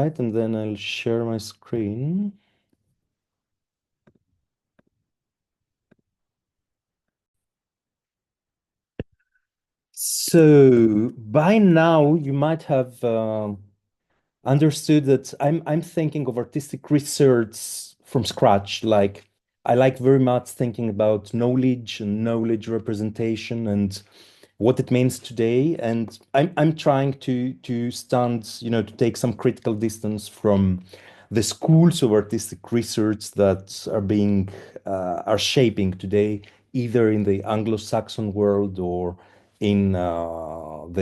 right, and then I'll share my screen. So by now you might have understood that I'm thinking of artistic research from scratch. Like I like very much thinking about knowledge and knowledge representation and what it means today. And I'm trying to stand, to take some critical distance from the schools of artistic research that are shaping today, either in the Anglo-Saxon world or in in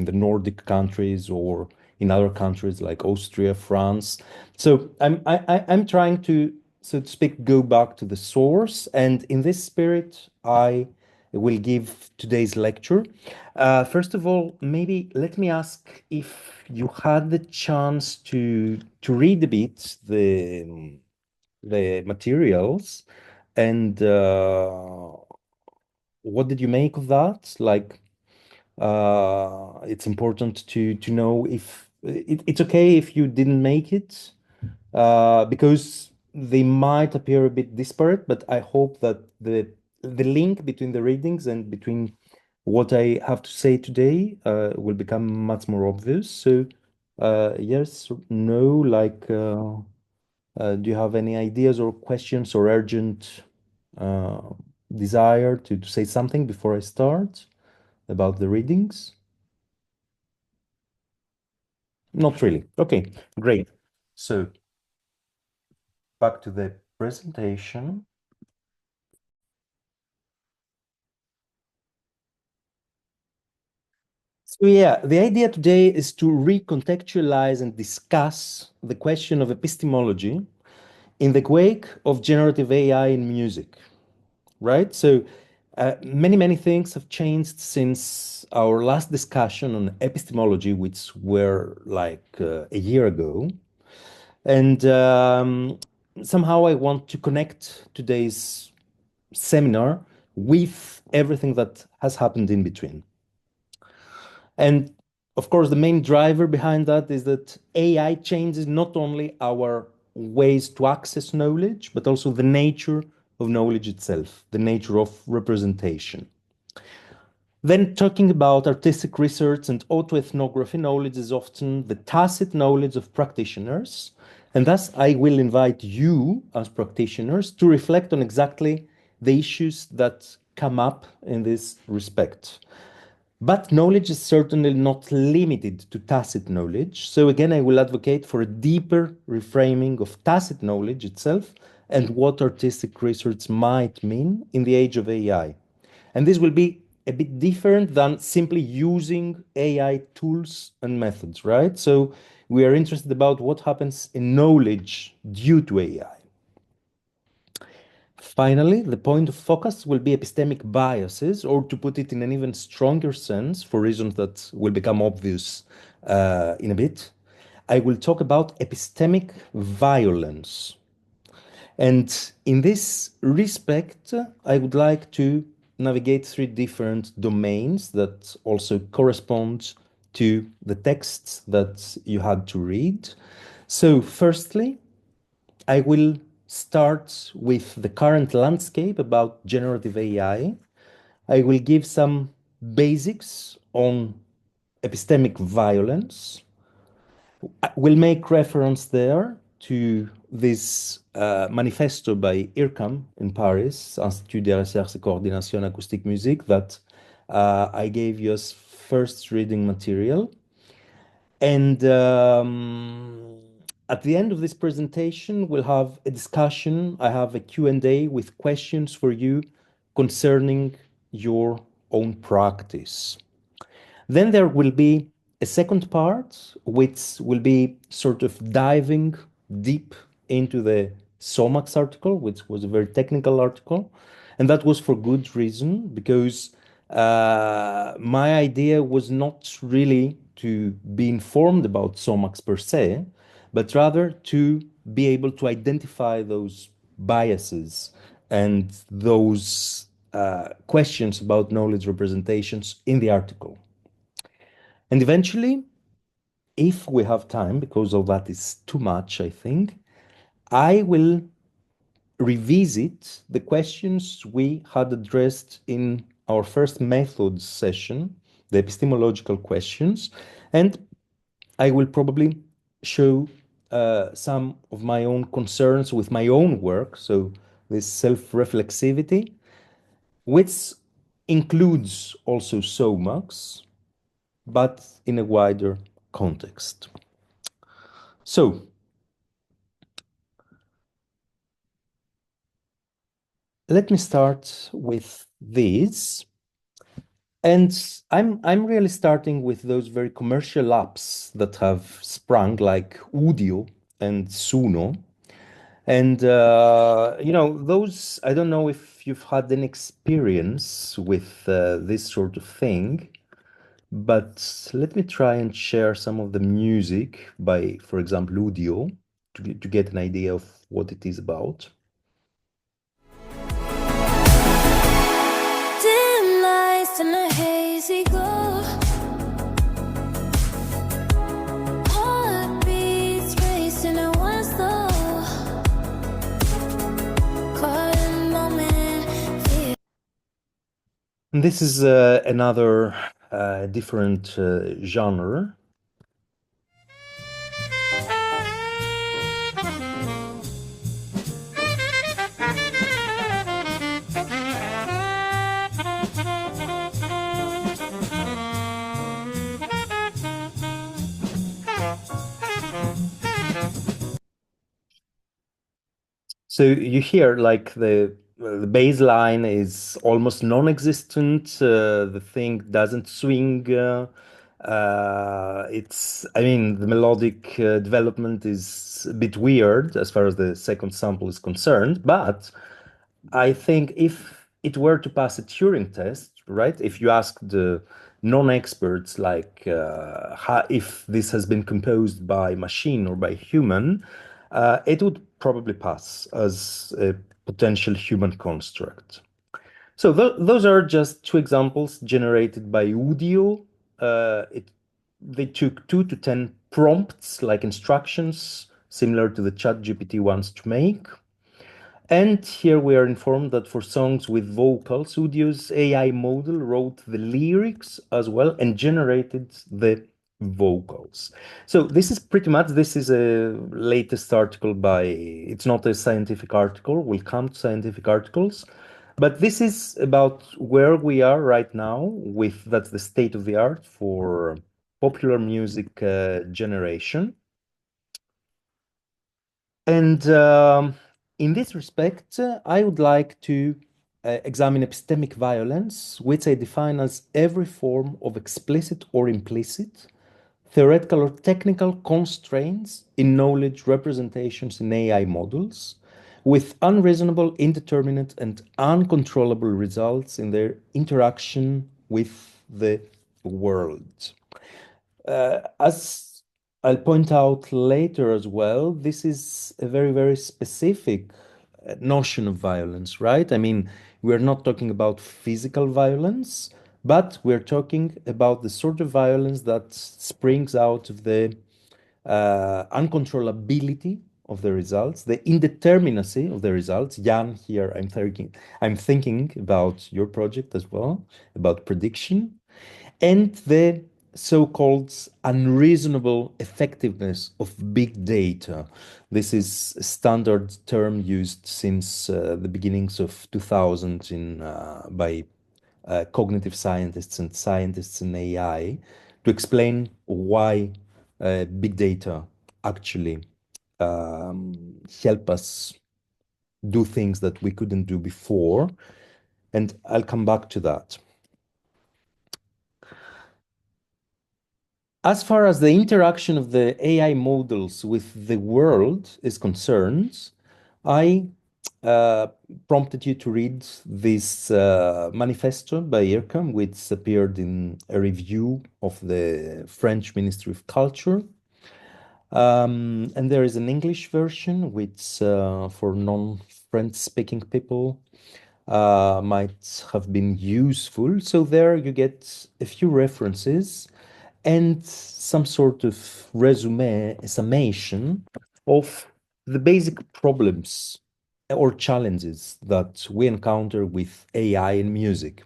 the Nordic countries or in other countries like Austria, France. So I'm trying to, so to speak, go back to the source, and in this spirit, I will give today's lecture. First of all, maybe let me ask if you had the chance to read a bit the materials, and what did you make of that? Like, it's important to know if it's okay if you didn't make it, because they might appear a bit disparate, but I hope that the link between the readings and between what I have to say today will become much more obvious. So, yes, no, like, do you have any ideas or questions or urgent uh, desire to say something before I start about the readings? Not really. Okay, great. So back to the presentation. So yeah, the idea today is to recontextualize and discuss the question of epistemology in the wake of generative AI in music, right? So many things have changed since our last discussion on epistemology, which were like a year ago. And somehow I want to connect today's seminar with everything that has happened in between. And of course, the main driver behind that is that AI changes not only our ways to access knowledge, but also the nature of knowledge itself, the nature of representation. Then, talking about artistic research and autoethnography, knowledge is often the tacit knowledge of practitioners. And thus, I will invite you as practitioners to reflect on exactly the issues that come up in this respect. But knowledge is certainly not limited to tacit knowledge. So, again, I will advocate for a deeper reframing of tacit knowledge itself and what artistic research might mean in the age of AI. And this will be a bit different than simply using AI tools and methods, right? So we are interested about what happens in knowledge due to AI. Finally, the point of focus will be epistemic biases, or to put it in an even stronger sense, for reasons that will become obvious in a bit, I will talk about epistemic violence. And in this respect, I would like to navigate three different domains that also correspond to the texts that you had to read. So, firstly, I will start with the current landscape about generative AI. I will give some basics on epistemic violence. I will make reference there to this manifesto by IRCAM in Paris, Institut de Recherche et Coordination Acoustique Musique, that I gave you as first reading material. And at the end of this presentation, we'll have a discussion. I have a Q&A with questions for you concerning your own practice. Then there will be a second part, which will be sort of diving deep into the SOMAX article, which was a very technical article. And that was for good reason, because my idea was not really to be informed about SOMAX per se, but rather to be able to identify those biases and those questions about knowledge representations in the article. And eventually, if we have time, because all that is too much, I think, I will revisit the questions we had addressed in our first methods session, the epistemological questions, and I will probably show some of my own concerns with my own work, so this self-reflexivity, which includes also SOMAX, but in a wider context. So, let me start with this. And I'm really starting with those very commercial apps that have sprung, like Udio and Suno. And those, I don't know if you've had an experience with this sort of thing, but let me try and share some of the music by, for example, Udio to get an idea of what it is about. Dim lights and a hazy glow. Heartbeats racing at one slow. Caught in the moment. This is another different genre. So you hear like the bass line is almost non-existent. The thing doesn't swing. I mean, the melodic development is a bit weird as far as the second sample is concerned, but I think if it were to pass a Turing test, right? If you ask the non-experts, like if this has been composed by machine or by human, it would probably pass as a potential human construct. So those are just two examples generated by Udio. They took 2 to 10 prompts, like instructions, similar to the ChatGPT wants to make. And here we are informed that for songs with vocals, Udio's AI model wrote the lyrics as well and generated the vocals. So this is pretty much, this is a latest article by, it's not a scientific article, we'll come to scientific articles, but this is about where we are right now with, that's the state of the art for popular music generation. And in this respect, I would like to examine epistemic violence, which I define as every form of explicit or implicit, theoretical or technical constraints in knowledge representations in AI models, with unreasonable, indeterminate, and uncontrollable results in their interaction with the world. As I'll point out later as well, this is a very, very specific notion of violence, right? I mean, we're not talking about physical violence, but we're talking about the sort of violence that springs out of the uncontrollability of the results, the indeterminacy of the results. Jan, here I'm thinking about your project as well, about prediction, and the so-called unreasonable effectiveness of big data. This is a standard term used since the beginnings of 2000 by cognitive scientists and scientists in AI to explain why big data actually help us do things that we couldn't do before. And I'll come back to that. As far as the interaction of the AI models with the world is concerned, I prompted you to read this manifesto by IRCAM, which appeared in a review of the French Ministry of Culture. And there is an English version, which for non-French speaking people might have been useful. So there you get a few references. and some sort of resume, a summation of the basic problems or challenges that we encounter with AI in music.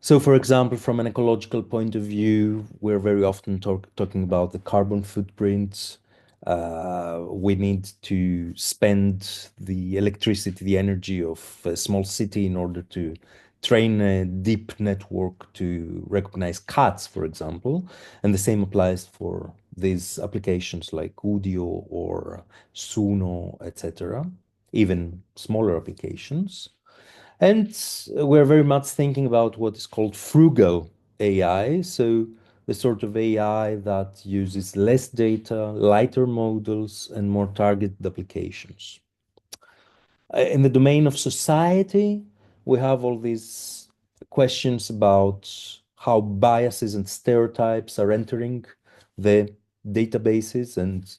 So, for example, from an ecological point of view, we're very often talking about the carbon footprint. We need to spend the electricity, the energy of a small city in order to train a deep network to recognize cats, for example. And the same applies for these applications like Udio or Suno, etc., even smaller applications. And we're very much thinking about what is called frugal AI. So the sort of AI that uses less data, lighter models, and more targeted applications. In the domain of society, we have all these questions about how biases and stereotypes are entering the databases and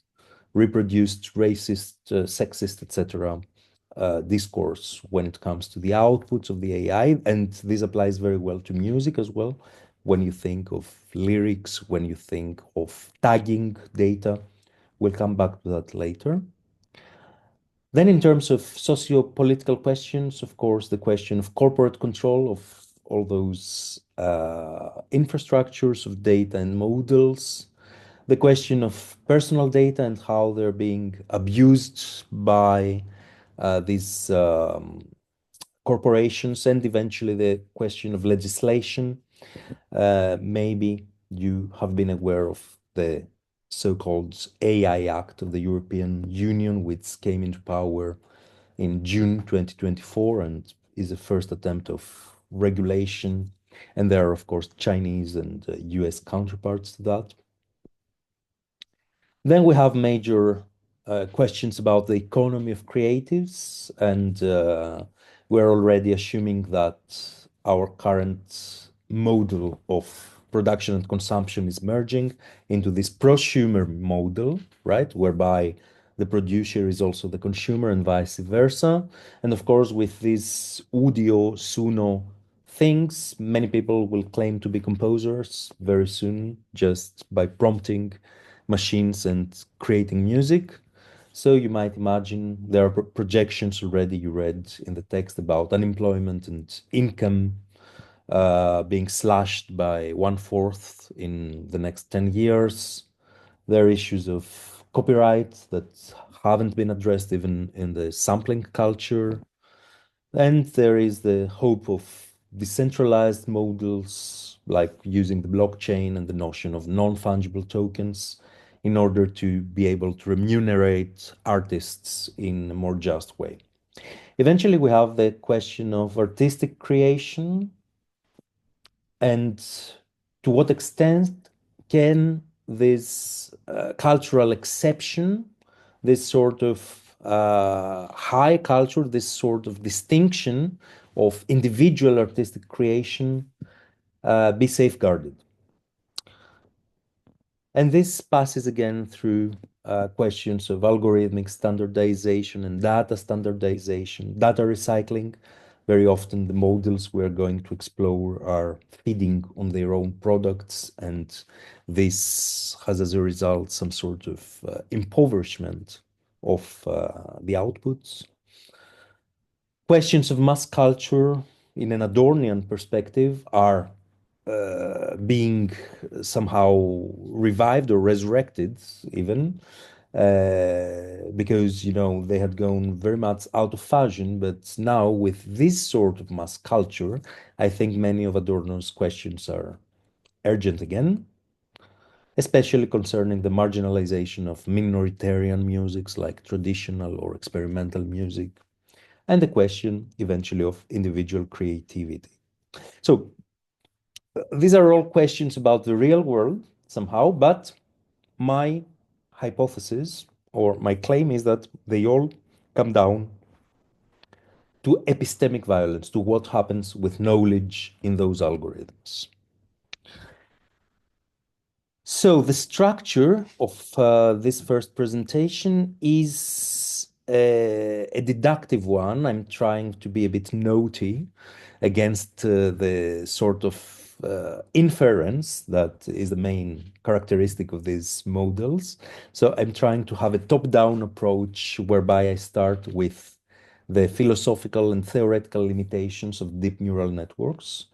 reproduced racist, sexist, etc. Discourse when it comes to the outputs of the AI. And this applies very well to music as well. When you think of lyrics, when you think of tagging data, we'll come back to that later. Then in terms of socio-political questions, of course, the question of corporate control of all those infrastructures of data and models, the question of personal data and how they're being abused by these corporations, and eventually the question of legislation. Maybe you have been aware of the so-called AI Act of the European Union, which came into power in June 2024 and is the first attempt of regulation. And there are, of course, Chinese and US counterparts to that. Then we have major questions about the economy of creatives, and we're already assuming that our current model of production and consumption is merging into this prosumer model, right? Whereby the producer is also the consumer and vice versa. And of course, with these Udio, Suno things, many people will claim to be composers very soon just by prompting machines and creating music. So you might imagine there are projections already you read in the text about unemployment and income being slashed by 1/4 in the next 10 years. There are issues of copyright that haven't been addressed even in the sampling culture. And there is the hope of decentralized models, like using the blockchain and the notion of non-fungible tokens in order to be able to remunerate artists in a more just way. Eventually, we have the question of artistic creation and to what extent can this cultural exception, this sort of high culture, this sort of distinction of individual artistic creation be safeguarded. And this passes again through questions of algorithmic standardization and data standardization, data recycling. Very often the models we're going to explore are feeding on their own products, and this has as a result some sort of impoverishment of the outputs. Questions of mass culture in an Adornian perspective are being somehow revived or resurrected even because they had gone very much out of fashion, but now with this sort of mass culture, I think many of Adorno's questions are urgent again, especially concerning the marginalization of minoritarian musics like traditional or experimental music, and the question eventually of individual creativity. So these are all questions about the real world somehow, but my hypothesis or my claim is that they all come down to epistemic violence, to what happens with knowledge in those algorithms. So the structure of this first presentation is a deductive one. I'm trying to be a bit naughty against the sort of inference that is the main characteristic of these models. So I'm trying to have a top-down approach whereby I start with the philosophical and theoretical limitations of deep neural networks.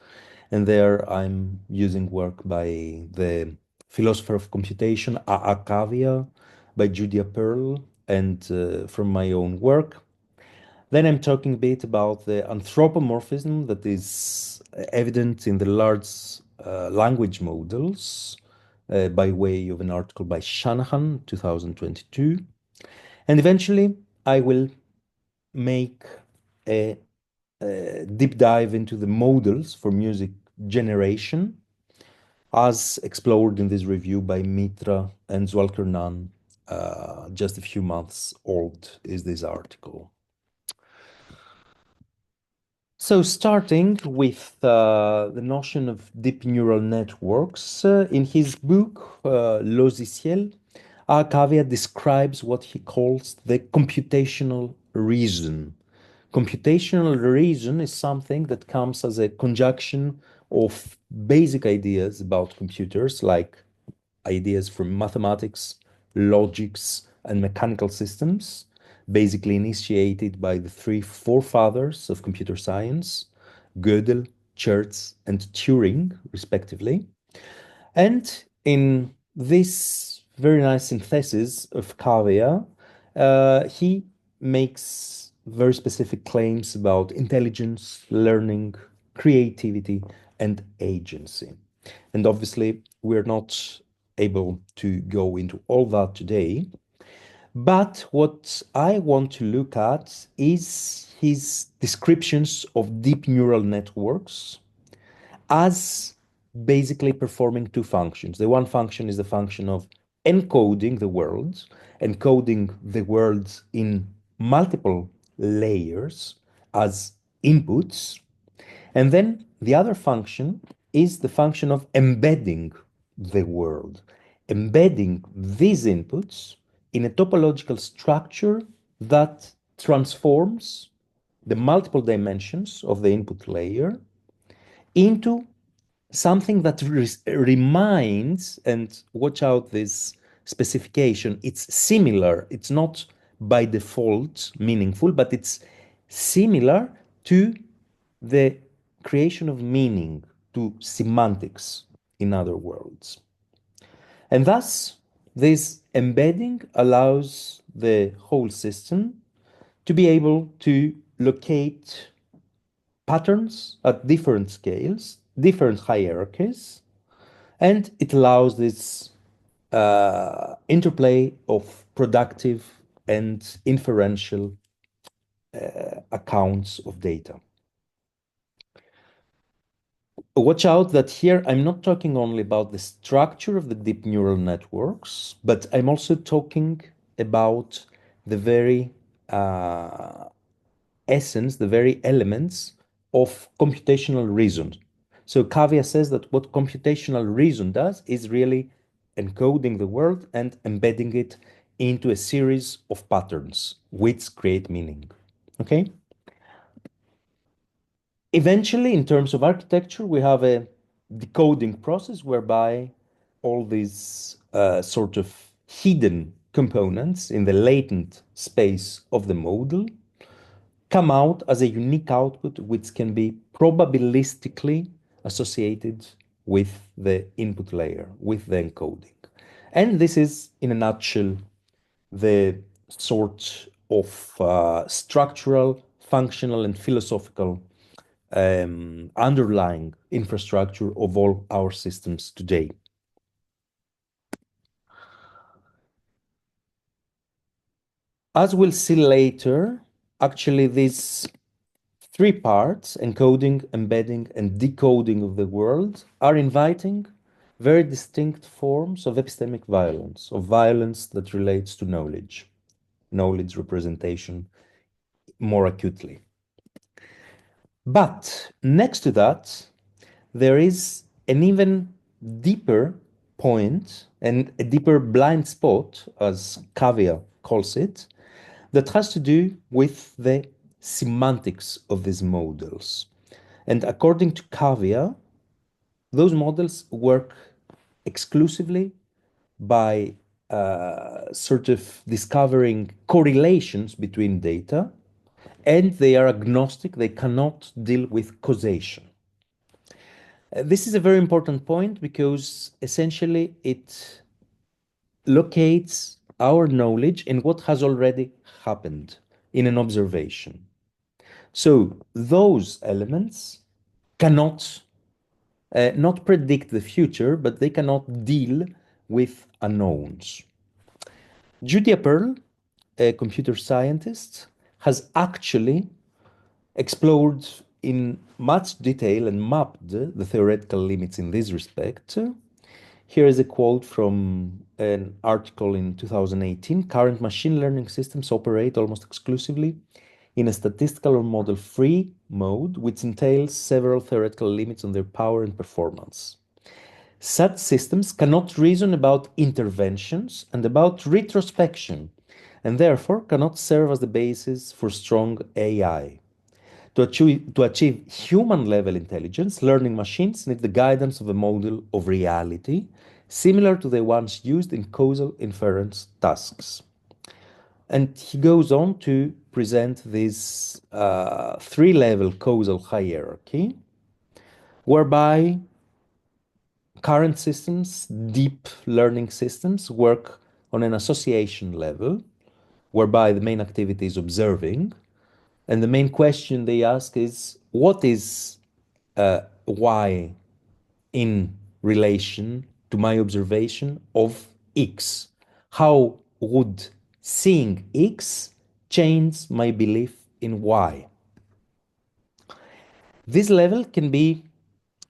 And there I'm using work by the philosopher of computation, A. Cavia, by Julia Pearl, and from my own work. Then I'm talking a bit about the anthropomorphism that is evident in the large language models by way of an article by Shanahan, 2022. And eventually, I will make a deep dive into the models for music generation, as explored in this review by Mitra and Zwalker-Nunn. Just a few months old is this article. So starting with the notion of deep neural networks, in his book, Logiciel, Cavia describes what he calls the computational reason. Computational reason is something that comes as a conjunction of basic ideas about computers, like ideas from mathematics, logics, and mechanical systems, basically initiated by the three forefathers of computer science, Gödel, Church, and Turing, respectively. And in this very nice synthesis of Cavia, he makes very specific claims about intelligence, learning, creativity, and agency. And obviously, we're not able to go into all that today. But what I want to look at is his descriptions of deep neural networks as basically performing two functions. The one function is the function of encoding the world in multiple layers as inputs. And then the other function is the function of embedding the world, embedding these inputs in a topological structure that transforms the multiple dimensions of the input layer into something that reminds, and watch out this specification, it's similar, it's not by default meaningful, but it's similar to the creation of meaning, to semantics, in other words. And thus, this embedding allows the whole system to be able to locate patterns at different scales, different hierarchies, and it allows this interplay of productive and inferential accounts of data. Watch out that here I'm not talking only about the structure of the deep neural networks, but I'm also talking about the very essence, the very elements of computational reason. So Cavia says that what computational reason does is really encoding the world and embedding it into a series of patterns which create meaning. Okay? Eventually, in terms of architecture, we have a decoding process whereby all these sort of hidden components in the latent space of the model come out as a unique output which can be probabilistically associated with the input layer, with the encoding. And this is, in a nutshell, the sort of structural, functional, and philosophical underlying infrastructure of all our systems today. As we'll see later, actually these three parts, encoding, embedding, and decoding of the world, are inviting very distinct forms of epistemic violence, of violence that relates to knowledge representation more acutely. But next to that, there is an even deeper point and a deeper blind spot, as Cavia calls it, that has to do with the semantics of these models. And according to Cavia, those models work exclusively by sort of discovering correlations between data, and they are agnostic, they cannot deal with causation. This is a very important point because essentially it locates our knowledge in what has already happened in an observation. So those elements cannot not predict the future, but they cannot deal with unknowns. Julia Pearl, a computer scientist, has actually explored in much detail and mapped the theoretical limits in this respect. Here is a quote from an article in 2018. Current machine learning systems operate almost exclusively in a statistical or model-free mode, which entails several theoretical limits on their power and performance. Such systems cannot reason about interventions and about retrospection, and therefore cannot serve as the basis for strong AI. To achieve human-level intelligence, learning machines need the guidance of a model of reality, similar to the ones used in causal inference tasks. And he goes on to present this three-level causal hierarchy, whereby current systems, deep learning systems, work on an association level, whereby the main activity is observing. And the main question they ask is, what is y in relation to my observation of x? How would seeing x change my belief in y? This level can be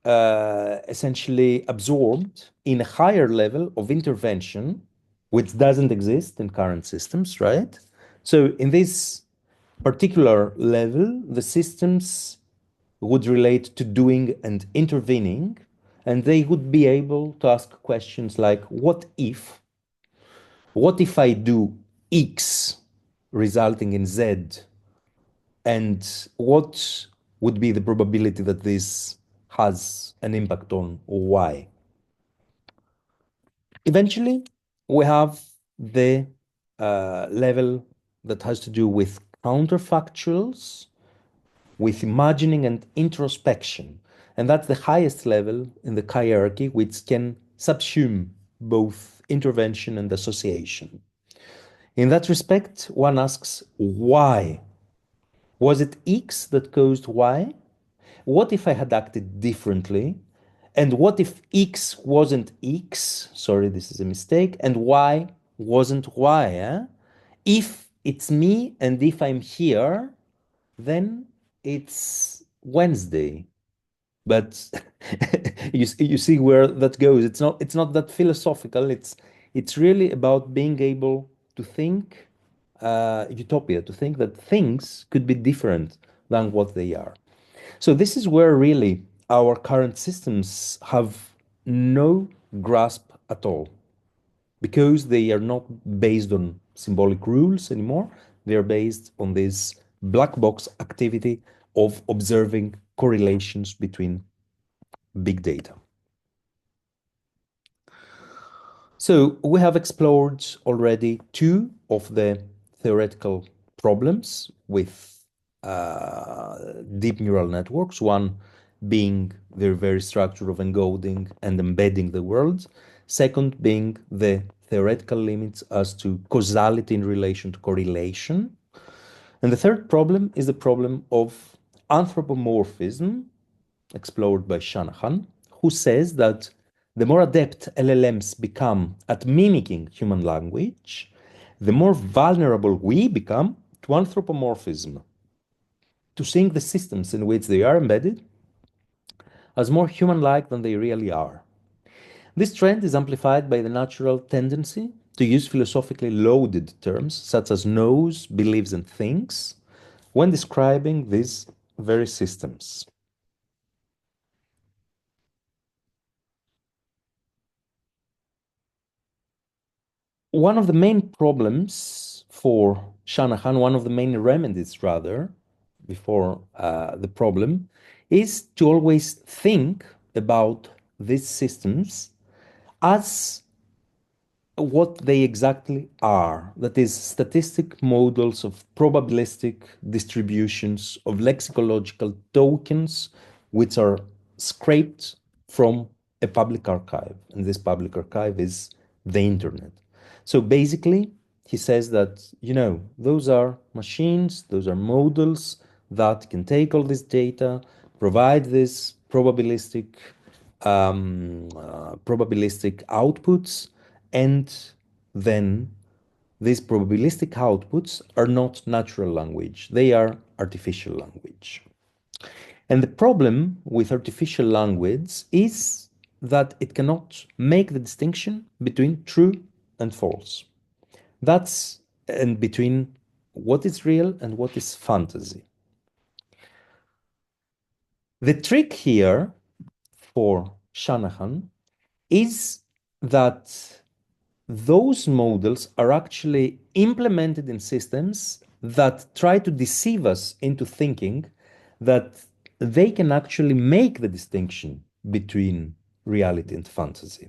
essentially absorbed in a higher level of intervention, which doesn't exist in current systems, right? So in this particular level, the systems would relate to doing and intervening, and they would be able to ask questions like, what if? What if I do X resulting in Z? And what would be the probability that this has an impact on Y? Eventually, we have the level that has to do with counterfactuals, with imagining and introspection. And that's the highest level in the hierarchy, which can subsume both intervention and association. In that respect, one asks, why? Was it X that caused Y? What if I had acted differently? And what if X wasn't X? Sorry, this is a mistake. And Y wasn't Y? If it's me and if I'm here, then it's Wednesday. But you see where that goes. It's not that philosophical. It's really about being able to think utopia, to think that things could be different than what they are. So this is where really our current systems have no grasp at all, because they are not based on symbolic rules anymore. They are based on this black box activity of observing correlations between big data. So we have explored already two of the theoretical problems with deep neural networks, one being their very structure of encoding and embedding the world, second being the theoretical limits as to causality in relation to correlation. And the third problem is the problem of anthropomorphism, explored by Shanahan, who says that the more adept LLMs become at mimicking human language, the more vulnerable we become to anthropomorphism, to seeing the systems in which they are embedded as more human-like than they really are. This trend is amplified by the natural tendency to use philosophically loaded terms such as knows, believes, and thinks when describing these very systems. One of the main problems for Shanahan, one of the main remedies rather, before the problem, is to always think about these systems as what they exactly are. That is, statistic models of probabilistic distributions of lexicological tokens, which are scraped from a public archive. And this public archive is the internet. So basically, he says that, those are machines, those are models that can take all this data, provide this probabilistic outputs, and then these probabilistic outputs are not natural language, they are artificial language. And the problem with artificial language is that it cannot make the distinction between true and false. And between what is real and what is fantasy. The trick here for Shanahan is that those models are actually implemented in systems that try to deceive us into thinking that they can actually make the distinction between reality and fantasy.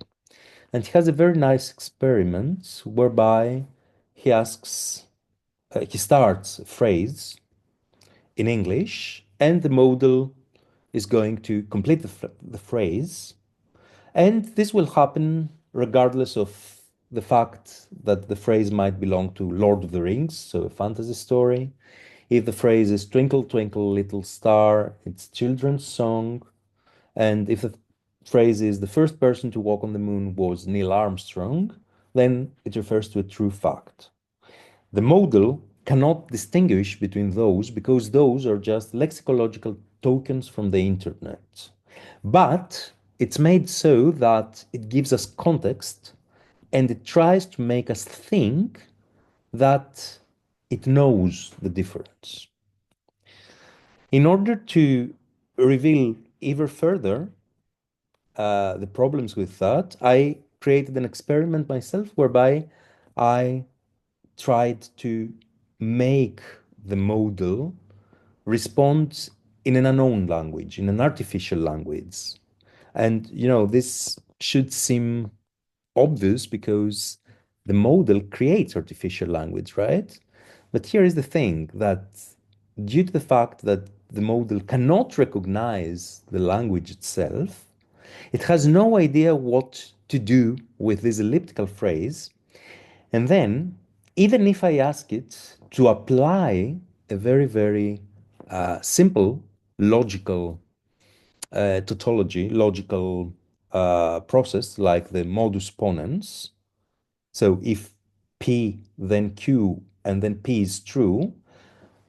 And he has a very nice experiment whereby he starts a phrase in English, and the model is going to complete the phrase. And this will happen regardless of the fact that the phrase might belong to Lord of the Rings, so a fantasy story. If the phrase is Twinkle, Twinkle, Little Star, it's a children's song. And if the phrase is the first person to walk on the moon was Neil Armstrong, then it refers to a true fact. The model cannot distinguish between those because those are just lexicological tokens from the internet. But it's made so that it gives us context and it tries to make us think that it knows the difference. In order to reveal even further the problems with that, I created an experiment myself whereby I tried to make the model respond in an unknown language, in an artificial language. And, this should seem obvious because the model creates artificial language, right? But here is the thing that due to the fact that the model cannot recognize the language itself, it has no idea what to do with this elliptical phrase. And then, even if I ask it to apply a very, very simple logical tautology, logical process like the modus ponens, so if P, then Q, and then P is true,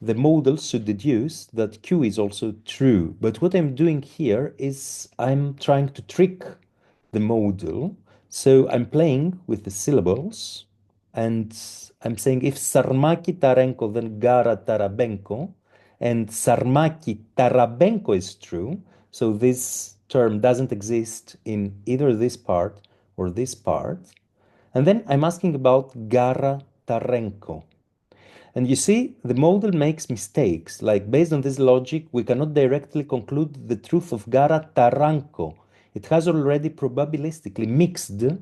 the model should deduce that Q is also true. But what I'm doing here is I'm trying to trick the model. So I'm playing with the syllables and I'm saying if Sarmaki Tarenko, then Gara Tarabenko, and Sarmaki Tarabenko is true, so this term doesn't exist in either this part or this part. And then I'm asking about Gara Tarenko. And you see, the model makes mistakes. Like based on this logic, we cannot directly conclude the truth of Gara Taranko. It has already probabilistically mixed, it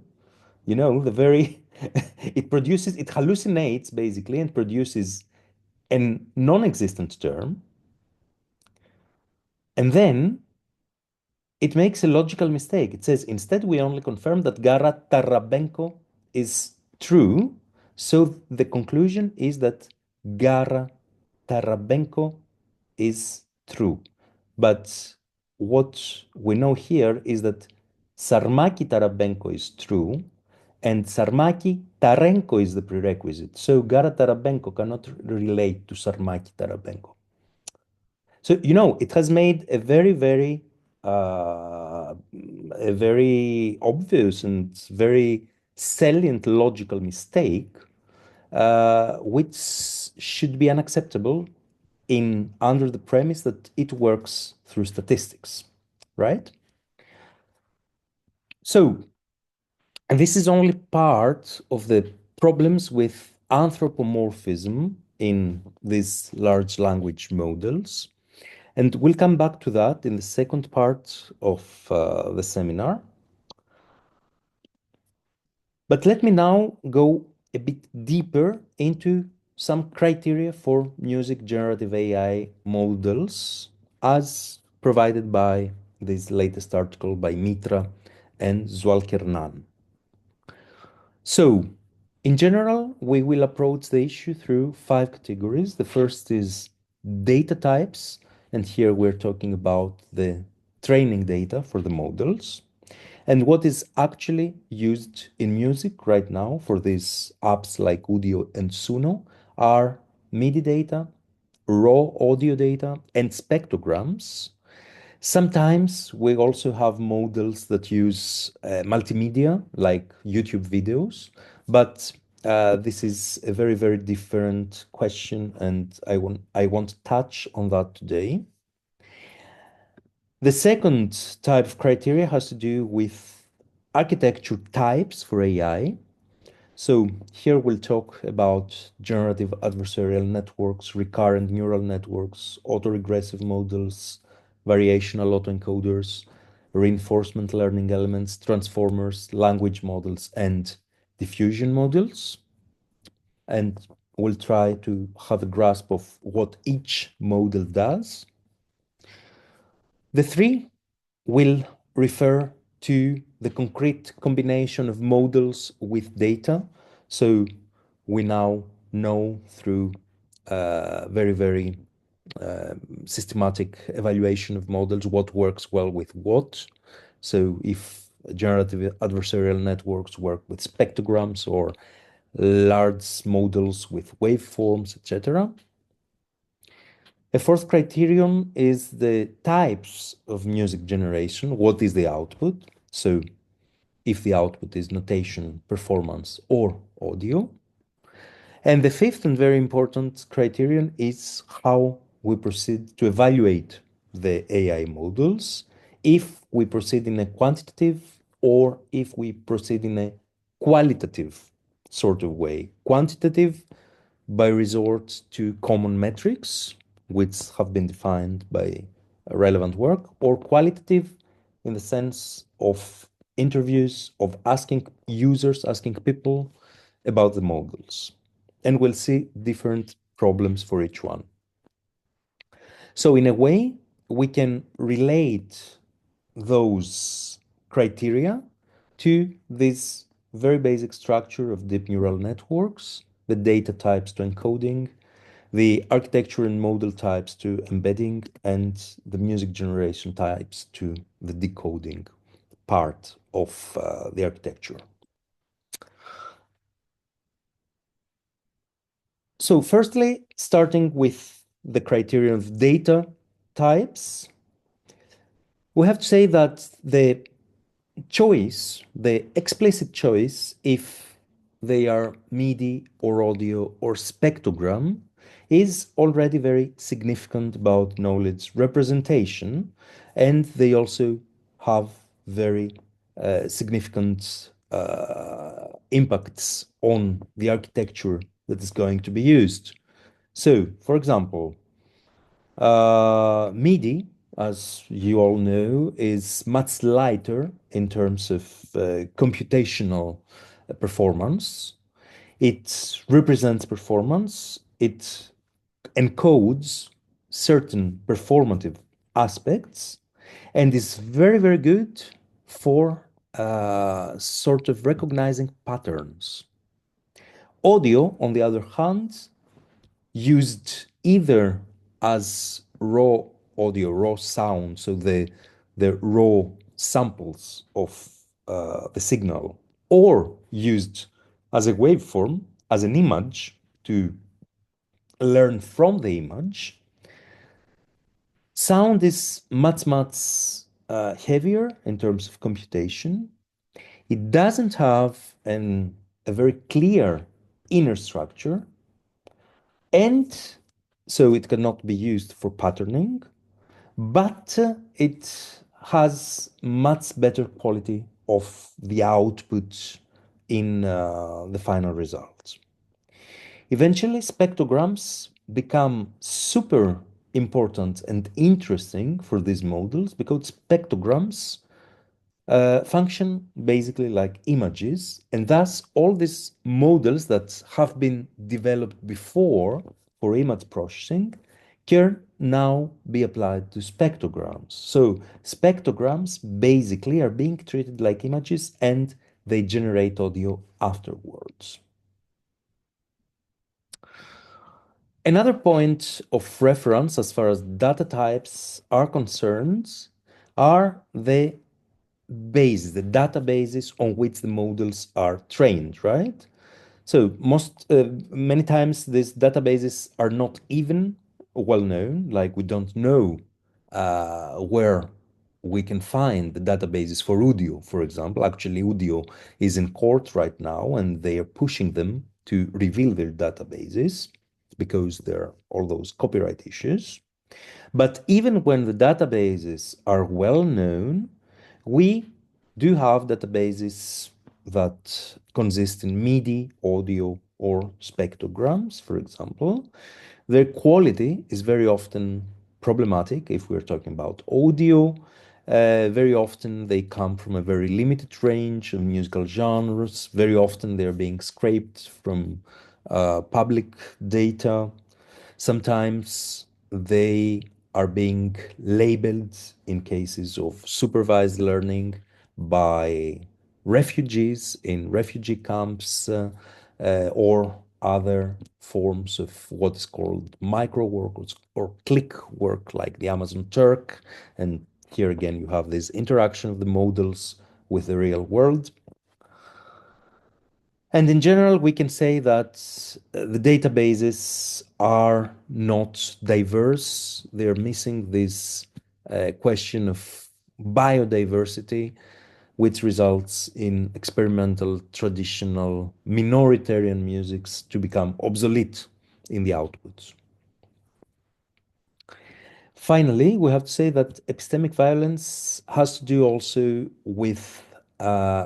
hallucinates basically and produces a non-existent term. And then it makes a logical mistake. It says, instead, we only confirm that Gara Tarabenko is true. So the conclusion is that Gara Tarabenko is true. But what we know here is that Sarmaki Tarabenko is true and Sarmaki Tarenko is the prerequisite. So Gara Tarabenko cannot relate to Sarmaki Tarabenko. So, it has made a very obvious and very salient logical mistake, which should be unacceptable under the premise that it works through statistics, right? So, and this is only part of the problems with anthropomorphism in these large language models. And we'll come back to that in the second part of the seminar. But let me now go a bit deeper into some criteria for music generative AI models as provided by this latest article by Mitra and Zwalkernan. So, in general, we will approach the issue through 5 categories. The first is data types, and here we're talking about the training data for the models. And what is actually used in music right now for these apps like Udio and Suno are MIDI data, raw audio data, and spectrograms. Sometimes we also have models that use multimedia like YouTube videos, but this is a very, very different question, and I want to touch on that today. The second type of criteria has to do with architecture types for AI. So here we'll talk about generative adversarial networks, recurrent neural networks, autoregressive models, variational autoencoders, reinforcement learning elements, transformers, language models, and diffusion models. And we'll try to have a grasp of what each model does. The three will refer to the concrete combination of models with data. So we now know through very, very systematic evaluation of models what works well with what. So if generative adversarial networks work with spectrograms or large models with waveforms, etc. A fourth criterion is the types of music generation. What is the output? So if the output is notation, performance, or audio. And the fifth and very important criterion is how we proceed to evaluate the AI models, if we proceed in a quantitative or if we proceed in a qualitative sort of way. Quantitative by resort to common metrics, which have been defined by relevant work, or qualitative in the sense of interviews, of asking users, asking people about the models. And we'll see different problems for each one. So in a way, we can relate those criteria to this very basic structure of deep neural networks, the data types to encoding, the architecture and model types to embedding, and the music generation types to the decoding part of the architecture. So firstly, starting with the criterion of data types, we have to say that the choice, the explicit choice, if they are MIDI or audio or spectrogram, is already very significant about knowledge representation, and they also have very significant impacts on the architecture that is going to be used. So, for example, MIDI, as you all know, is much lighter in terms of computational performance. It represents performance. It encodes certain performative aspects and is very, very good for sort of recognizing patterns. Audio, on the other hand, used either as raw audio, raw sound, so the raw samples of the signal, or used as a waveform, as an image to learn from the image. Sound is much, much heavier in terms of computation. It doesn't have a very clear inner structure, and so it cannot be used for patterning, but it has much better quality of the output in the final results. Eventually, spectrograms become super important and interesting for these models because spectrograms function basically like images, and thus all these models that have been developed before for image processing can now be applied to spectrograms. So spectrograms basically are being treated like images and they generate audio afterwards. Another point of reference as far as data types are concerned are the databases on which the models are trained, right? So many times these databases are not even well known, like we don't know where we can find the databases for audio, for example. Actually, audio is in court right now and they are pushing them to reveal their databases because there are all those copyright issues. But even when the databases are well known, we do have databases that consist in MIDI, audio, or spectrograms, for example. Their quality is very often problematic if we're talking about audio. Very often they come from a very limited range of musical genres. Very often they're being scraped from public data. Sometimes they are being labeled in cases of supervised learning by refugees in refugee camps or other forms of what is called micro work or click work like the Amazon Turk. And here again, you have this interaction of the models with the real world. And in general, we can say that the databases are not diverse. They're missing this question of biodiversity, which results in experimental, traditional, minoritarian musics to become obsolete in the outputs. Finally, we have to say that epistemic violence has to do also with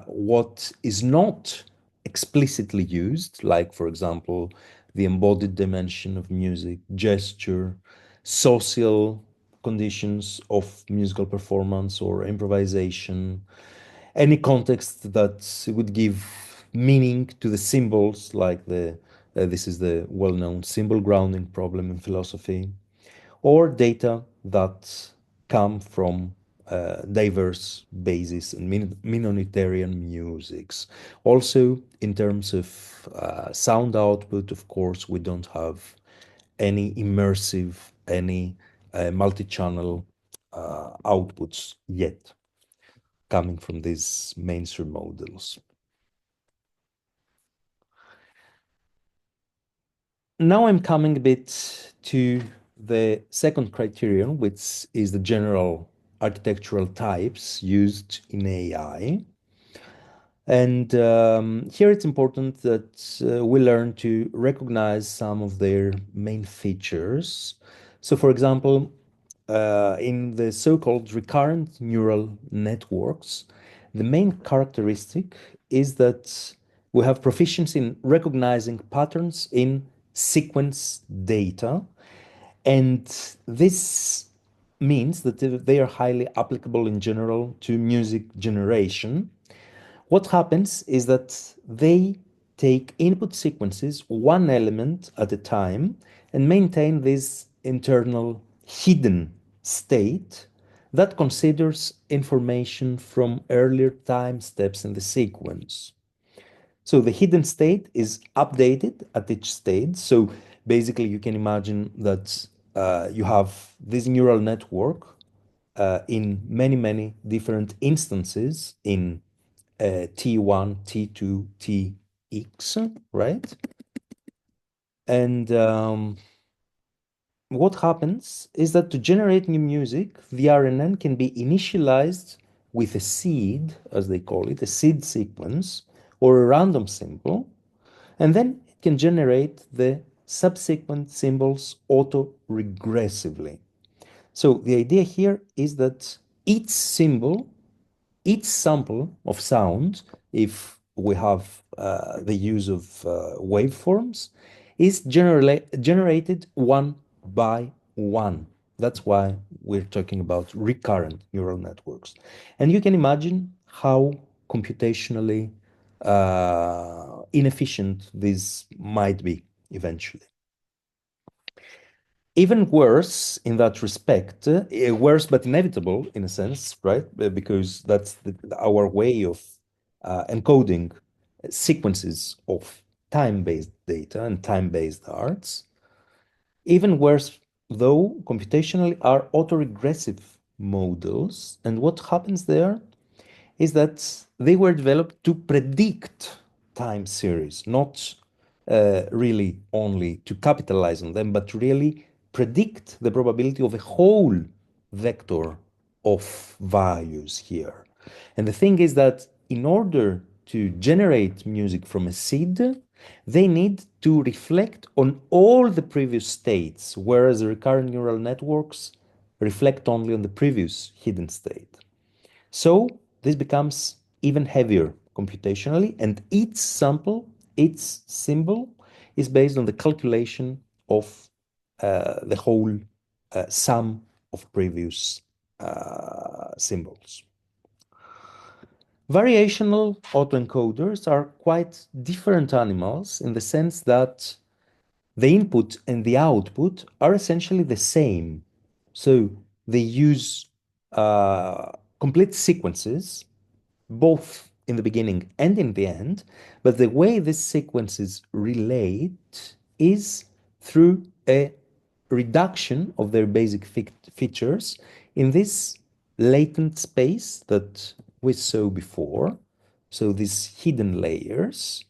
what is not explicitly used, like, for example, the embodied dimension of music, gesture, social conditions of musical performance or improvisation, any context that would give meaning to the symbols, like this is the well-known symbol grounding problem in philosophy, or data that come from diverse bases and minoritarian musics. Also, in terms of sound output, of course, we don't have any immersive, any multi-channel outputs yet coming from these mainstream models. Now I'm coming a bit to the second criterion, which is the general architectural types used in AI. And here it's important that we learn to recognize some of their main features. So, for example, in the so-called recurrent neural networks, the main characteristic is that we have proficiency in recognizing patterns in sequence data, and this means that they are highly applicable in general to music generation. What happens is that they take input sequences one element at a time and maintain this internal hidden state that considers information from earlier time steps in the sequence. So the hidden state is updated at each stage. So basically, you can imagine that you have this neural network in many, many different instances in T1, T2, TX, right? And what happens is that to generate new music, the RNN can be initialized with a seed, as they call it, a seed sequence, or a random symbol, and then it can generate the subsequent symbols auto-regressively. So the idea here is that each symbol, each sample of sound, if we have the use of waveforms, is generated one by one. That's why we're talking about recurrent neural networks. And you can imagine how computationally inefficient this might be eventually. Even worse in that respect, worse but inevitable in a sense, right? Because that's our way of encoding sequences of time-based data and time-based arts. Even worse, though, computationally are autoregressive models. And what happens there is that they were developed to predict time series, not really only to capitalize on them, but to really predict the probability of a whole vector of values here. And the thing is that in order to generate music from a seed, they need to reflect on all the previous states, whereas recurrent neural networks reflect only on the previous hidden state. So this becomes even heavier computationally, and each sample, each symbol is based on the calculation of the whole sum of previous symbols. Variational autoencoders are quite different animals in the sense that the input and the output are essentially the same. So they use complete sequences, both in the beginning and in the end, but the way these sequences relate is through a reduction of their basic features in this latent space that we saw before. So these hidden layers,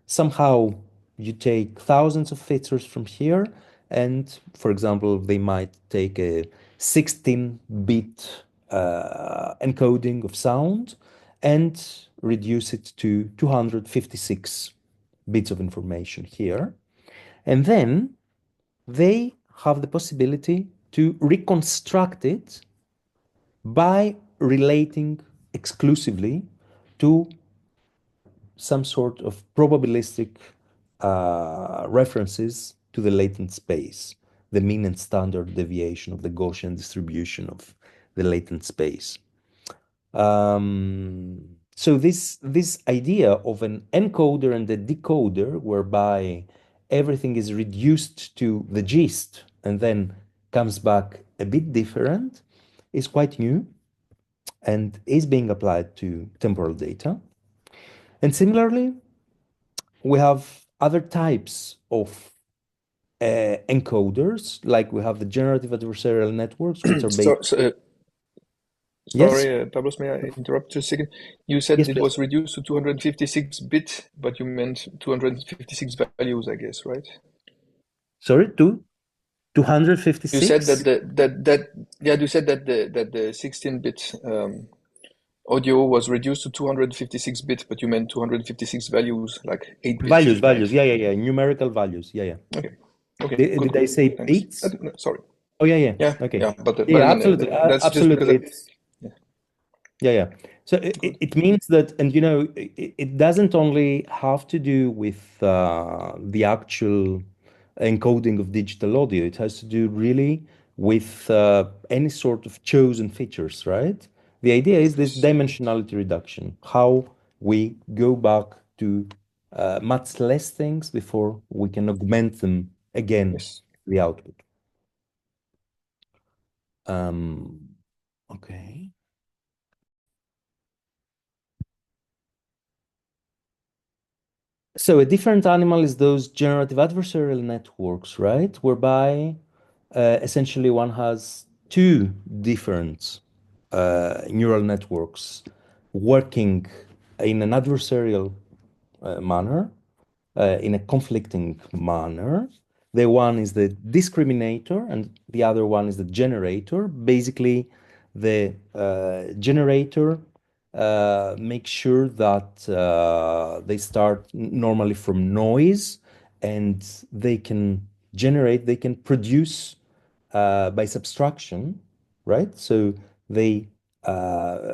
somehow you take thousands of features from here, and for example, they might take a 16-bit encoding of sound and reduce it to 256 bits of information here. And then they have the possibility to reconstruct it by relating exclusively to some sort of probabilistic references to the latent space, the mean and standard deviation of the Gaussian distribution of the latent space. So this idea of an encoder and a decoder, whereby everything is reduced to the gist and then comes back a bit different, is quite new and is being applied to temporal data. And similarly, we have other types of encoders, like we have the generative adversarial networks, which are based. Yes, Sorry, Pablos, may I interrupt you a second? You said yes, it please. was reduced to 256 bit, but you meant 256 values, I guess, right? Sorry, to You said 256? you said that the 16-bit audio was reduced to 256 bit, but you meant 256 values, like 8 bits, Values. right? Yeah. Numerical values. Yeah. Okay. Okay. Good. Did I say Thanks. bits? No, sorry. Oh, yeah. Yeah. Okay. Yeah. But Yeah, again, absolutely. that's just because Absolutely. Yeah. So it means that, and it doesn't only have to do with the actual encoding of digital audio. It has to do really with any sort of chosen features, right? The idea is this dimensionality reduction, how we go back to much less things before we can augment them again, yes. the output. Okay. So a different animal is those generative adversarial networks, right? Whereby essentially one has two different neural networks working in an adversarial manner, in a conflicting manner. The one is the discriminator and the other one is the generator. Basically, the generator makes sure that they start normally from noise, and they can produce by subtraction, right? So they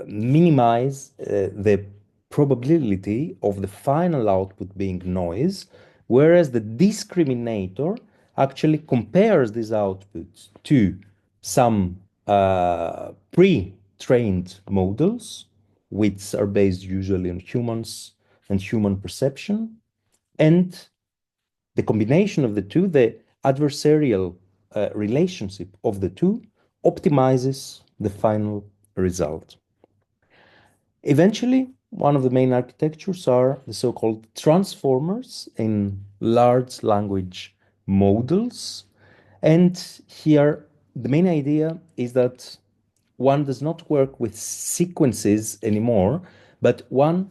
minimize the probability of the final output being noise, whereas the discriminator actually compares these outputs to some pre-trained models, which are based usually on humans and human perception, and the combination of the two, the adversarial relationship of the two, optimizes the final result. Eventually, one of the main architectures are the so-called transformers in large language models. And here, the main idea is that one does not work with sequences anymore, but one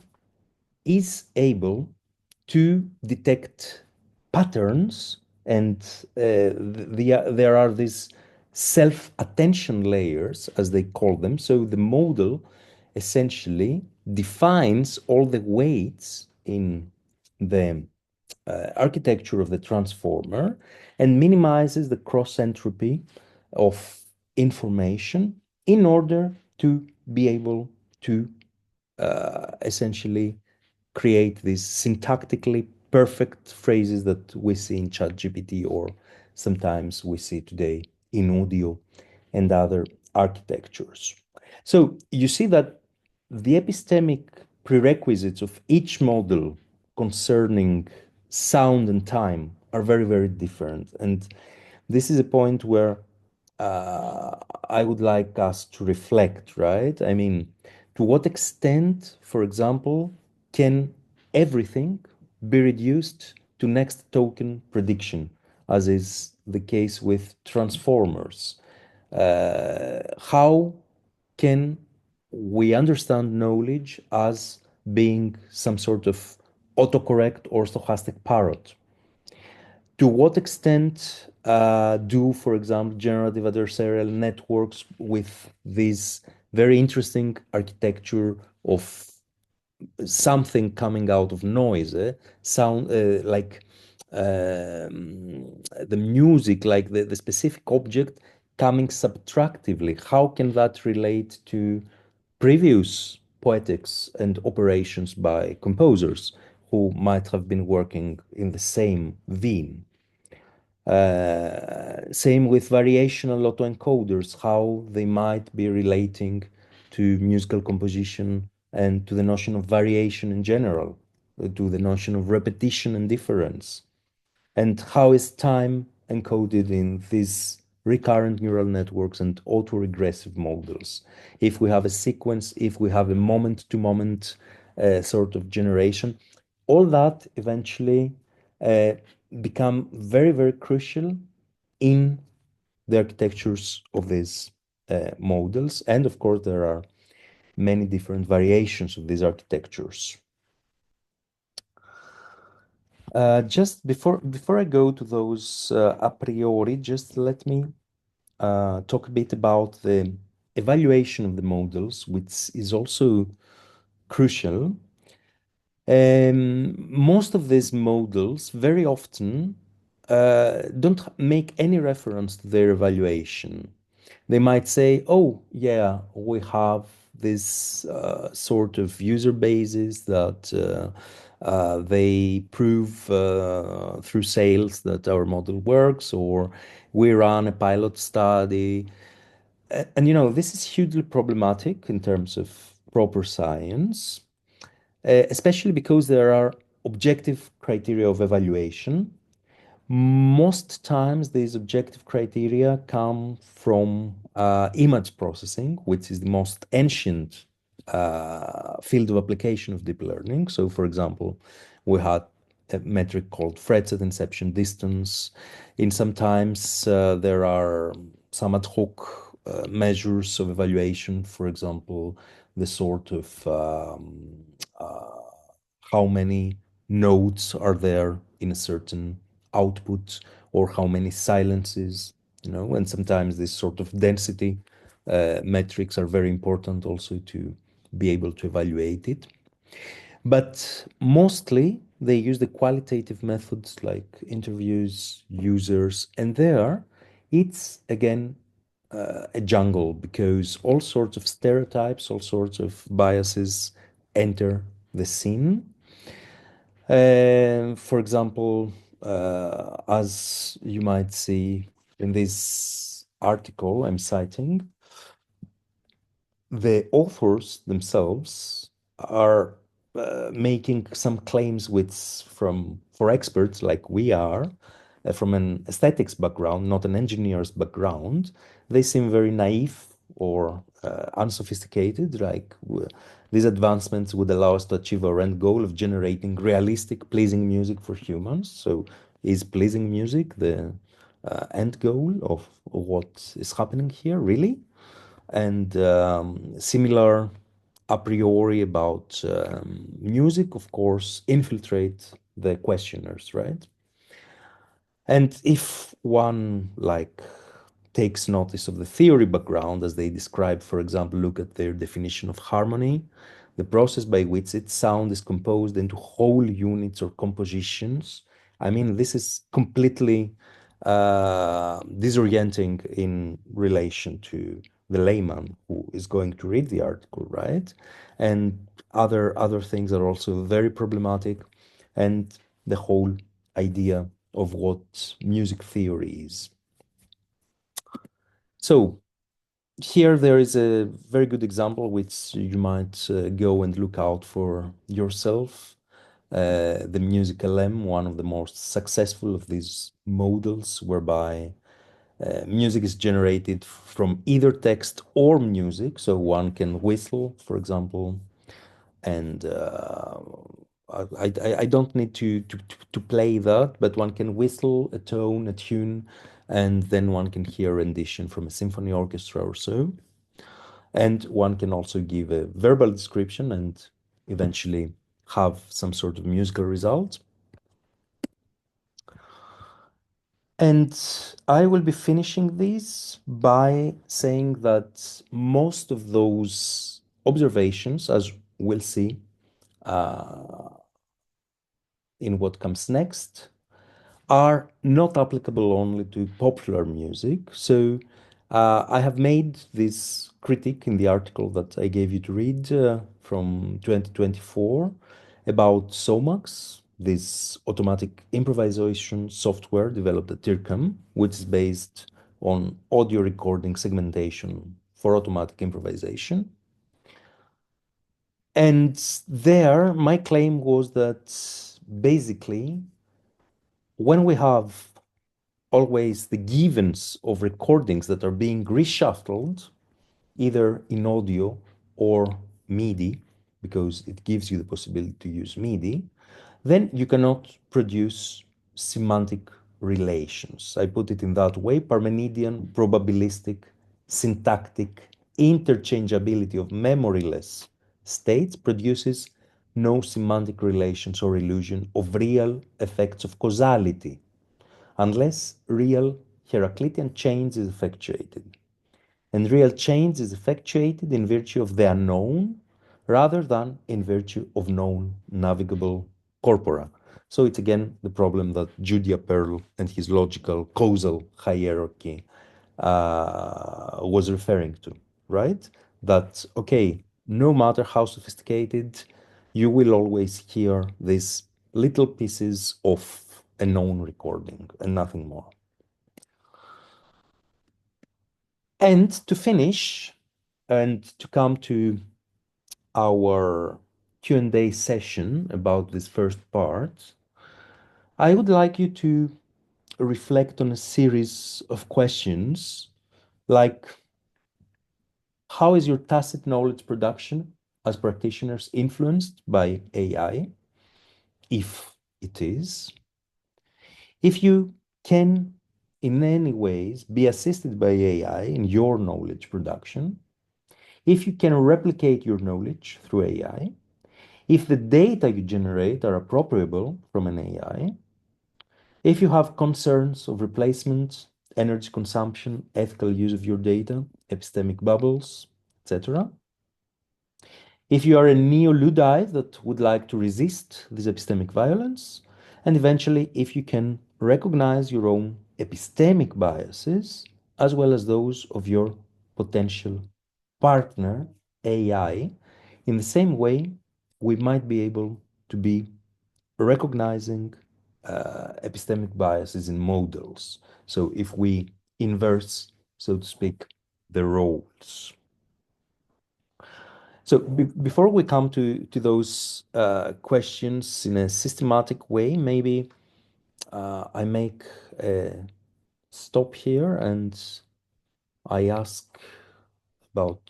is able to detect patterns, and there are these self-attention layers, as they call them. So the model essentially defines all the weights in the architecture of the transformer and minimizes the cross entropy of information in order to be able to essentially create these syntactically perfect phrases that we see in ChatGPT, or sometimes we see today in audio and other architectures. So you see that the epistemic prerequisites of each model concerning sound and time are very, very different. And this is a point where I would like us to reflect, right? I mean, to what extent, for example, can everything be reduced to next token prediction, as is the case with transformers? How can we understand knowledge as being some sort of autocorrect or stochastic parrot? To what extent do, for example, generative adversarial networks with this very interesting architecture of something coming out of noise, sound like the music, like the specific object coming subtractively, how can that relate to previous poetics and operations by composers who might have been working in the same vein? Same with variational autoencoders, how they might be relating to musical composition and to the notion of variation in general, to the notion of repetition and difference. And how is time encoded in these recurrent neural networks and autoregressive models? If we have a sequence, if we have a moment-to-moment sort of generation, all that eventually become very, very crucial in the architectures of these models. And of course, there are many different variations of these architectures. Just before I go to those a priori, just let me talk a bit about the evaluation of the models, which is also crucial. Most of these models very often don't make any reference to their evaluation. They might say, oh, yeah, we have this sort of user bases that they prove through sales that our model works, or we run a pilot study. And, you know, this is hugely problematic in terms of proper science, especially because there are objective criteria of evaluation. Most times, these objective criteria come from image processing, which is the most ancient field of application of deep learning. So, for example, we had a metric called threads at inception distance. In sometimes there are some ad hoc measures of evaluation, for example, the sort of how many nodes are there in a certain output, or how many silences, you know, and sometimes this sort of density metrics are very important also to be able to evaluate it. But mostly they use the qualitative methods like interviews, users, and there it's again a jungle, because all sorts of stereotypes, all sorts of biases enter the scene. For example, as you might see in this article I'm citing, the authors themselves are making some claims which, from for experts like we are, from an aesthetics background, not an engineer's background, they seem very naive or unsophisticated. Like these advancements would allow us to achieve our end goal of generating realistic, pleasing music for humans. So, is pleasing music the end goal of what is happening here, really? And similar a priori about music, of course, infiltrate the questioners, right? And if one like takes notice of the theory background as they describe, for example, look at their definition of harmony, the process by which its sound is composed into whole units or compositions. I mean, this is completely disorienting in relation to the layman who is going to read the article, right? And other things are also very problematic, and the whole idea of what music theory is. So here there is a very good example which you might go and look out for yourself. The Music LM, one of the most successful of these models, whereby music is generated from either text or music. So one can whistle, for example, and I don't need to play that, but one can whistle a tone, a tune, and then one can hear a rendition from a symphony orchestra or so. And one can also give a verbal description and eventually have some sort of musical result. And I will be finishing this by saying that most of those observations, as we'll see in what comes next, are not applicable only to popular music. So I have made this critique in the article that I gave you to read from 2024 about Somax, this automatic improvisation software developed at TIRCAM, which is based on audio recording segmentation for automatic improvisation. And there, my claim was that basically, when we have always the givens of recordings that are being reshuffled, either in audio or MIDI, because it gives you the possibility to use MIDI, then you cannot produce semantic relations. I put it in that way: Parmenidean, probabilistic, syntactic interchangeability of memoryless states produces no semantic relations or illusion of real effects of causality unless real Heraclitean change is effectuated. And real change is effectuated in virtue of the unknown rather than in virtue of known navigable corpora. So it's again the problem that Julia Pearl and his logical causal hierarchy was referring to, right? That, okay, no matter how sophisticated, you will always hear these little pieces of a known recording and nothing more. And to finish, and to come to our Q&A session about this first part, I would like you to reflect on a series of questions like, how is your tacit knowledge production as practitioners influenced by AI, if it is? If you can in any ways be assisted by AI in your knowledge production, if you can replicate your knowledge through AI, if the data you generate are appropriable from an AI, if you have concerns of replacement, energy consumption, ethical use of your data, epistemic bubbles, etc. If you are a neo-Luddite that would like to resist this epistemic violence, and eventually if you can recognize your own epistemic biases as well as those of your potential partner, AI, in the same way we might be able to be recognizing epistemic biases in models. So if we inverse, so to speak, the roles. So before we come to those questions in a systematic way, maybe I make a stop here and I ask about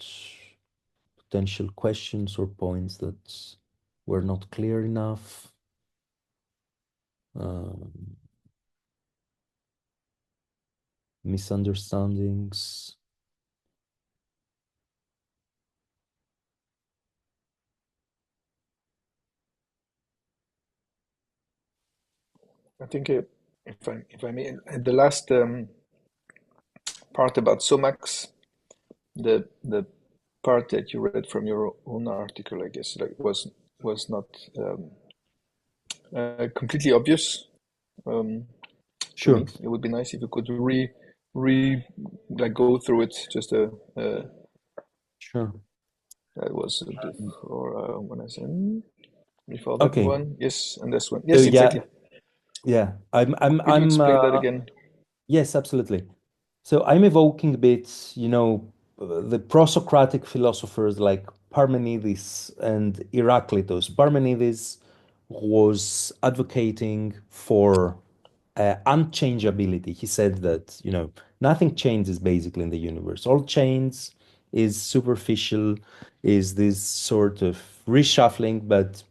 potential questions or points that were not clear enough. Misunderstandings. I think if I may, the last part about Somax, the part that you read from your own article, I guess, like was not completely obvious to Sure. me. It would be nice if you could like go through it. Just Sure. that was before when I said before that Okay. one. Yes, and this one. So Yes, exactly. yeah. Could you explain that again? Yes, absolutely. So I'm evoking a bit, the pro-Socratic philosophers like Parmenides and Heraclitus. Parmenides was advocating for unchangeability. He said that, nothing changes basically in the universe. All change is superficial, is this sort of reshuffling, but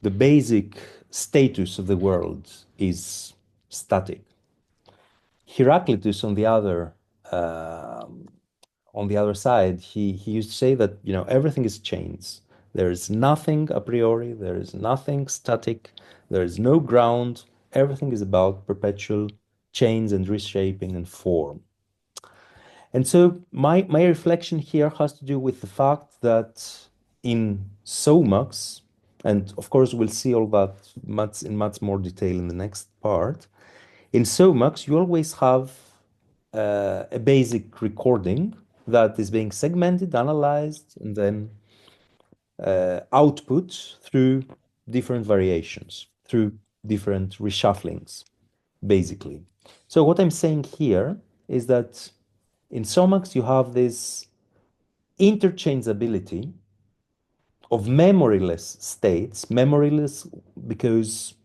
the basic status of the world is static. Heraclitus, on the other side, he used to say that everything is change. There is nothing a priori. There is nothing static. There is no ground. Everything is about perpetual change and reshaping and form. And so my reflection here has to do with the fact that in Somax, and of course we'll see all that in much more detail in the next part. In Somax, you always have a basic recording that is being segmented, analyzed, and then output through different variations, through different reshufflings, basically. So what I'm saying here is that in Somax, you have this interchangeability of memoryless states, memoryless because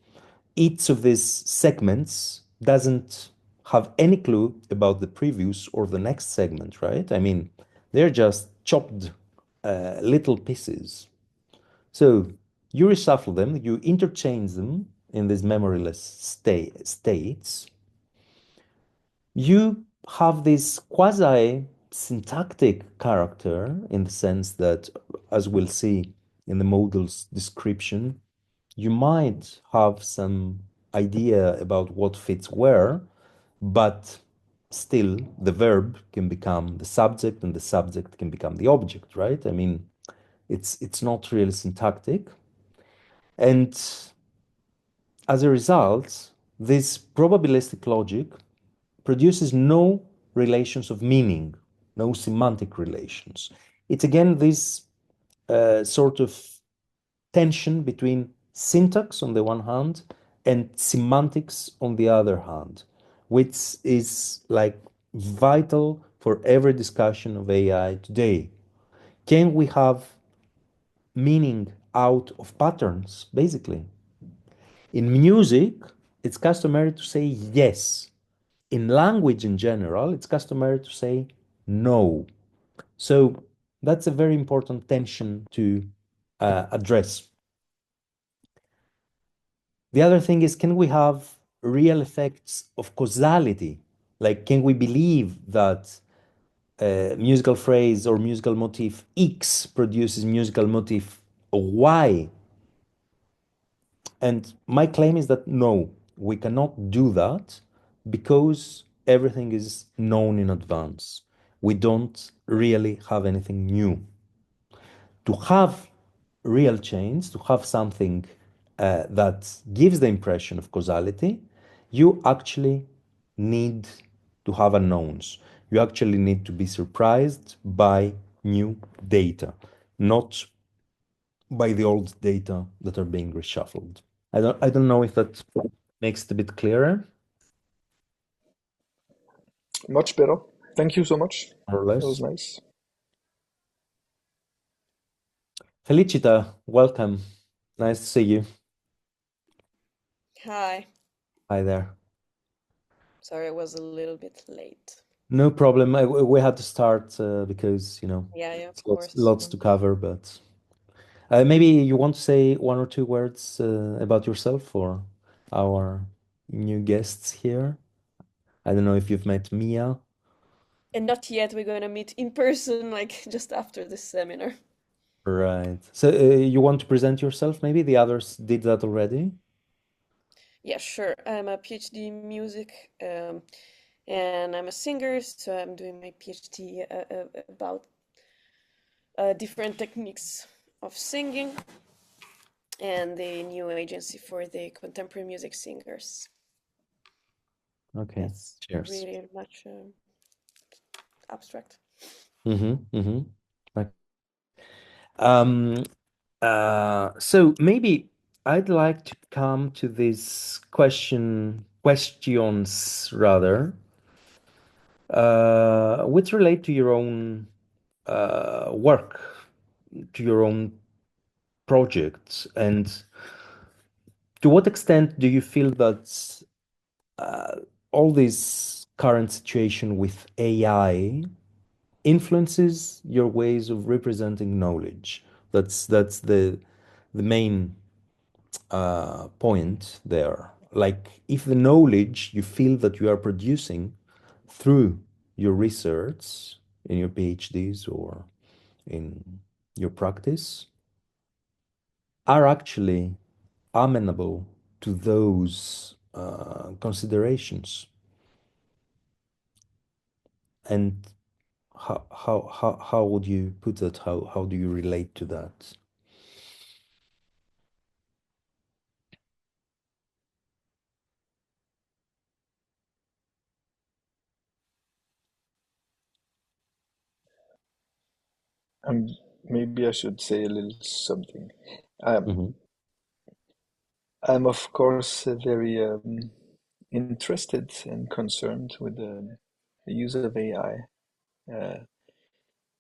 each of these segments doesn't have any clue about the previous or the next segment, right? I mean, they're just chopped little pieces. So you reshuffle them, you interchange them in these memoryless states. You have this quasi syntactic character in the sense that, as we'll see in the model's description, you might have some idea about what fits where, but still the verb can become the subject and the subject can become the object, right? I mean, it's not really syntactic. And as a result, this probabilistic logic produces no relations of meaning, no semantic relations. It's again this sort of tension between syntax on the one hand and semantics on the other hand, which is like vital for every discussion of AI today. Can we have meaning out of patterns, basically? In music, it's customary to say yes. In language in general, it's customary to say no. So that's a very important tension to address. The other thing is, can we have real effects of causality? Like, can we believe that a musical phrase or musical motif X produces musical motif Y? And my claim is that no, we cannot do that because everything is known in advance. We don't really have anything new. To have real change, to have something that gives the impression of causality, you actually need to have unknowns. You actually need to be surprised by new data, not by the old data that are being reshuffled. I don't know if that makes it a bit clearer, Much better. Thank you so much. more or That was less. nice. Felicita, welcome. Nice to see you. Hi. Hi there. Sorry, I was a little bit late. No problem. We had to start because, Yeah, of it's course. lots to cover, but maybe you want to say one or two words about yourself for our new guests here. I don't know if you've met Mia. And not yet, we're going to meet in person, like just after this seminar. Right. So you want to present yourself, maybe? The others did that already. Yeah, sure. I'm a PhD in music, and I'm a singer, so I'm doing my PhD about different techniques of singing and the new agency for the contemporary music singers. Okay. That's Cheers. really much abstract. Like, um, so maybe I'd like to come to this questions rather, which relate to your own work, to your own projects, and to what extent do you feel that all this current situation with AI influences your ways of representing knowledge? That's the main point there. Like, if the knowledge you feel that you are producing through your research in your PhDs or in your practice are actually amenable to those considerations, and how would you put that? How do you relate to that? Maybe I should say a little something. Um, Mhm. I'm of course very interested and concerned with the use of AI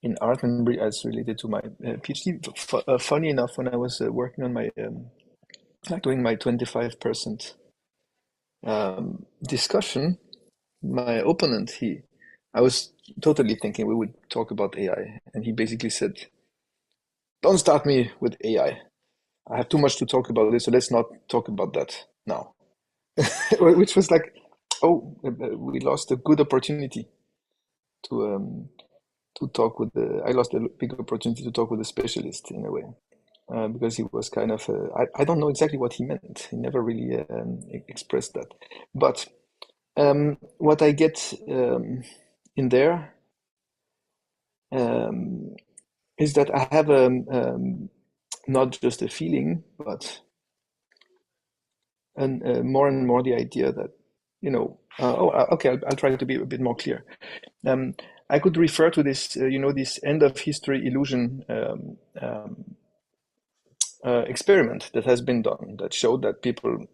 in art and as related to my PhD. Funny enough, when I was working on my like doing my 25% discussion, my opponent, I was totally thinking we would talk about AI, and he basically said, "Don't start me with AI. I have too much to talk about this, so let's not talk about that now." Which was like, oh, we lost a good opportunity to talk with the. I lost a big opportunity to talk with a specialist in a way, because he was kind of. I don't know exactly what he meant. He never really expressed that, but what I get in there is that I have not just a feeling, but more and more the idea that, okay, I'll try to be a bit more clear. I could refer to this, this end of history illusion experiment that has been done that showed that people,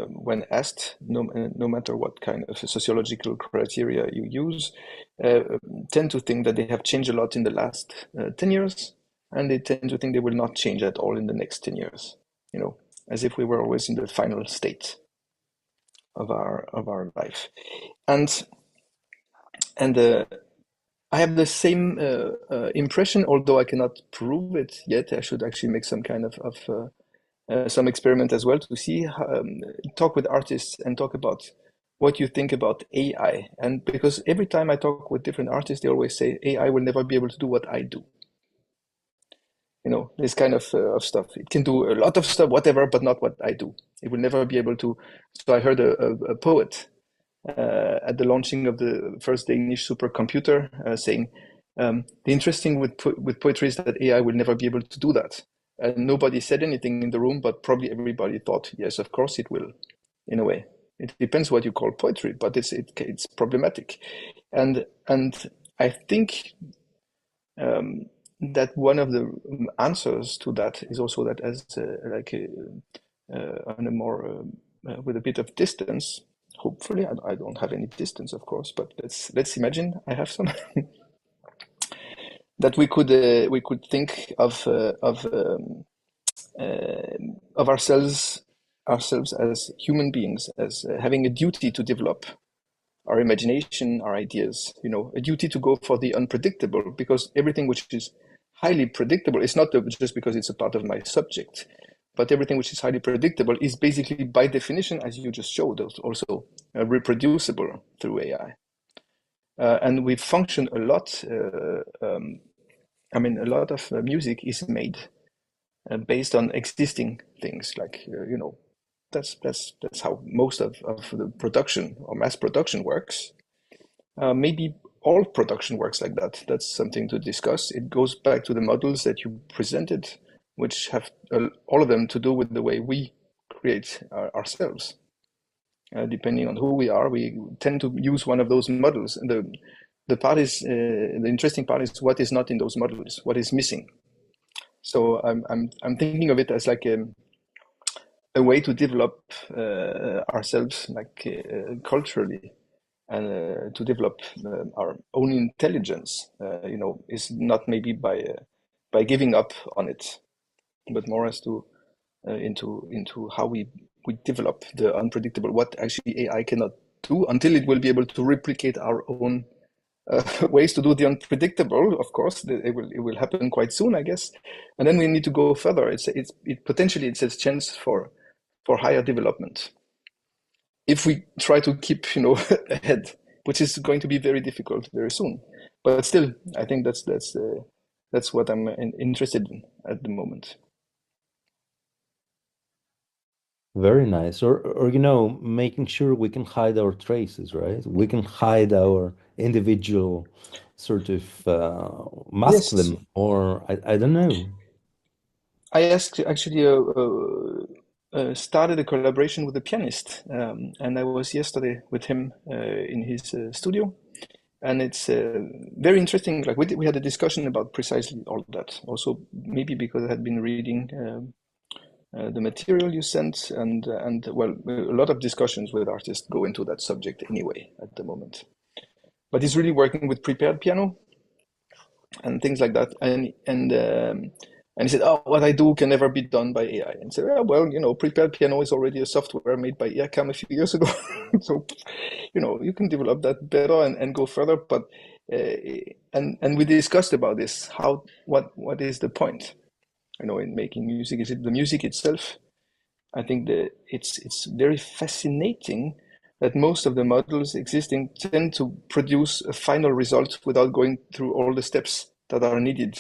when asked, no matter what kind of sociological criteria you use, tend to think that they have changed a lot in the last 10 years, and they tend to think they will not change at all in the next 10 years, as if we were always in the final state of our life. And I have the same impression, although I cannot prove it yet. I should actually make some kind of some experiment as well to see, talk with artists and talk about what you think about AI. And because every time I talk with different artists, they always say AI will never be able to do what I do. This kind of stuff. It can do a lot of stuff, whatever, but not what I do. It will never be able to. So I heard a poet at the launching of the first Danish supercomputer saying, the interesting with poetry is that AI will never be able to do that. And nobody said anything in the room, but probably everybody thought, yes, of course it will, in a way. It depends what you call poetry, but it's problematic. And I think that one of the answers to that is also that as on a more with a bit of distance. Hopefully, I don't have any distance, of course, but let's imagine I have some. that we could think of ourselves as human beings, as having a duty to develop our imagination, our ideas, a duty to go for the unpredictable, because everything which is highly predictable is not just because it's a part of my subject, but everything which is highly predictable is basically, by definition, as you just showed, also reproducible through AI. And we function a lot. A lot of music is made based on existing things, like that's how most of the production or mass production works. Maybe all production works like that. That's something to discuss. It goes back to the models that you presented, which have all of them to do with the way we create ourselves. Depending on who we are, we tend to use one of those models. And the interesting part is what is not in those models, what is missing. So I'm thinking of it as like a way to develop ourselves, like culturally, and to develop our own intelligence. Is not maybe by giving up on it, but more as to into how we develop the unpredictable, what actually AI cannot do, until it will be able to replicate our own ways to do the unpredictable. Of course, it will happen quite soon, I guess, and then we need to go further. It potentially it's a chance for higher development if we try to keep ahead, which is going to be very difficult very soon. But still, I think that's what I'm interested in at the moment. Very nice. Or making sure we can hide our traces, right? We can hide our individual sort of mask Yes. them, or I don't know. I actually started a collaboration with a pianist, and I was yesterday with him in his studio, and it's very interesting. Like we had a discussion about precisely all that. Also, maybe because I had been reading the material you sent, and well, a lot of discussions with artists go into that subject anyway at the moment. But he's really working with prepared piano and things like that, and he said, "Oh, what I do can never be done by AI." And I said, "Oh, well, prepared piano is already a software made by IACAM a few years ago, so you can develop that better and go further." But and we discussed about this. What is the point? In making music, is it the music itself? I think that it's very fascinating that most of the models existing tend to produce a final result without going through all the steps that are needed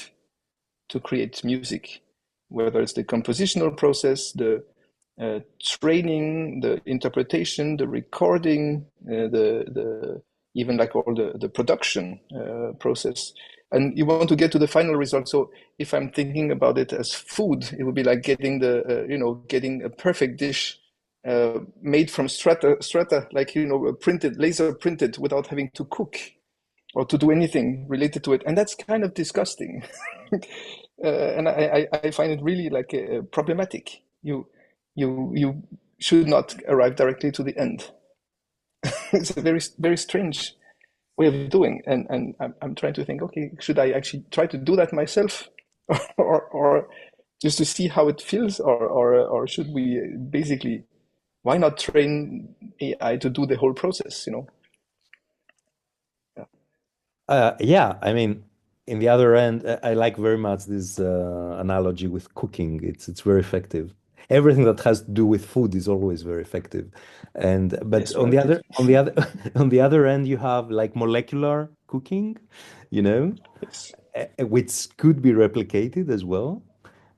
to create music, whether it's the compositional process, the training, the interpretation, the recording, the even like all the production process. And you want to get to the final result. So if I'm thinking about it as food, it would be like getting getting a perfect dish made from strata, like printed, laser printed, without having to cook or to do anything related to it. And that's kind of disgusting. And I find it really like problematic. You should not arrive directly to the end. It's a very, very strange way of doing. And I'm trying to think, okay, should I actually try to do that myself, or just to see how it feels, or should we basically, why not train AI to do the whole process? Yeah, I mean, in the other end, I like very much this analogy with cooking. It's very effective. Everything that has to do with food is always very effective. But Yes, on well, the other on the other end, you have like molecular cooking, you know, yes. which could be replicated as well.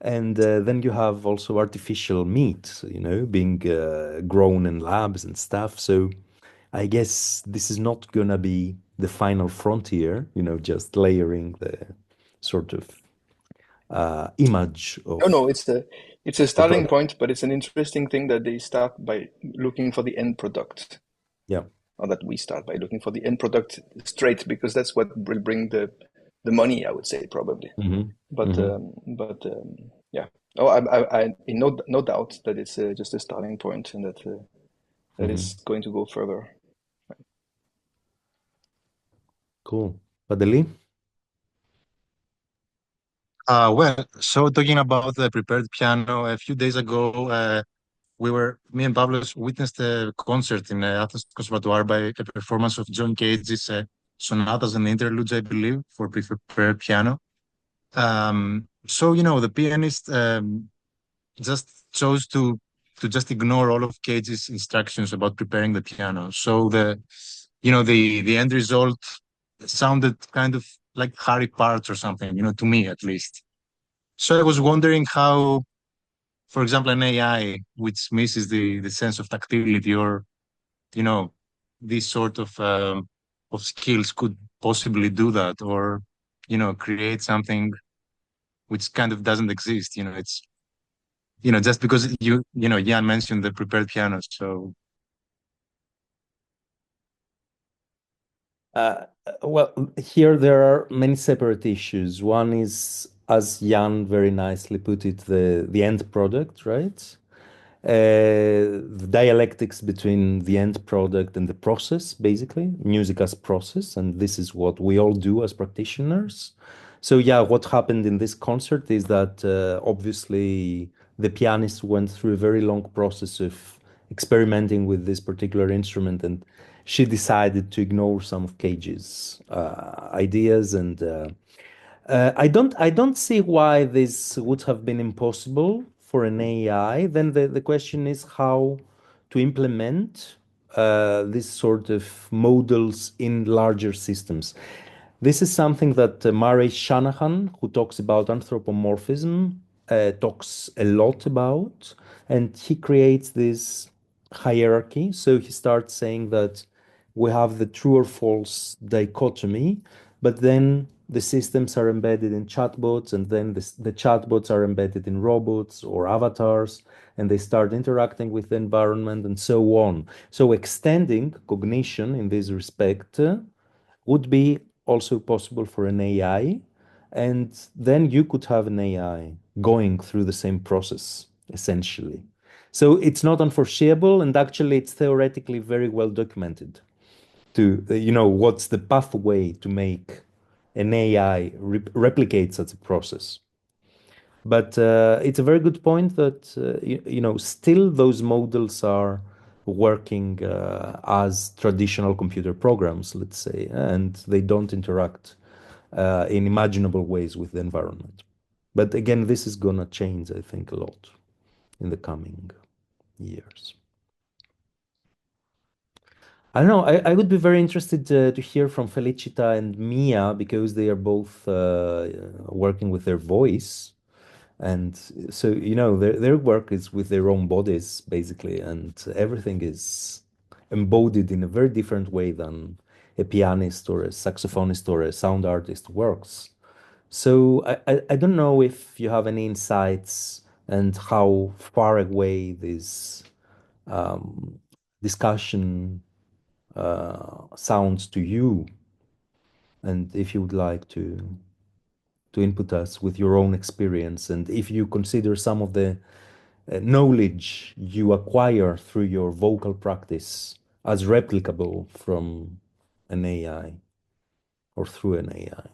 And then you have also artificial meat, being grown in labs and stuff. So I guess this is not gonna be the final frontier, just layering the sort of image of No, it's a the starting product. point, but it's an interesting thing that they start by looking for the end product, Yeah. or that we start by looking for the end product straight, because that's what will bring the money, I would say, probably. Hmm. But yeah. Oh, I in no doubt that it's just a starting point, and that is going to go further. Cool. Padeli? So talking about the prepared piano, a few days ago, me and Pablo witnessed a concert in Athens Conservatoire by a performance of John Cage's sonatas and interludes, I believe, for prepared piano. So, the pianist just chose to just ignore all of Cage's instructions about preparing the piano. So the end result sounded kind of like Harry parts or something, to me at least. So I was wondering how, for example, an AI which misses the sense of tactility or, you know, these sort of skills could possibly do that, or, create something which kind of doesn't exist. It's, just because Jan mentioned the prepared piano. So Well, here there are many separate issues. One is, as Jan very nicely put it, the end product, right? The dialectics between the end product and the process, basically, music as process, and this is what we all do as practitioners. So yeah, what happened in this concert is that obviously the pianist went through a very long process of experimenting with this particular instrument, and she decided to ignore some of Cage's ideas, and I don't see why this would have been impossible for an AI. Then the question is how to implement this sort of models in larger systems. This is something that Murray Shanahan, who talks about anthropomorphism, talks a lot about, and he creates this hierarchy. So he starts saying that we have the true or false dichotomy, but then the systems are embedded in chatbots, and then the chatbots are embedded in robots or avatars, and they start interacting with the environment and so on. So extending cognition in this respect would be also possible for an AI, and then you could have an AI going through the same process, essentially. So it's not unforeseeable, and actually it's theoretically very well documented to, what's the pathway to make an AI replicate such a process. But it's a very good point that, still those models are working as traditional computer programs, let's say, and they don't interact in imaginable ways with the environment. But again, this is going to change, I think, a lot in the coming years. I don't know. I would be very interested to hear from Felicita and Mia because they are both working with their voice. And so, their work is with their own bodies, basically, and everything is embodied in a very different way than a pianist or a saxophonist or a sound artist works. So I don't know if you have any insights and how far away this discussion sounds to you, and if you would like to input us with your own experience, and if you consider some of the knowledge you acquire through your vocal practice as replicable from an AI or through an AI.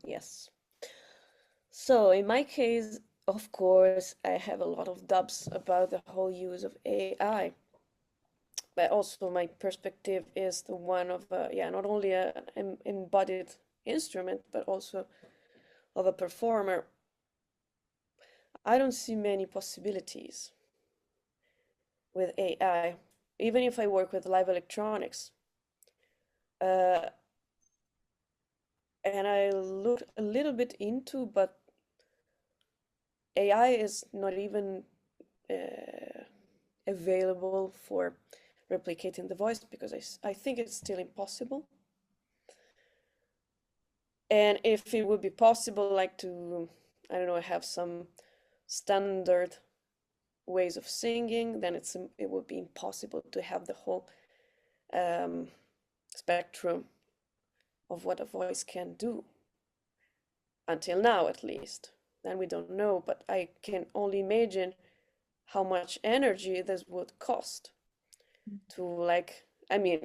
Yes. So in my case, of course, I have a lot of doubts about the whole use of AI. But also my perspective is the one of not only an embodied instrument, but also of a performer. I don't see many possibilities with AI, even if I work with live electronics. And I looked a little bit into, but AI is not even available for replicating the voice because I think it's still impossible. And if it would be possible, like to, I don't know, have some standard ways of singing, then it would be impossible to have the whole spectrum of what a voice can do. Until now, at least. Then we don't know, but I can only imagine how much energy this would cost to I mean,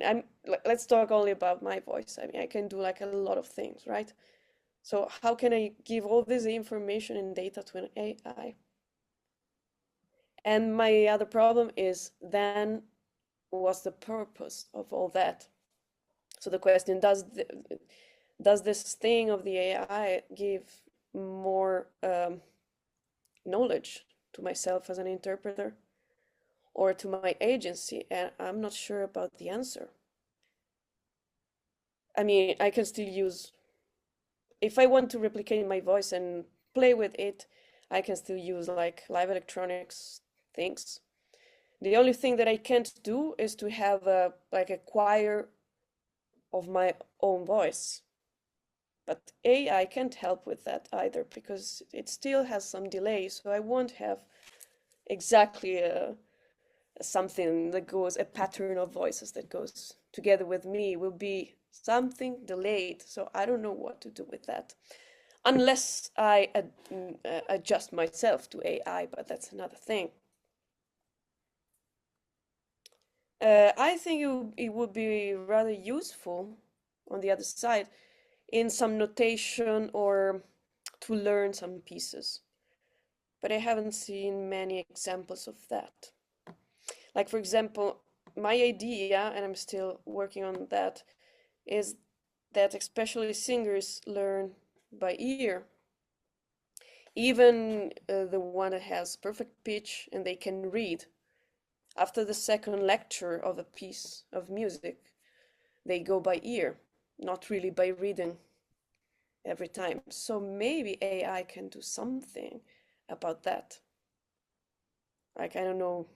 let's talk only about my voice. I mean, I can do like a lot of things, right? So how can I give all this information and data to an AI? And my other problem is then what's the purpose of all that? So the question, does this thing of the AI give more knowledge to myself as an interpreter or to my agency? And I'm not sure about the answer. I mean, I can still use, if I want to replicate my voice and play with it, I can still use like live electronics things. The only thing that I can't do is to have like a choir of my own voice. But AI can't help with that either because it still has some delay. So I won't have exactly something that goes, a pattern of voices that goes together with me. Will be something delayed. So I don't know what to do with that. Unless I adjust myself to AI, but that's another thing. I think it would be rather useful on the other side in some notation or to learn some pieces. But I haven't seen many examples of that. Like, for example, my idea, and I'm still working on that, is that especially singers learn by ear. Even the one that has perfect pitch and they can read. After the second lecture of a piece of music, they go by ear, not really by reading every time. So maybe AI can do something about that. Like, I don't know.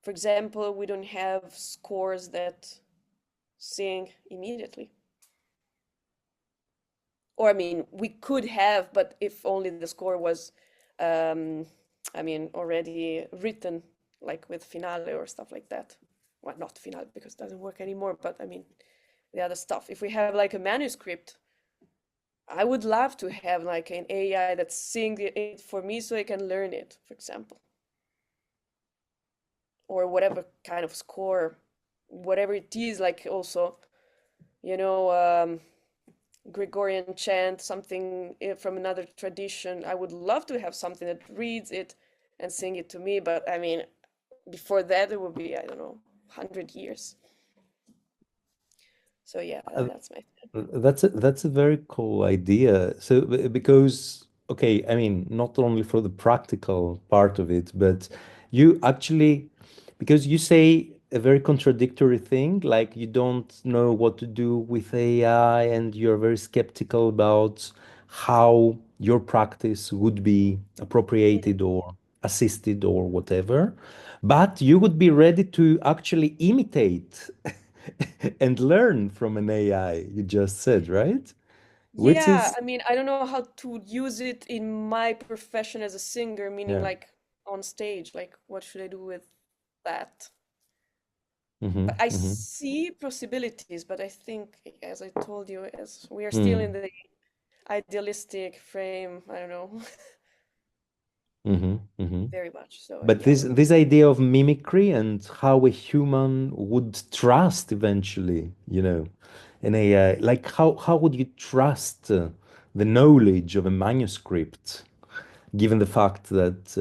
For example, we don't have scores that sing immediately. Or, I mean, we could have, but if only the score was, I mean, already written, like with finale or stuff like that. Well, not finale because it doesn't work anymore, but I mean, the other stuff. If we have like a manuscript, I would love to have like an AI that sings it for me so I can learn it, for example. Or whatever kind of score, whatever it is, like also, you know, Gregorian chant, something from another tradition. I would love to have something that reads it and sing it to me, but I mean, before that, it would be, I don't know, 100 years. So yeah, Uh, that's my That's a very cool idea. So because okay, I mean, not only for the practical part of it, but you actually because you say a very contradictory thing, like you don't know what to do with AI and you're very skeptical about how your practice would be appropriated or assisted or whatever, but you would be ready to actually imitate and learn from an AI, you just said, right? Which Yeah, is, I mean, I don't know how to use it in my profession as a singer, meaning yeah. like on stage, like what should I do with that? Mm-hmm, But I mm-hmm, see possibilities, but I think, as I told you, as we are still in mm, the idealistic frame, I don't know, mm-hmm, mm-hmm. very much. So But yeah, this idea of mimicry and how a human would trust eventually, an AI, like how would you trust the knowledge of a manuscript, given the fact that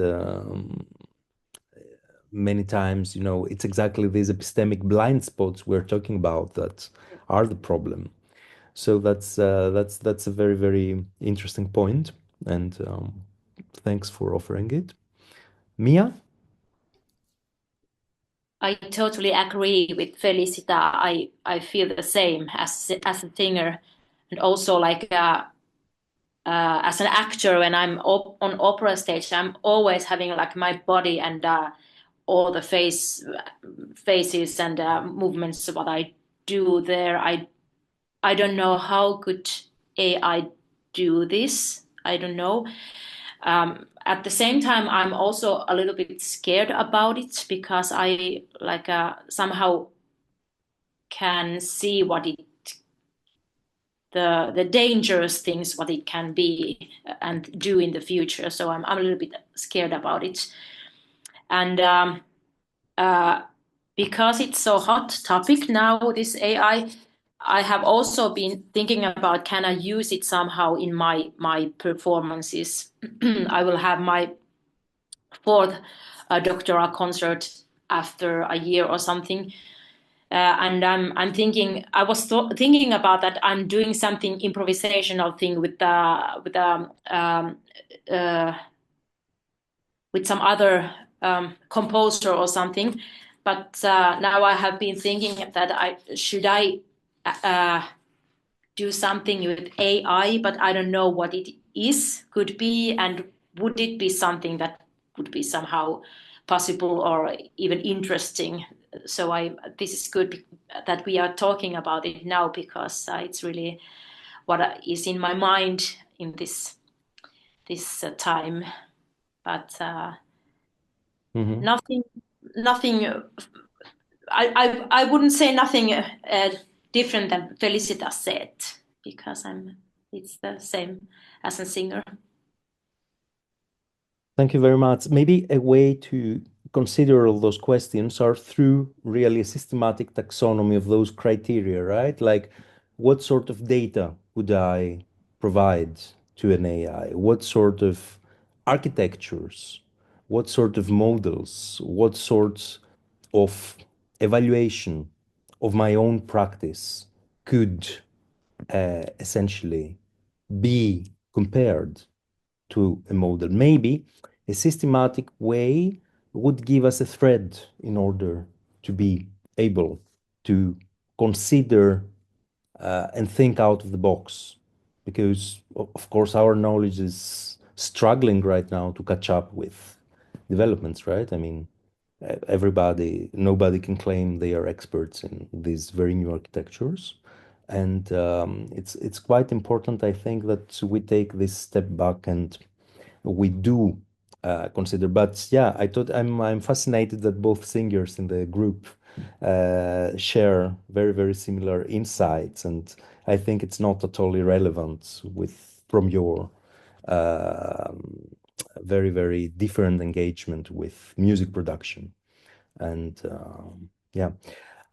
many times, it's exactly these epistemic blind spots we're talking about that are the problem. So that's a very, very interesting point, and thanks for offering it. Mia? I totally agree with Felicita. I feel the same as a singer, and also like as an actor when I'm on opera stage, I'm always having like my body and all the faces and movements what I do there. I don't know how could AI do this. I don't know. At the same time, I'm also a little bit scared about it because I like somehow can see what it the dangerous things what it can be and do in the future. So I'm a little bit scared about it. And because it's so hot topic now, this AI, I have also been thinking about, can I use it somehow in my performances? I will have my fourth doctoral concert after a year or something. And I'm thinking, I was thinking about that. I'm doing something improvisational thing with some other composer or something. But now I have been thinking that I do something with AI, but I don't know what it is, could be, and would it be something that would be somehow possible or even interesting. So this is good that we are talking about it now, because it's really what is in my mind in this time. But nothing. I wouldn't say nothing different than Felicitas said, because it's the same as a singer. Thank you very much. Maybe a way to consider all those questions are through really a systematic taxonomy of those criteria, right? Like, what sort of data would I provide to an AI? What sort of architectures? What sort of models? What sorts of evaluation of my own practice could essentially be compared to a model? Maybe a systematic way would give us a thread in order to be able to consider and think out of the box, because of course our knowledge is struggling right now to catch up with developments, right? I mean, nobody can claim they are experts in these very new architectures. And it's quite important, I think, that we take this step back and we do consider. But yeah, I'm fascinated that both singers in the group share very, very similar insights, and I think it's not at all irrelevant from your very, very different engagement with music production. And yeah,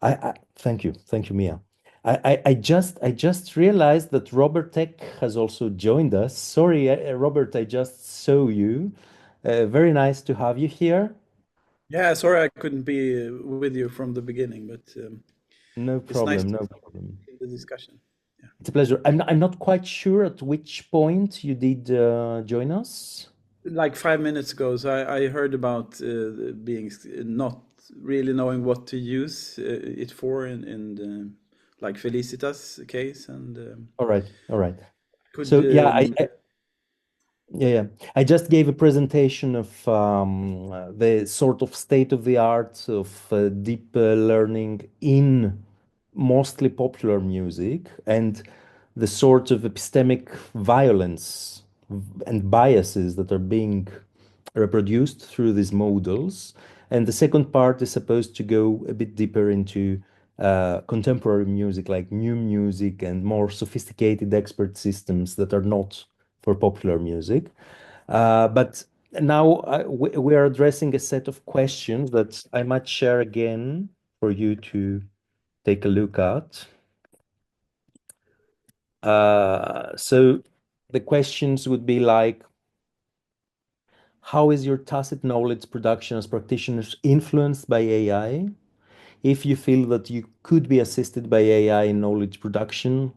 I thank you, Mia. I just realized that Robert Tech has also joined us. Sorry, Robert, I just saw you. Very nice to have you here. Yeah, sorry I couldn't be with you from the beginning, but No it's nice problem, to no problem. see the discussion. Yeah. It's a pleasure. I'm not quite sure at which point you did join us. Like 5 minutes ago, so I heard about being not really knowing what to use it for in the, like Felicitas case, and All right, all right. could So yeah, yeah. I just gave a presentation of the sort of state of the art of deep learning in mostly popular music, and the sort of epistemic violence and biases that are being reproduced through these models. And the second part is supposed to go a bit deeper into contemporary music, like new music and more sophisticated expert systems that are not for popular music. But now we are addressing a set of questions that I might share again for you to take a look at. So the questions would be like, how is your tacit knowledge production as practitioners influenced by AI? If you feel that you could be assisted by AI in knowledge production,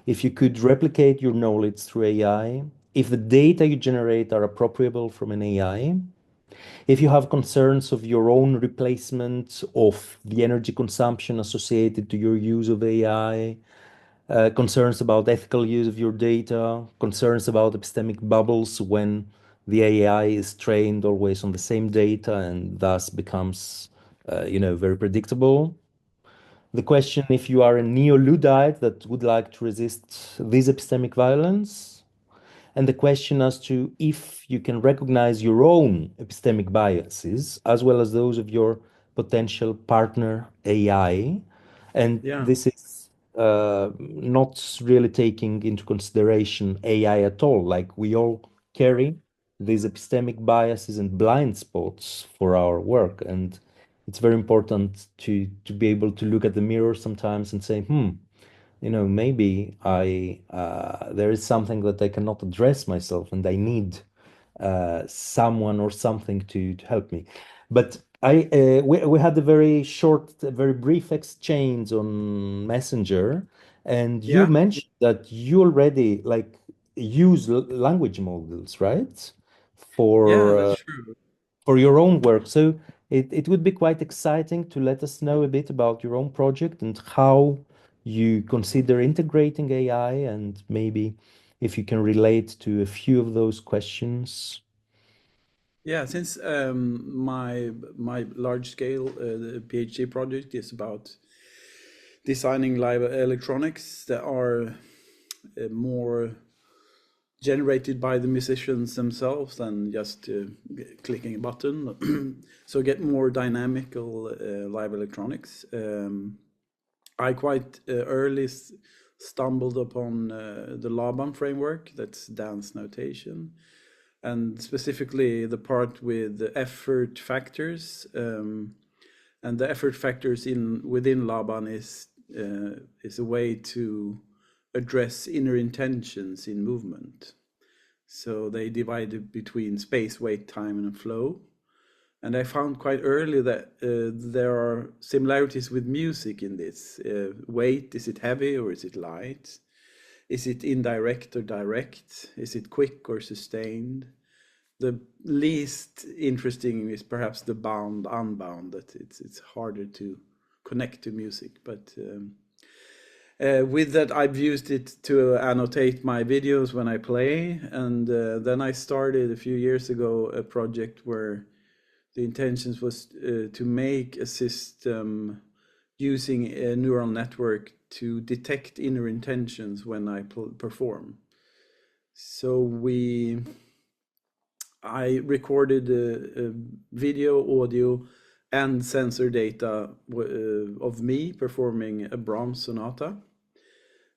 if you could replicate your knowledge through AI, if the data you generate are appropriable from an AI, if you have concerns of your own replacement of the energy consumption associated to your use of AI, concerns about ethical use of your data, concerns about epistemic bubbles when the AI is trained always on the same data and thus becomes, very predictable. The question if you are a neo-Luddite that would like to resist this epistemic violence, and the question as to if you can recognize your own epistemic biases as well as those of your potential partner AI. And this is not really taking into consideration AI at all. Like, we all carry these epistemic biases and blind spots for our work. And it's very important to be able to look at the mirror sometimes and say, maybe there is something that I cannot address myself, and I need someone or something to help me. But we had a very short, very brief exchange on Messenger, and you Yeah, mentioned that you already like use language models, right? yeah, For that's true. for your own work. So it would be quite exciting to let us know a bit about your own project and how you consider integrating AI, and maybe if you can relate to a few of those questions. Yeah, since my large scale PhD project is about designing live electronics that are more generated by the musicians themselves than just clicking a button. So get more dynamical live electronics. I quite early stumbled upon the Laban framework, that's dance notation, and specifically the part with the effort factors. And the effort factors within Laban is a way to address inner intentions in movement. So they divide it between space, weight, time, and flow. And I found quite early that there are similarities with music in this. Weight, is it heavy or is it light? Is it indirect or direct? Is it quick or sustained? The least interesting is perhaps the bound, unbound, that it's harder to connect to music. But with that, I've used it to annotate my videos when I play. And then I started a few years ago a project where the intentions was to make a system using a neural network to detect inner intentions when I perform. So I recorded video, audio, and sensor data of me performing a Brahms sonata.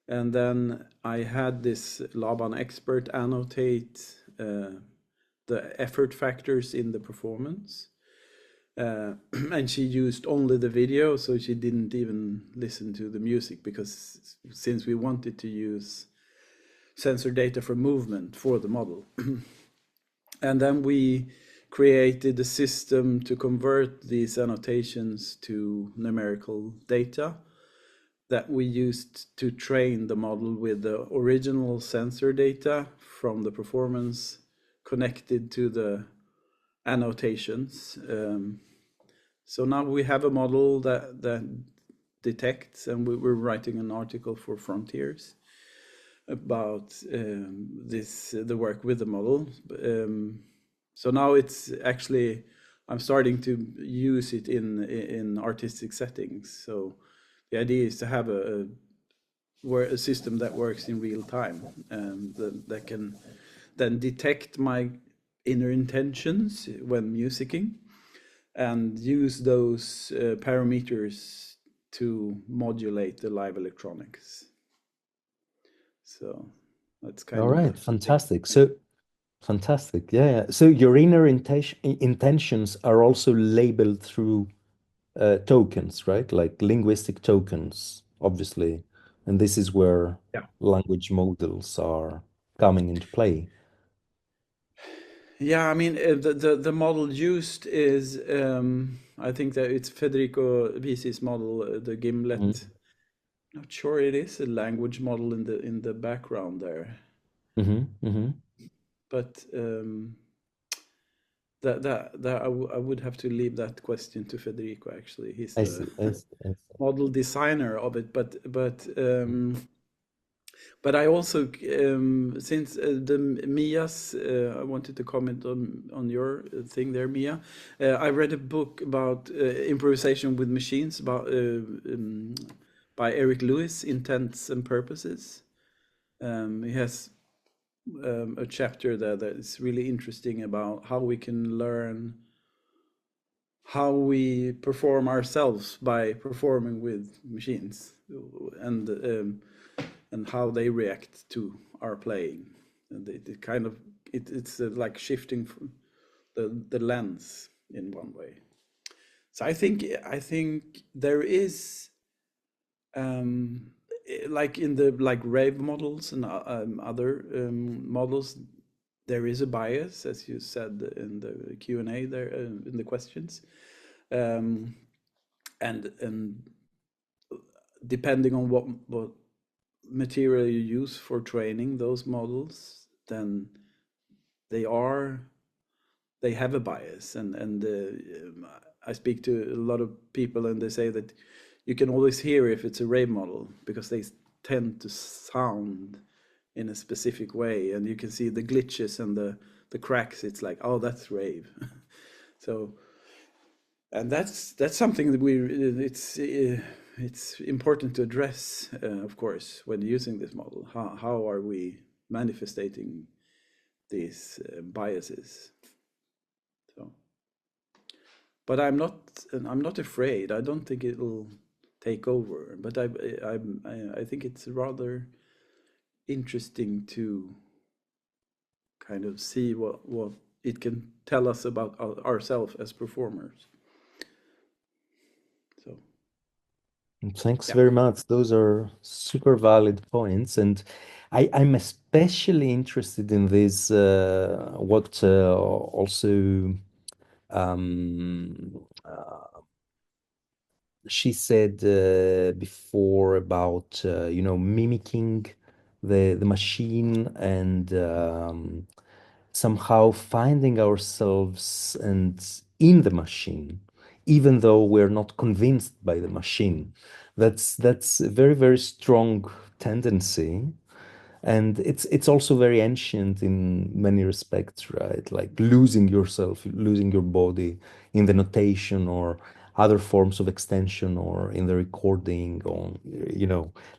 And then I had this Laban expert annotate the effort factors in the performance. And she used only the video, so she didn't even listen to the music, because since we wanted to use sensor data for movement for the model. And then we created a system to convert these annotations to numerical data that we used to train the model with the original sensor data from the performance connected to the annotations. So now we have a model that detects, and we're writing an article for Frontiers about the work with the model. So now it's actually, I'm starting to use it in artistic settings. So the idea is to have a system that works in real time, and that can then detect my inner intentions when musicking, and use those parameters to modulate the live electronics. So that's kind All of right, fantastic. So fantastic. Yeah. So your inner intentions are also labeled through tokens, right? Like linguistic tokens, obviously. And this is where yeah. language models are coming into play. Yeah, I mean, the model used is, I think that it's Federico Visi's model, the Gimlet. Mm-hmm. Not sure it is a language model in the background there. Mm-hmm. Mm-hmm. But that I would have to leave that question to Federico. Actually, he's the I see. model designer of it. But I also, since the Mia's, I wanted to comment on your thing there, Mia. I read a book about improvisation with machines by Eric Lewis, Intents and Purposes. He has a chapter there that is really interesting about how we can learn how we perform ourselves by performing with machines, and how they react to our playing. And it kind of it's like shifting the lens in one way. So I think there is like in the rave models and other models, there is a bias, as you said in the Q&A there, in the questions, and depending on what material you use for training those models, then they have a bias, and I speak to a lot of people and they say that you can always hear if it's a rave model because they tend to sound in a specific way, and you can see the glitches and the cracks. It's like, oh, that's rave. So, and that's something that it's important to address, of course, when using this model. How are we manifesting these biases? So, but I'm not afraid. I don't think it'll take over. But I think it's rather interesting to kind of see what it can tell us about ourselves as performers. So Thanks very much. Those are super valid points, and I'm especially interested in this. What also she said before about mimicking the machine and somehow finding ourselves and in the machine, even though we're not convinced by the machine. That's a very, very strong tendency. And it's also very ancient in many respects, right? Like losing yourself, losing your body in the notation or other forms of extension, or in the recording, or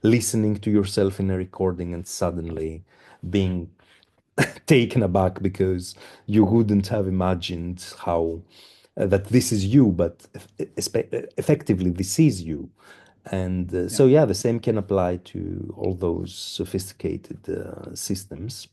listening to yourself in a recording and suddenly being taken aback because you wouldn't have imagined how that this is you, but effectively this is you. And so, yeah, the same can apply to all those sophisticated systems.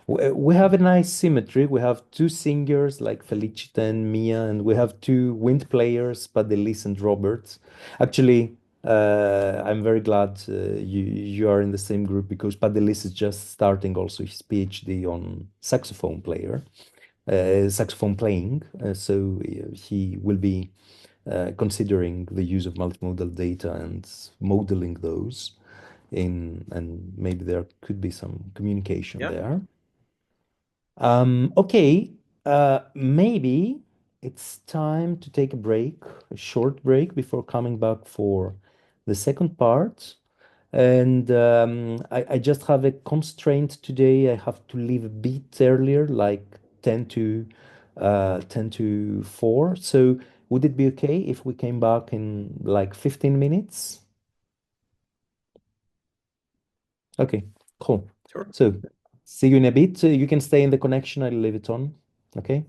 We have a nice symmetry. We have two singers like Felicita and Mia, and we have two wind players, Padelis and Robert. Actually, I'm very glad you are in the same group, because Padelis is just starting also his PhD on saxophone playing. So he will be considering the use of multimodal data and modeling those and maybe there could be some communication there. Okay, maybe it's time to take a break, a short break before coming back for the second part. And I just have a constraint today. I have to leave a bit earlier, like 10 to 4. So would it be okay if we came back in like 15 minutes? Okay, cool. Sure. So see you in a bit. You can stay in the connection. I'll leave it on. Okay.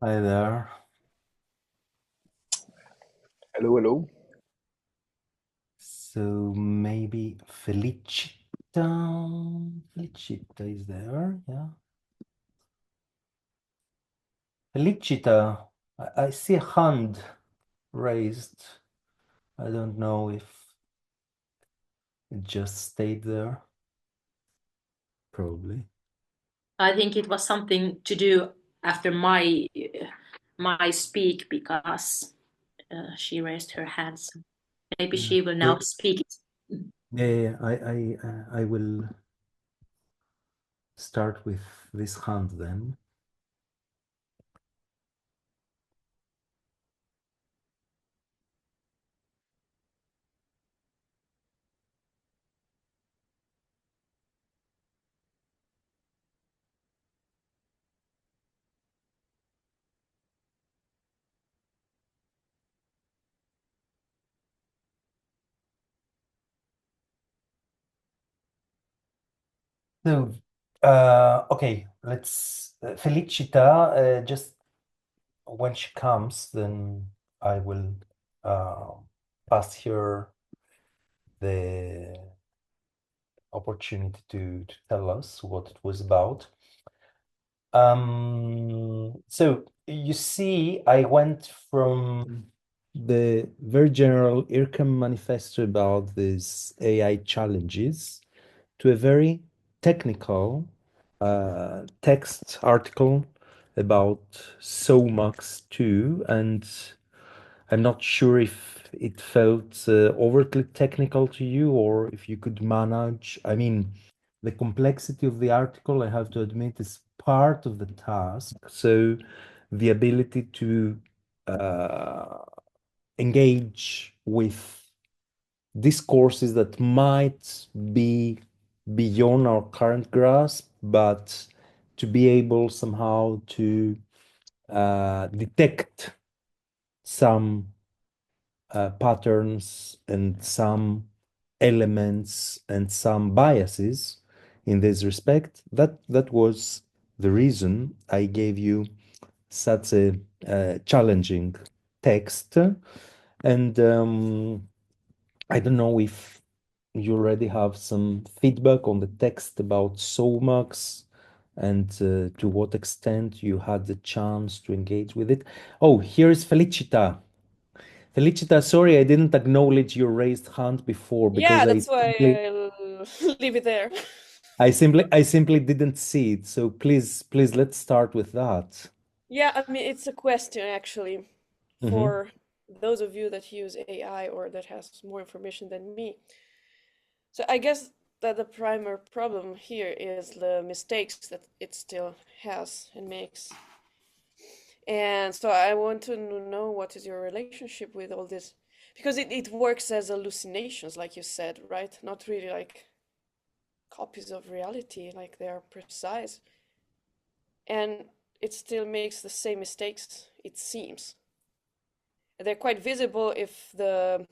Hi there. Hello, hello. So maybe Felicita is there, yeah. Felicita, I see a hand raised. I don't know if it just stayed there. Probably. I think it was something to do after my speak, because she raised her hands. Maybe Yeah. she will now speak. Yeah, I will start with this hand then. So, okay, let's Felicita, just when she comes, then I will pass her the opportunity to tell us what it was about. So you see, I went from the very general IRCAM manifesto about these AI challenges to a very technical text article about SOMAX 2, and I'm not sure if it felt overtly technical to you or if you could manage. I mean, the complexity of the article, I have to admit, is part of the task. So the ability to engage with discourses that might be beyond our current grasp, but to be able somehow to detect some patterns and some elements and some biases in this respect. That was the reason I gave you such a challenging text. And I don't know if you already have some feedback on the text about SOMAX and to what extent you had the chance to engage with it. Oh, here is Felicita. Felicita, sorry, I didn't acknowledge your raised hand before because Yeah, that's why I'll leave it there. I simply didn't see it. So please let's start with that. Yeah, I mean, it's a question actually Mm-hmm. for those of you that use AI or that has more information than me. So I guess that the primary problem here is the mistakes that it still has and makes. And so I want to know what is your relationship with all this, because it works as hallucinations, like you said, right? Not really like copies of reality, like they are precise. And it still makes the same mistakes, it seems. They're quite visible if the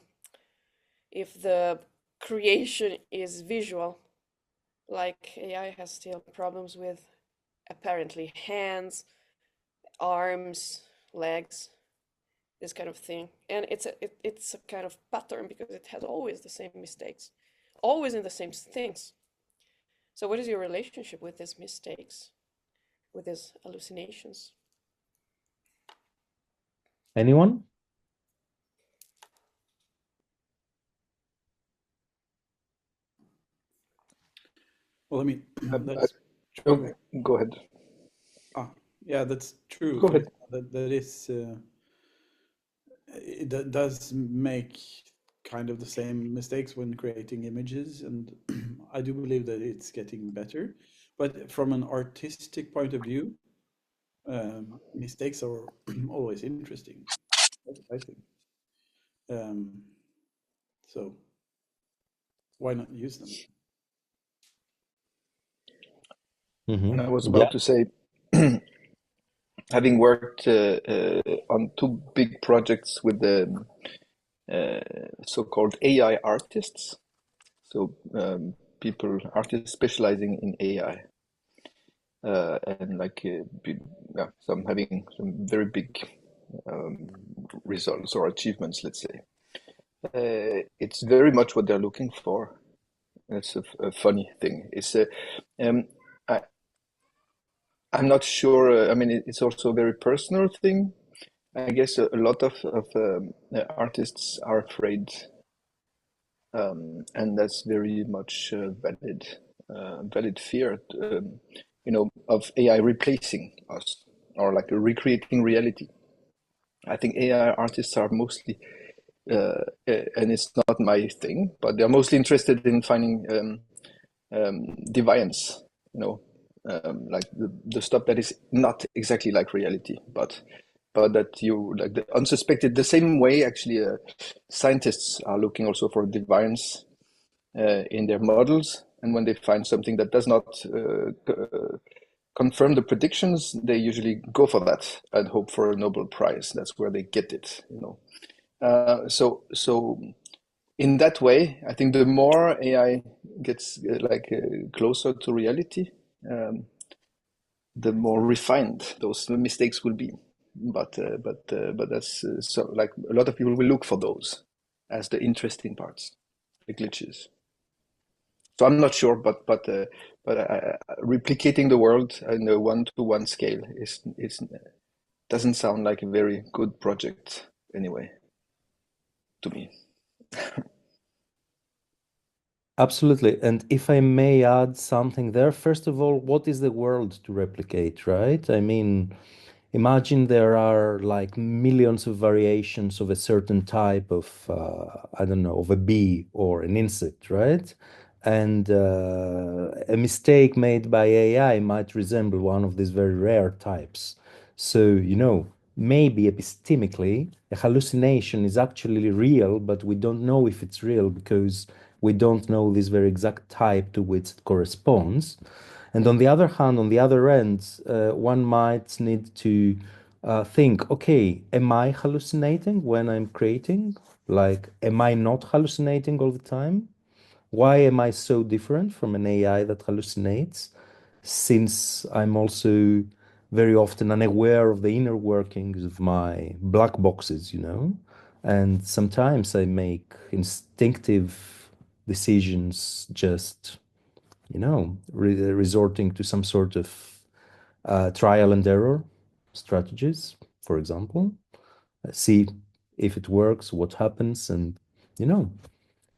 creation is visual, like AI has still problems with apparently hands, arms, legs, this kind of thing. And it's a kind of pattern because it has always the same mistakes, always in the same things. So what is your relationship with these mistakes, with these hallucinations? Anyone? Well, I mean, that's Joe, go ahead. yeah, that's true. Go ahead. That is it does make kind of the same mistakes when creating images, and I do believe that it's getting better. But from an artistic point of view, mistakes are always interesting, I think. So why not use them? And I was Yeah. about to say, having worked on two big projects with the so-called AI artists, so artists specializing in AI, and like some having some very big results or achievements, let's say. It's very much what they're looking for. That's a funny thing. It's I'm not sure. I mean, it's also a very personal thing. I guess a lot of artists are afraid, and that's very much valid fear, of AI replacing us or like recreating reality. I think AI artists are mostly, and it's not my thing, but they're mostly interested in finding deviance, like the stuff that is not exactly like reality, but that you like the unsuspected. The same way, actually, scientists are looking also for deviance in their models, and when they find something that does not confirm the predictions, they usually go for that and hope for a Nobel Prize. That's where they get it, So in that way, I think the more AI gets closer to reality, the more refined those mistakes will be. But that's so like a lot of people will look for those as the interesting parts, the glitches. So I'm not sure, but replicating the world in a 1-to-1 scale doesn't sound like a very good project anyway, to me. Absolutely. And if I may add something there, first of all, what is the world to replicate, right? I mean, imagine there are like millions of variations of a certain type of, I don't know, of a bee or an insect, right? And a mistake made by AI might resemble one of these very rare types. So, maybe epistemically, a hallucination is actually real, but we don't know if it's real because we don't know this very exact type to which it corresponds. And on the other hand, on the other end, one might need to think, okay, am I hallucinating when I'm creating? Like, am I not hallucinating all the time? Why am I so different from an AI that hallucinates? Since I'm also very often unaware of the inner workings of my black boxes, and sometimes I make instinctive decisions just, resorting to some sort of trial and error strategies, for example, see if it works, what happens, and,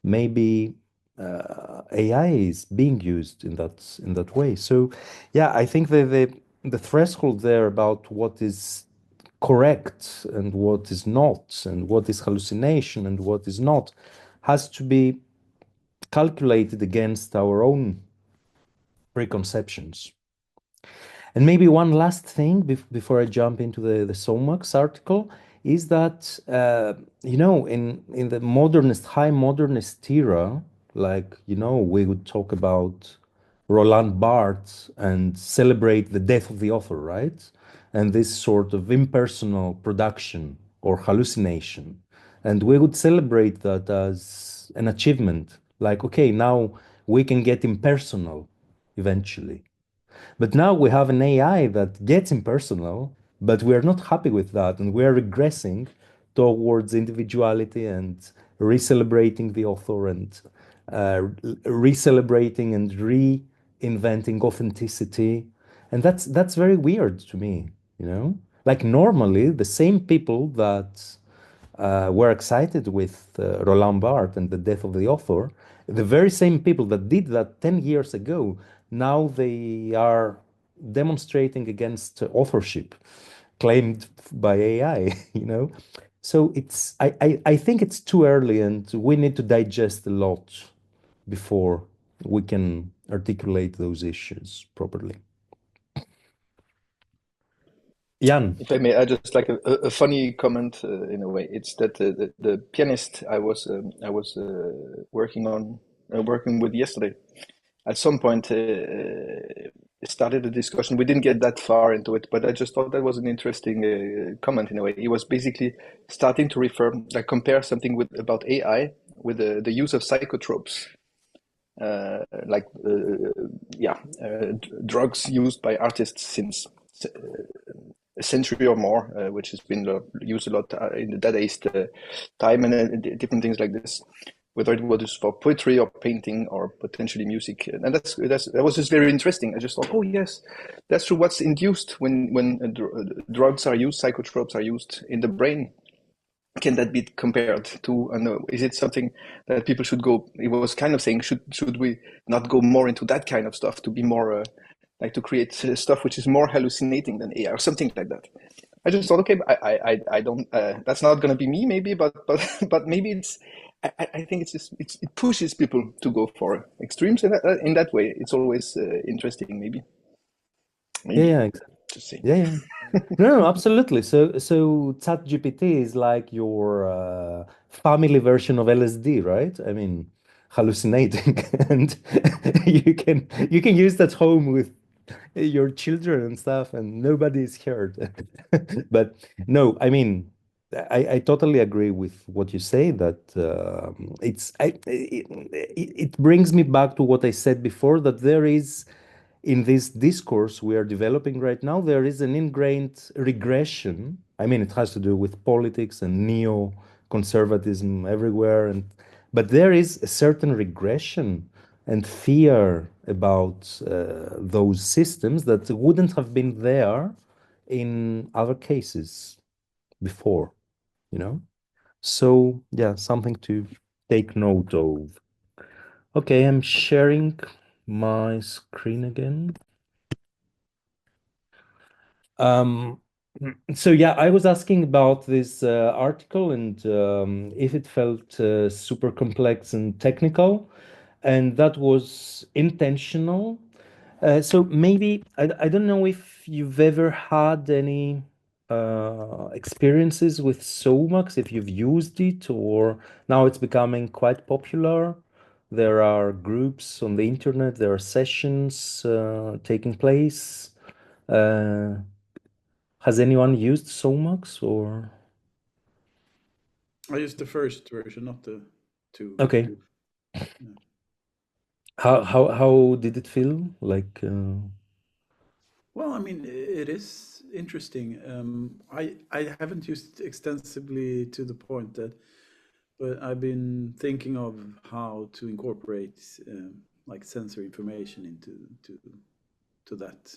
maybe AI is being used in that way. So, yeah, I think the threshold there about what is correct and what is not, and what is hallucination and what is not, has to be calculated against our own preconceptions. And maybe one last thing before I jump into the Somax article is that, in the modernist, high modernist era, like, we would talk about Roland Barthes and celebrate the death of the author, right? And this sort of impersonal production or hallucination. And we would celebrate that as an achievement. Like, okay, now we can get impersonal eventually. But now we have an AI that gets impersonal, but we are not happy with that. And we are regressing towards individuality and re-celebrating the author and re-celebrating and reinventing authenticity. And that's very weird to me, Like normally, the same people that were excited with Roland Barthes and the death of the author, the very same people that did that 10 years ago, now they are demonstrating against authorship claimed by AI, So I think it's too early and we need to digest a lot before we can articulate those issues properly. Jan. If I may add just like a funny comment in a way, it's that the pianist I was working with yesterday, at some point started a discussion. We didn't get that far into it, but I just thought that was an interesting comment in a way. He was basically starting to compare something about AI with the use of psychotropes. drugs used by artists since a century or more, which has been used a lot in the Dadaist time, and different things like this, whether it was for poetry or painting or potentially music. And that was just very interesting. I just thought, oh yes, that's true. What's induced when drugs are used, psychotropes are used in the brain? Can that be compared to? Is it something that people should go? It was kind of saying, should we not go more into that kind of stuff to be more like to create stuff which is more hallucinating than AI or something like that? I just thought, okay, I don't. That's not going to be me, maybe, but maybe it's. I think it's just it pushes people to go for extremes in that way. It's always interesting, maybe. Yeah, exactly. Just saying. Yeah. No, absolutely. So ChatGPT is like your family version of LSD, right? I mean, hallucinating, and you can use that home with your children and stuff, and nobody is hurt. But no, I mean, I totally agree with what you say that it brings me back to what I said before, that there is in this discourse we are developing right now, there is an ingrained regression. I mean, it has to do with politics and neo-conservatism everywhere, but there is a certain regression and fear about those systems that wouldn't have been there in other cases before, you know? So, yeah, something to take note of. Okay, I'm sharing my screen again. Um, so yeah, I was asking about this article and if it felt super complex and technical, and that was intentional. So maybe I don't know if you've ever had any experiences with Somax, if you've used it, or now it's becoming quite popular. There are groups on the internet, there are sessions taking place. Uh, has anyone used Somax or? I used the first version, not the two. Okay. Yeah. How did it feel? Like Well, I mean, it is interesting. I haven't used it extensively to the point that, but I've been thinking of how to incorporate like sensory information to that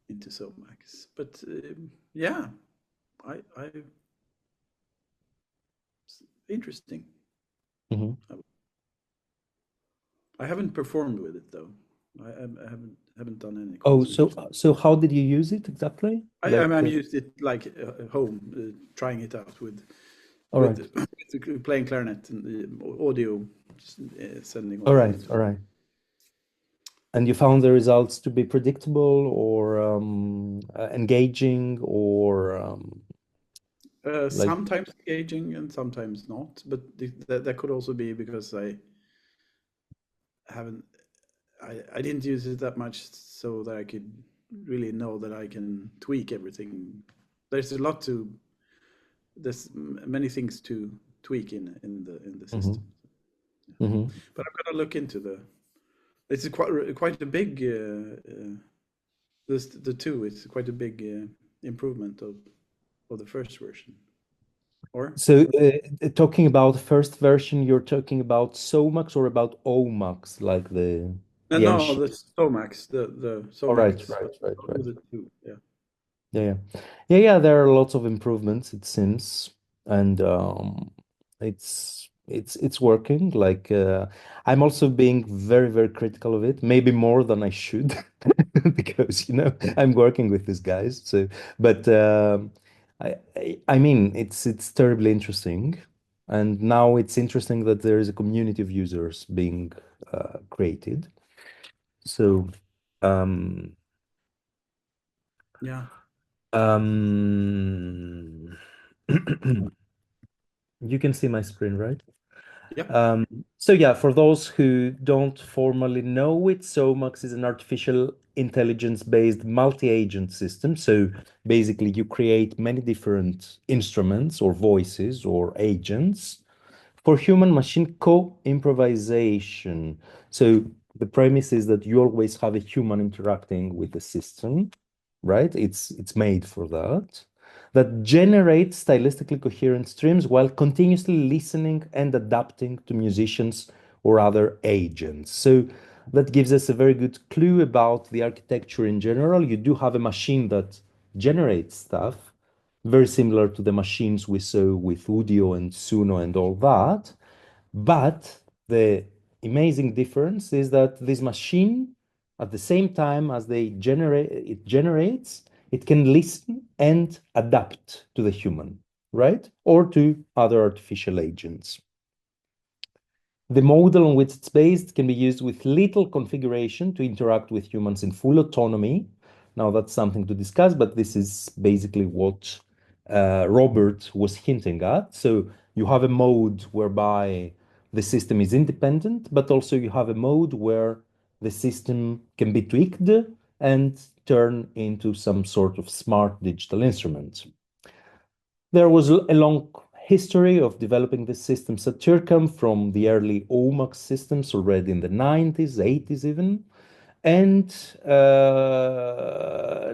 into Somax. But yeah, I interesting. mhm. I haven't performed with it though. I haven't done any Oh, concerts. so how did you use it exactly? I'm used it like at home, trying it out with All right. with playing clarinet and audio, sending All audio. right, all right. And you found the results to be predictable or engaging or like Sometimes engaging and sometimes not, but that could also be because I haven't I didn't use it that much so that I could really know that I can tweak everything. There's many things to tweak in the system. mhm. But I'm gonna look into it's quite a big the two. It's quite a big improvement of the first version. Or So talking about the first version, you're talking about Somax or about Omax, like the no, the Somax, the All right, Somax. right. The two, yeah. Yeah. There are lots of improvements, it seems, and it's working. Like I'm also being very, very critical of it, maybe more than I should, because I'm working with these guys. So, but I mean, it's terribly interesting, and now it's interesting that there is a community of users being created. So, Yeah. You can see my screen, right? Yeah. So yeah, for those who don't formally know it, Somax is an artificial intelligence-based multi-agent system. So basically, you create many different instruments or voices or agents for human-machine co-improvisation. So the premise is that you always have a human interacting with the system, right? It's made for that. That generates stylistically coherent streams while continuously listening and adapting to musicians or other agents. So that gives us a very good clue about the architecture in general. You do have a machine that generates stuff, very similar to the machines we saw with Udio and Suno and all that. But the amazing difference is that this machine, at the same time as it generates, it can listen and adapt to the human, right? Or to other artificial agents. The model on which it's based can be used with little configuration to interact with humans in full autonomy. Now that's something to discuss, but this is basically what Robert was hinting at. So you have a mode whereby the system is independent, but also you have a mode where the system can be tweaked and turn into some sort of smart digital instrument. There was a long history of developing the systems at TÜRKAM from the early OMAX systems already in the 90s, 80s even. And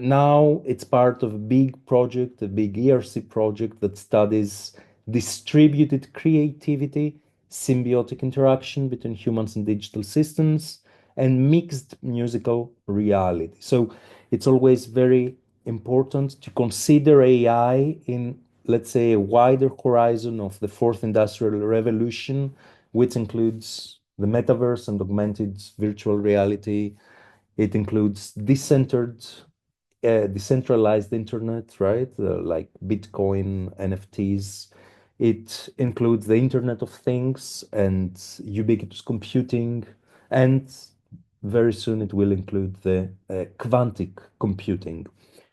now it's part of a big project, a big ERC project that studies distributed creativity, symbiotic interaction between humans and digital systems, and mixed musical reality. So it's always very important to consider AI in, let's say, a wider horizon of the fourth industrial revolution, which includes the metaverse and augmented virtual reality. It includes decentralized internet, right? Like Bitcoin, NFTs. It includes the Internet of Things and ubiquitous computing. And very soon it will include the quantic computing.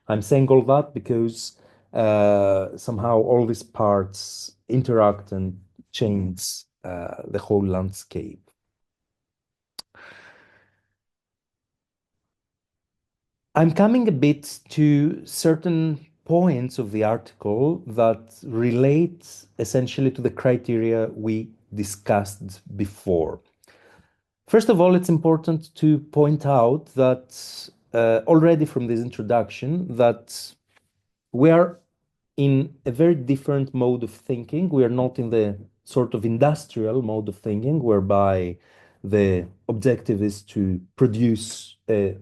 I'm saying all that because somehow all these parts interact and change the whole landscape. I'm coming a bit to certain points of the article that relate essentially to the criteria we discussed before. First of all, it's important to point out that already from this introduction that we are in a very different mode of thinking. We are not in the sort of industrial mode of thinking whereby the objective is to produce a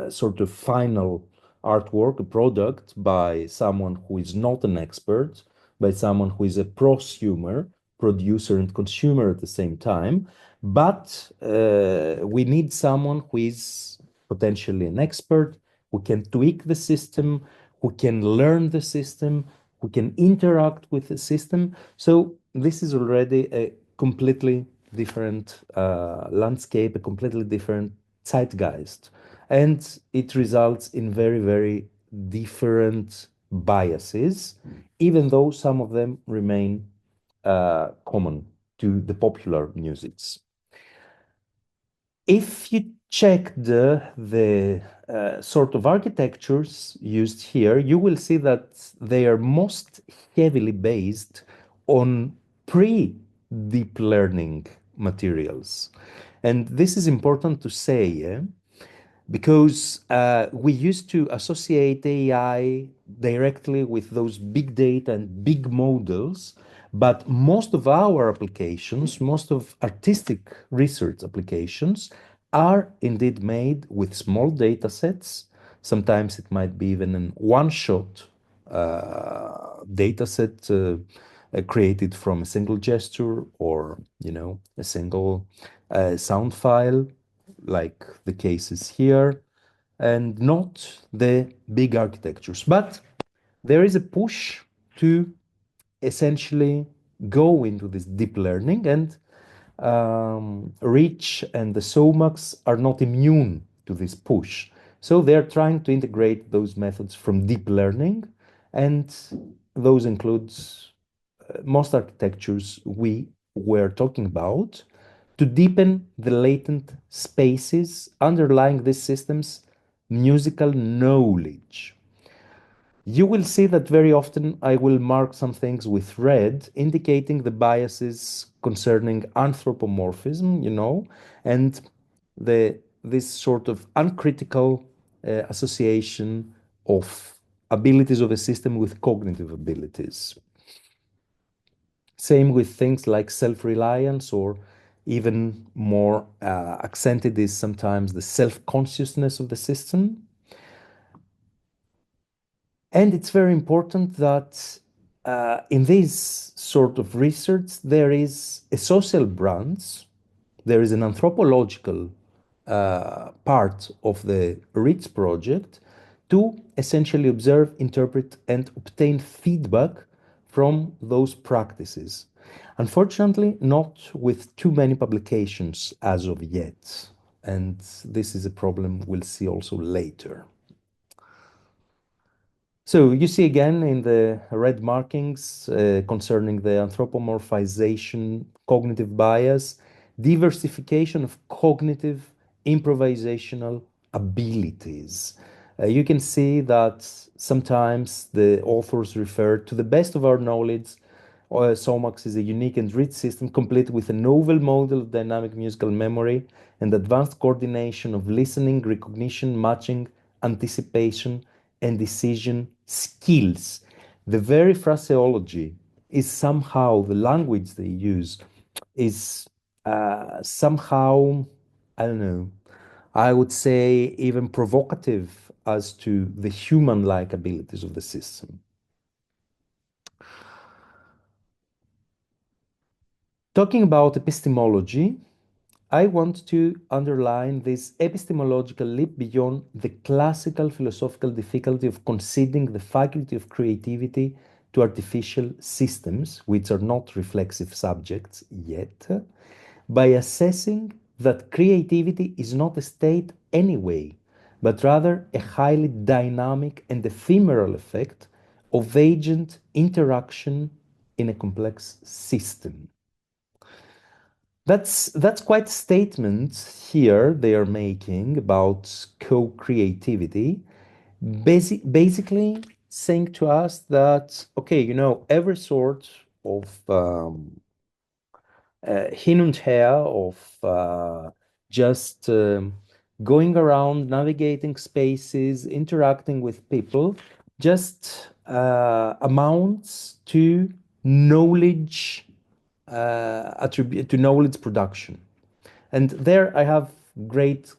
sort of final artwork, a product by someone who is not an expert, by someone who is a prosumer, producer and consumer at the same time. But we need someone who is potentially an expert, who can tweak the system, who can learn the system, who can interact with the system. So this is already a completely different landscape, a completely different zeitgeist. And it results in very, very different biases, even though some of them remain common to the popular musics. If you check the sort of architectures used here, you will see that they are most heavily based on pre-deep learning materials. And this is important to say, because we used to associate AI directly with those big data and big models, but most of our applications, most of artistic research applications are indeed made with small data sets. Sometimes it might be even an one-shot data set created from a single gesture or, a single sound file, like the cases here, and not the big architectures. But there is a push to essentially go into this deep learning, and Rich and the SOMAX are not immune to this push. So they're trying to integrate those methods from deep learning, and those includes most architectures we were talking about, to deepen the latent spaces underlying these systems' musical knowledge. You will see that very often I will mark some things with red, indicating the biases concerning anthropomorphism, and this sort of uncritical association of abilities of a system with cognitive abilities. Same with things like self-reliance, or even more accented is sometimes the self-consciousness of the system. And it's very important that in this sort of research, there is a social branch, there is an anthropological part of the REACH project to essentially observe, interpret, and obtain feedback from those practices. Unfortunately, not with too many publications as of yet. And this is a problem we'll see also later. So you see again in the red markings concerning the anthropomorphization, cognitive bias, diversification of cognitive improvisational abilities. You can see that sometimes the authors refer to the best of our knowledge. SOMAX is a unique and rich system complete with a novel model of dynamic musical memory and advanced coordination of listening, recognition, matching, anticipation, and decision skills. The very phraseology is somehow, the language they use is somehow, I don't know, I would say even provocative as to the human-like abilities of the system. Talking about epistemology, I want to underline this epistemological leap beyond the classical philosophical difficulty of conceding the faculty of creativity to artificial systems, which are not reflexive subjects yet, by assessing that creativity is not a state anyway, but rather a highly dynamic and ephemeral effect of agent interaction in a complex system. That's quite a statement here they are making about co-creativity, basically saying to us that, okay, every sort of hin und her of just going around, navigating spaces, interacting with people, just amounts to knowledge attribute to knowledge production. And there I have great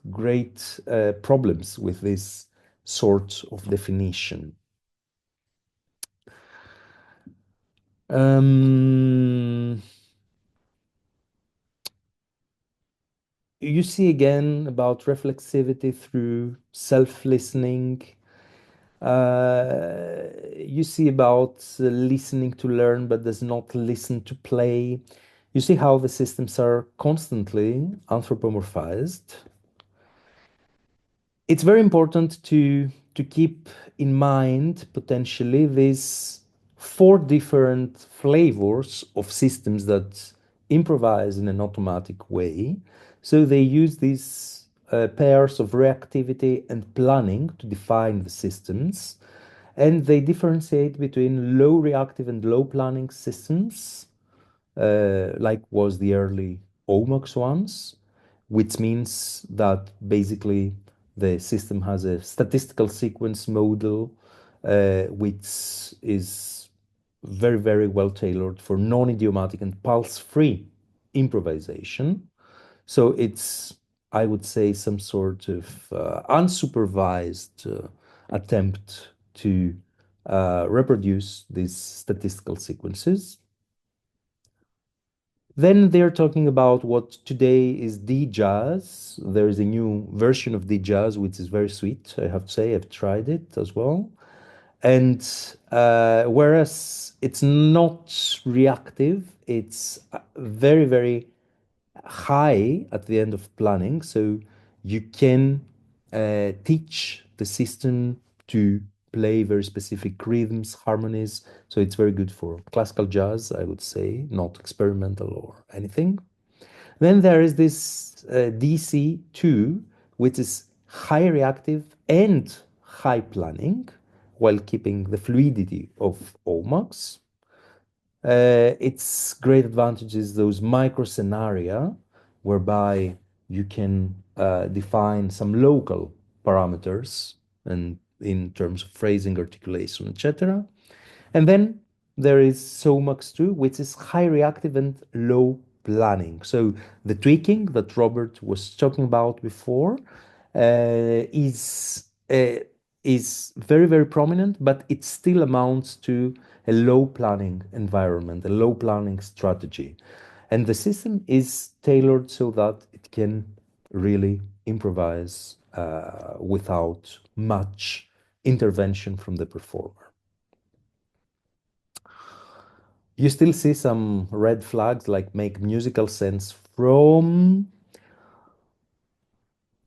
problems with this sort of definition. You see again about reflexivity through self-listening. You see about listening to learn but does not listen to play. You see how the systems are constantly anthropomorphized. It's very important to keep in mind potentially these 4 different flavors of systems that improvise in an automatic way. So they use these pairs of reactivity and planning to define the systems. And they differentiate between low reactive and low planning systems, like was the early OMOX ones, which means that basically the system has a statistical sequence model, which is very well tailored for non-idiomatic and pulse-free improvisation. So it's, I would say, some sort of unsupervised attempt to reproduce these statistical sequences. Then they're talking about what today is D-Jazz. There is a new version of D-Jazz, which is very sweet, I have to say. I've tried it as well. And whereas it's not reactive, it's very high at the end of planning. So you can teach the system to play very specific rhythms, harmonies. So it's very good for classical jazz, I would say, not experimental or anything. Then there is this DC2, which is high reactive and high planning, while keeping the fluidity of OMAX. Its great advantage is those micro scenaria whereby you can define some local parameters and in terms of phrasing, articulation, etc. And then there is SOMAX 2, which is high reactive and low planning. So the tweaking that Robert was talking about before is very, very prominent, but it still amounts to a low planning environment, a low planning strategy. And the system is tailored so that it can really improvise without much intervention from the performer. You still see some red flags like make musical sense from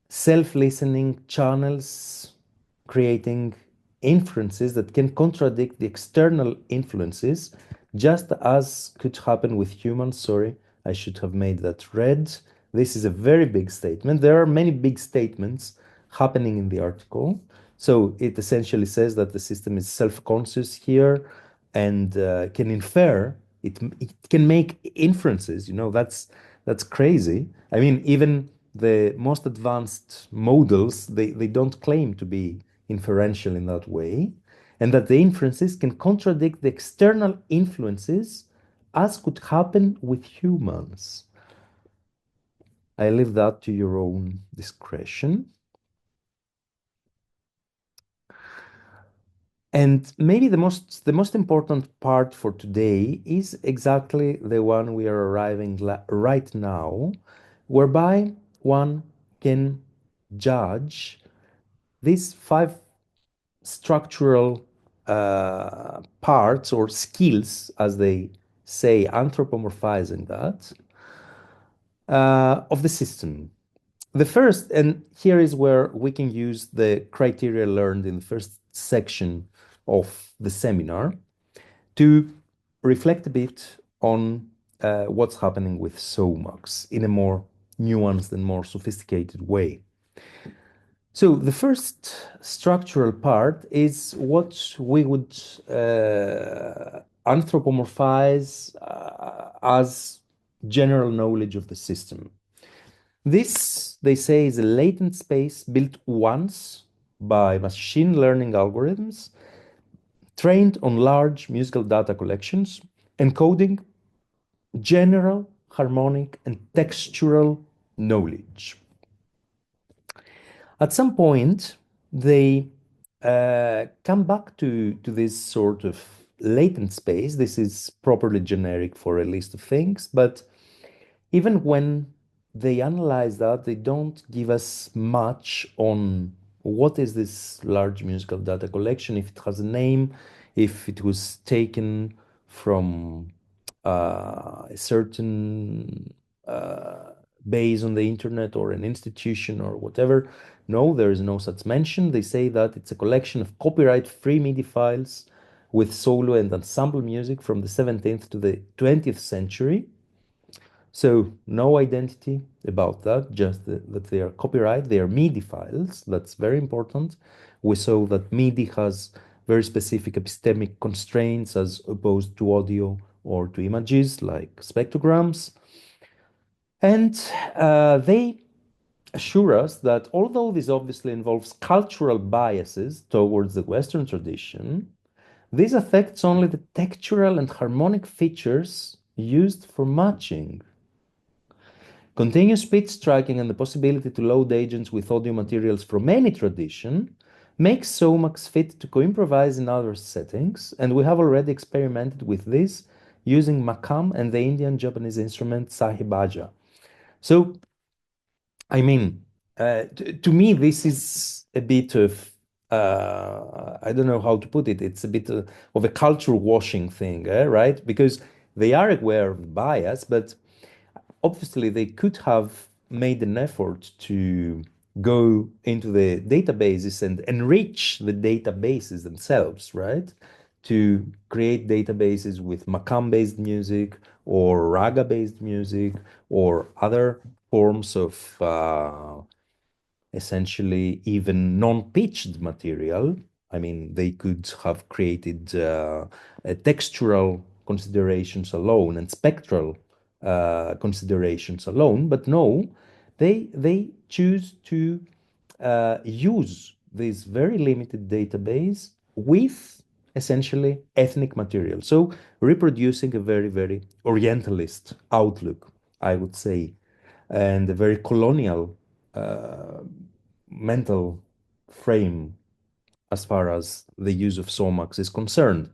self-listening channels, creating inferences that can contradict the external influences, just as could happen with humans. Sorry, I should have made that red. This is a very big statement. There are many big statements happening in the article. So it essentially says that the system is self-conscious here and can infer, it can make inferences, that's crazy. I mean, even the most advanced models, they don't claim to be inferential in that way, and that the inferences can contradict the external influences as could happen with humans. I leave that to your own discretion. And maybe the most important part for today is exactly the one we are arriving right now, whereby one can judge these 5 structural parts or skills, as they say, anthropomorphizing that, of the system. The first, and here is where we can use the criteria learned in the first section of the seminar to reflect a bit on what's happening with SOMAX in a more nuanced and more sophisticated way. So the first structural part is what we would anthropomorphize as general knowledge of the system. This, they say, is a latent space built once by machine learning algorithms trained on large musical data collections, encoding general, harmonic, and textural knowledge. At some point, they come back to this sort of latent space. This is properly generic for a list of things, but even when they analyze that, they don't give us much on what is this large musical data collection, if it has a name, if it was taken from a certain base on the internet or an institution or whatever. No, there is no such mention. They say that it's a collection of copyright-free MIDI files with solo and ensemble music from the 17th to the 20th century. So no identity about that, just that they are copyright, they are MIDI files. That's very important. We saw that MIDI has very specific epistemic constraints as opposed to audio or to images like spectrograms. And they assure us that although this obviously involves cultural biases towards the Western tradition, this affects only the textural and harmonic features used for matching. Continuous pitch tracking and the possibility to load agents with audio materials from any tradition makes SOMAX fit to co-improvise in other settings, and we have already experimented with this using Makam and the Indian-Japanese instrument Sahibaja. So, I mean, to me, this is a bit of, I don't know how to put it, it's a bit of a culture washing thing, right? Because they are aware of bias, but obviously they could have made an effort to go into the databases and enrich the databases themselves, right? To create databases with Makam-based music or Raga-based music or other forms of essentially even non-pitched material I mean, they could have created textural considerations alone and spectral considerations alone, but no, they choose to use this very limited database with essentially ethnic material. So reproducing a very, very Orientalist outlook, I would say, and a very colonial mental frame as far as the use of SOMAX is concerned.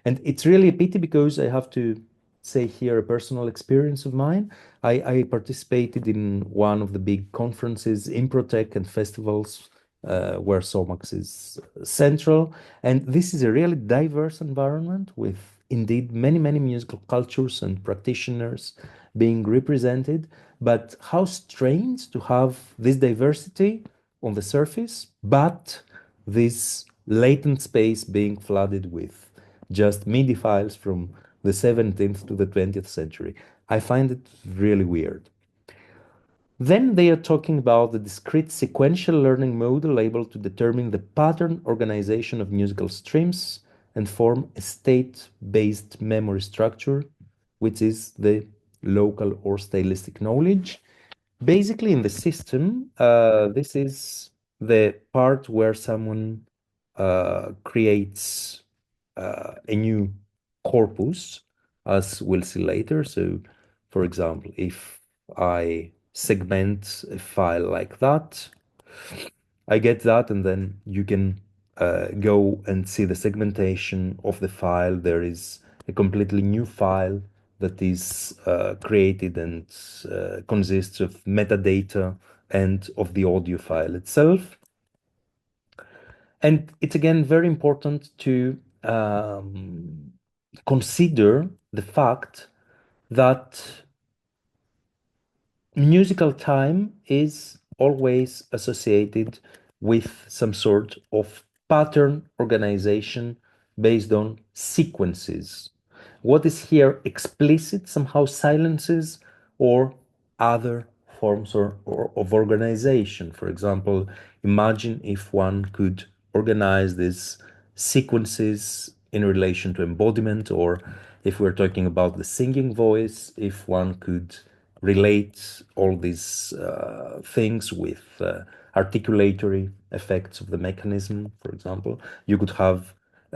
And it's really a pity because I have to say here a personal experience of mine. I participated in one of the big conferences, Improtech and festivals where SOMAX is central. And this is a really diverse environment with indeed many, many musical cultures and practitioners being represented. But how strange to have this diversity on the surface, but this latent space being flooded with just MIDI files from the 17th to the 20th century. I find it really weird. Then they are talking about the discrete sequential learning model able to determine the pattern organization of musical streams and form a state-based memory structure, which is the local or stylistic knowledge. Basically, in the system, this is the part where someone creates a new corpus, as we'll see later. So, for example, if I segment a file like that, I get that, and then you can go and see the segmentation of the file. There is a completely new file that is created and consists of metadata and of the audio file itself. And it's again very important to consider the fact that musical time is always associated with some sort of pattern organization based on sequences. What is here explicit somehow silences or other forms of organization. For example, imagine if one could organize these sequences in relation to embodiment, or if we're talking about the singing voice, if one could relate all these things with articulatory effects of the mechanism, for example. You could have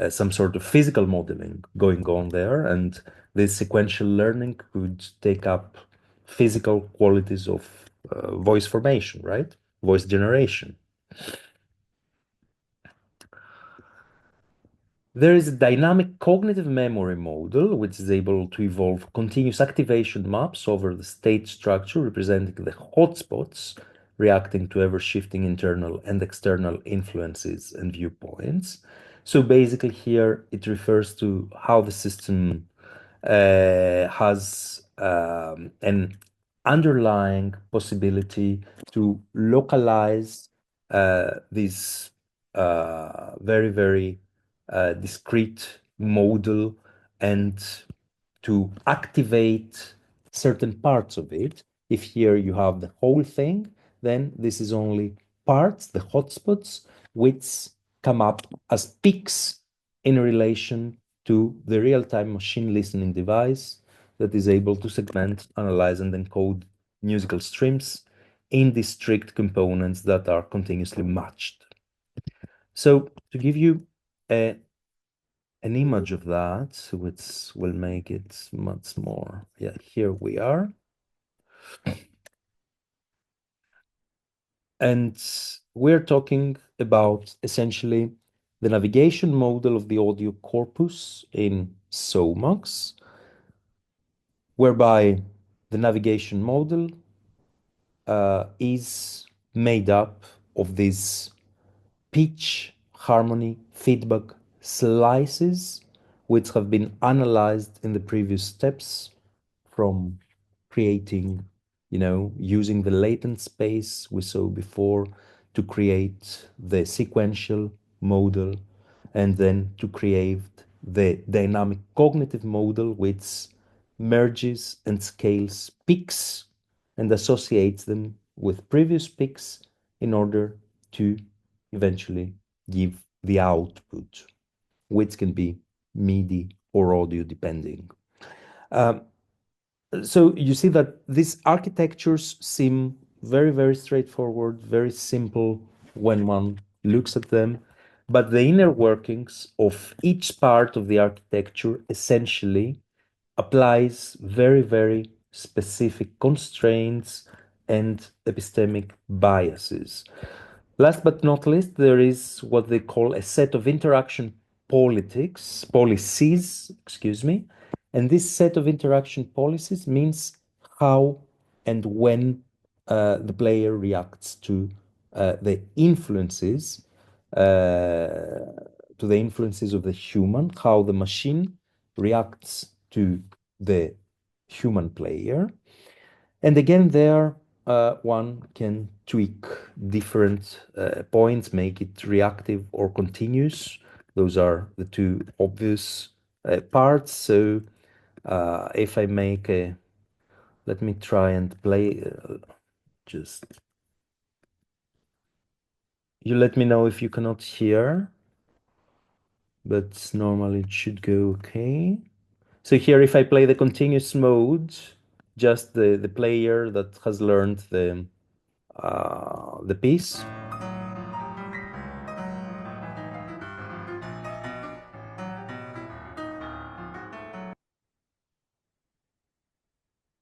some sort of physical modeling going on there, and this sequential learning could take up physical qualities of voice formation, right? Voice generation. There is a dynamic cognitive memory model which is able to evolve continuous activation maps over the state structure representing the hotspots reacting to ever-shifting internal and external influences and viewpoints. So basically here it refers to how the system has an underlying possibility to localize this very, very discrete model and to activate certain parts of it. If here you have the whole thing, then this is only parts, the hotspots, which come up as peaks in relation to the real-time machine listening device that is able to segment, analyze, and encode musical streams in discrete components that are continuously matched. So to give you an image of that, which will make it much more. Yeah, here we are. And we're talking about essentially the navigation model of the audio corpus in SOMAX, whereby the navigation model is made up of these pitch, harmony, feedback slices, which have been analyzed in the previous steps from creating, using the latent space we saw before to create the sequential model, and then to create the dynamic cognitive model, which merges and scales peaks and associates them with previous peaks in order to eventually give the output, which can be MIDI or audio depending. So you see that these architectures seem very, very straightforward, very simple when one looks at them, but the inner workings of each part of the architecture essentially applies very, very specific constraints and epistemic biases. Last but not least, there is what they call a set of interaction policies, excuse me. And this set of interaction policies means how and when the player reacts to the influences of the human, how the machine reacts to the human player. And again, there one can tweak different points, make it reactive or continuous. Those are the two obvious parts. So if I make a, let me try and play just, you let me know if you cannot hear, but normally it should go okay. So here, if I play the continuous mode, just the player that has learned the piece.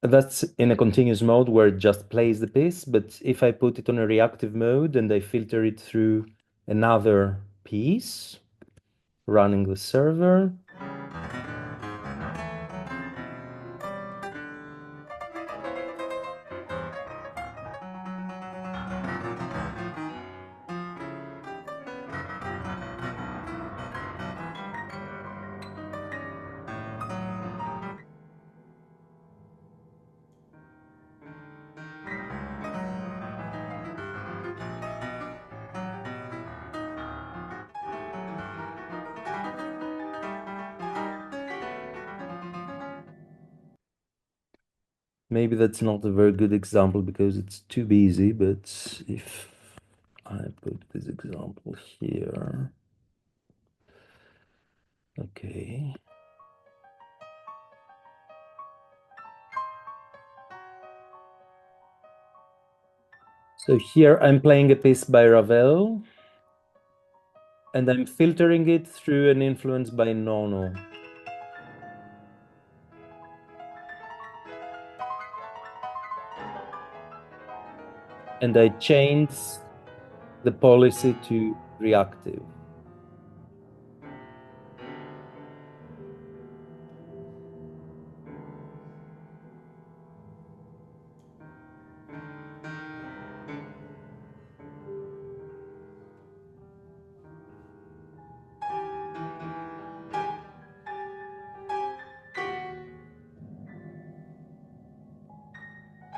That's in a continuous mode where it just plays the piece, but if I put it on a reactive mode and I filter it through another piece running the server, maybe that's not a very good example because it's too busy, but if I put this example here, okay. So here I'm playing a piece by Ravel, and I'm filtering it through an influence by Nono. And I change the policy to reactive.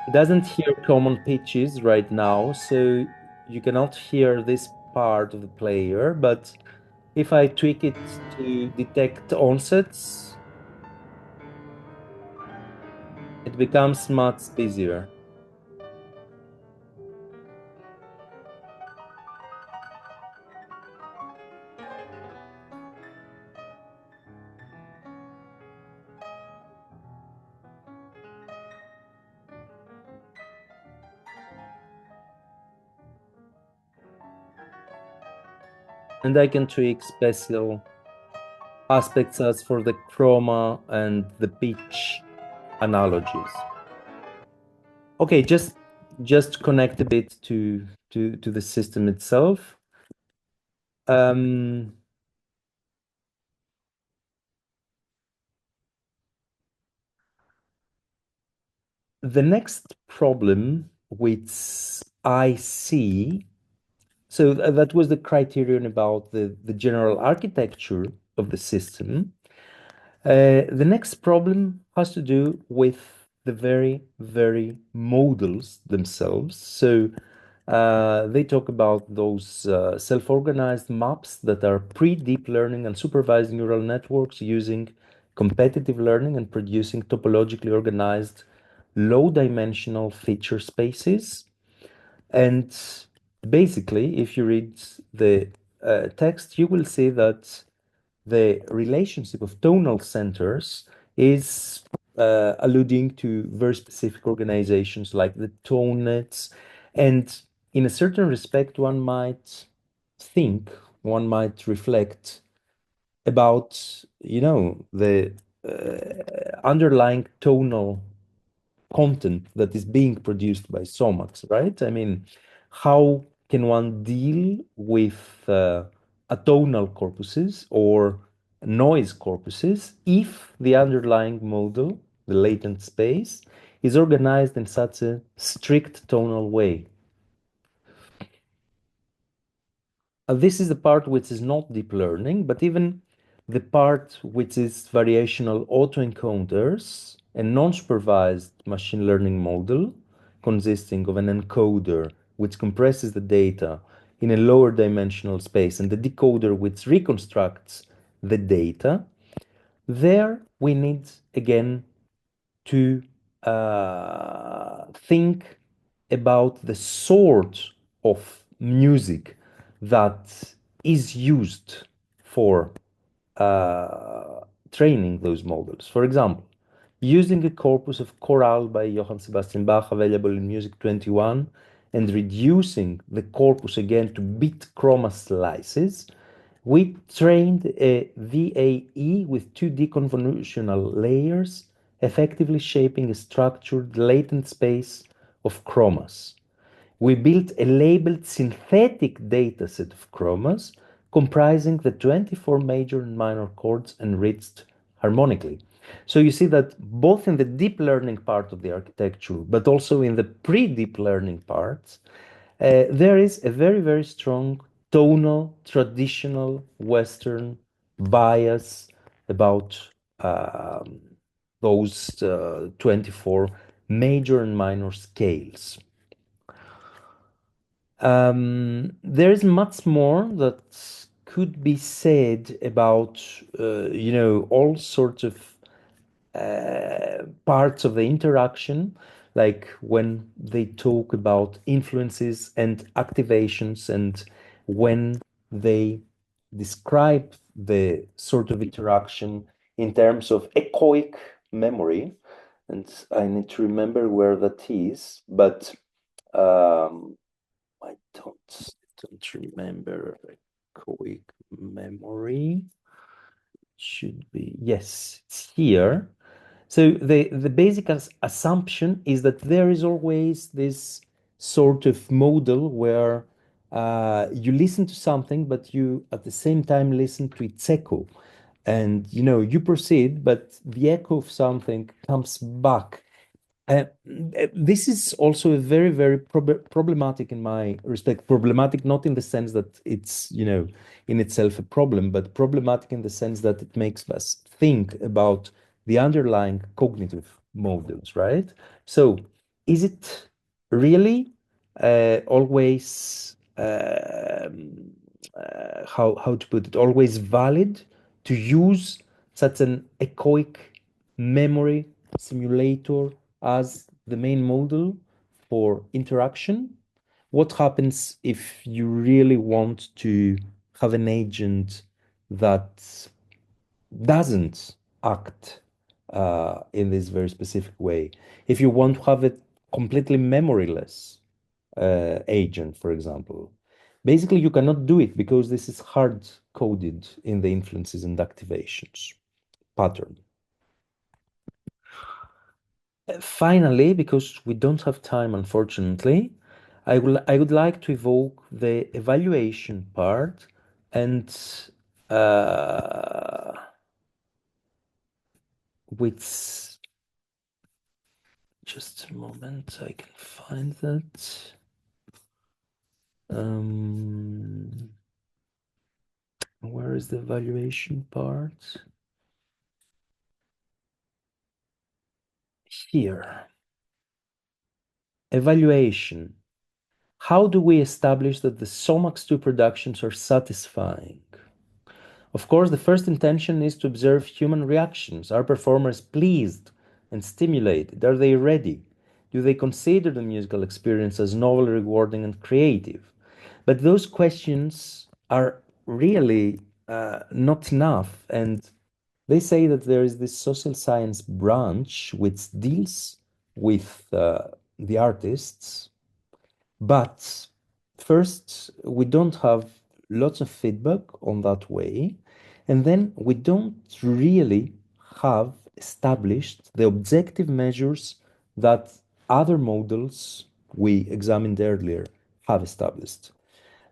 It doesn't hear common pitches right now, so you cannot hear this part of the player, but if I tweak it to detect onsets, it becomes much busier. And I can tweak special aspects as for the chroma and the pitch analogies. Okay, just connect a bit to the system itself. The next problem which I see, so that was the criterion about the general architecture of the system. The next problem has to do with the very, very models themselves. So they talk about those self-organized maps that are pre-deep learning and supervised neural networks using competitive learning and producing topologically organized low-dimensional feature spaces. And basically, if you read the text, you will see that the relationship of tonal centers is alluding to very specific organizations like the tone nets. And in a certain respect, one might reflect about, the underlying tonal content that is being produced by Somax, right? I mean, how can one deal with atonal corpuses or noise corpuses if the underlying model, the latent space, is organized in such a strict tonal way? This is the part which is not deep learning, but even the part which is variational autoencoders, a non-supervised machine learning model consisting of an encoder which compresses the data in a lower dimensional space and the decoder which reconstructs the data. There we need again to think about the sort of music that is used for training those models. For example, using a corpus of chorale by Johann Sebastian Bach available in Music 21 and reducing the corpus again to bit chroma slices, we trained a VAE with 2D convolutional layers, effectively shaping a structured latent space of chromas. We built a labeled synthetic dataset of chromas comprising the 24 major and minor chords enriched harmonically. So you see that both in the deep learning part of the architecture, but also in the pre-deep learning parts, there is a very, very strong tonal, traditional Western bias about those 24 major and minor scales. There is much more that could be said about, all sorts of parts of the interaction, like when they talk about influences and activations, and when they describe the sort of interaction in terms of echoic memory. And I need to remember where that is, but I don't remember echoic memory. Should be, yes, it's here. So the basic assumption is that there is always this sort of model where you listen to something, but you at the same time listen to its echo. And you proceed, but the echo of something comes back. This is also a very, very problematic in my respect. Problematic not in the sense that it's, in itself a problem, but problematic in the sense that it makes us think about the underlying cognitive models, right? So is it really always, how to put it, always valid to use such an echoic memory simulator as the main model for interaction? What happens if you really want to have an agent that doesn't act in this very specific way? If you want to have a completely memoryless agent, for example, basically you cannot do it because this is hard coded in the influences and activations pattern. Finally, because we don't have time, unfortunately, I would like to evoke the evaluation part and which, just a moment, I can find that. Where is the evaluation part? Here. Evaluation. How do we establish that the Somax 2 productions are satisfying? Of course, the first intention is to observe human reactions. Are performers pleased and stimulated? Are they ready? Do they consider the musical experience as novel, rewarding, and creative? But those questions are really not enough. And they say that there is this social science branch which deals with the artists, but first, we don't have lots of feedback on that way. And then we don't really have established the objective measures that other models we examined earlier have established.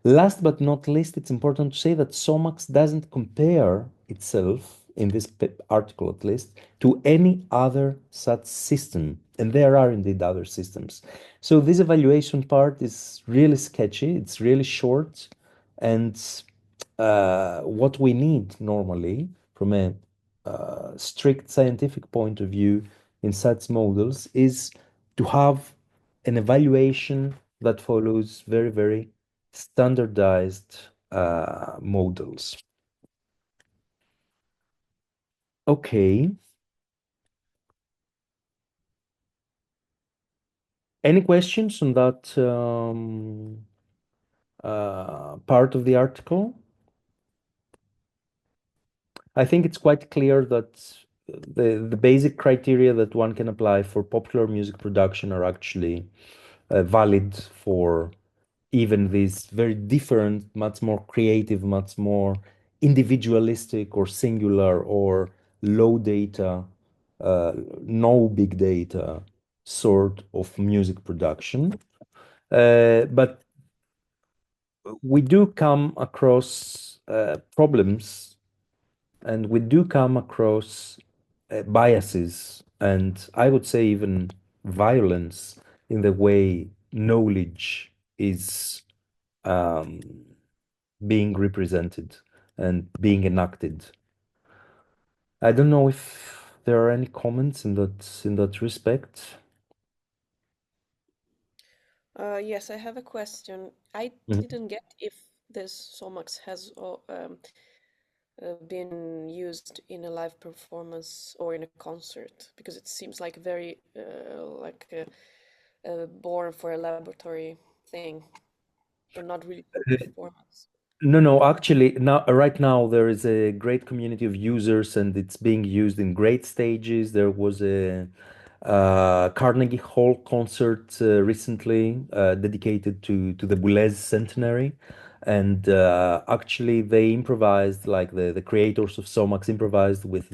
Last but not least, it's important to say that SOMAX doesn't compare itself, in this article at least, to any other such system. And there are indeed other systems. So this evaluation part is really sketchy, it's really short, and what we need normally from a strict scientific point of view in such models is to have an evaluation that follows very, very standardized models. Okay. Any questions on that part of the article? I think it's quite clear that the basic criteria that one can apply for popular music production are actually valid for even these very different, much more creative, much more individualistic or singular or low data, no big data sort of music production. But we do come across problems, and we do come across biases, and I would say even violence in the way knowledge is being represented and being enacted. I don't know if there are any comments in that respect. Yes, I have a question. I Mhm. didn't get if this SOMAX has been used in a live performance or in a concert, because it seems like very born for a laboratory thing, or not really for performance. No, actually, right now there is a great community of users, and it's being used in great stages. There was a Carnegie Hall concert recently dedicated to the Boulez centenary, and actually they improvised, like the creators of Somax improvised with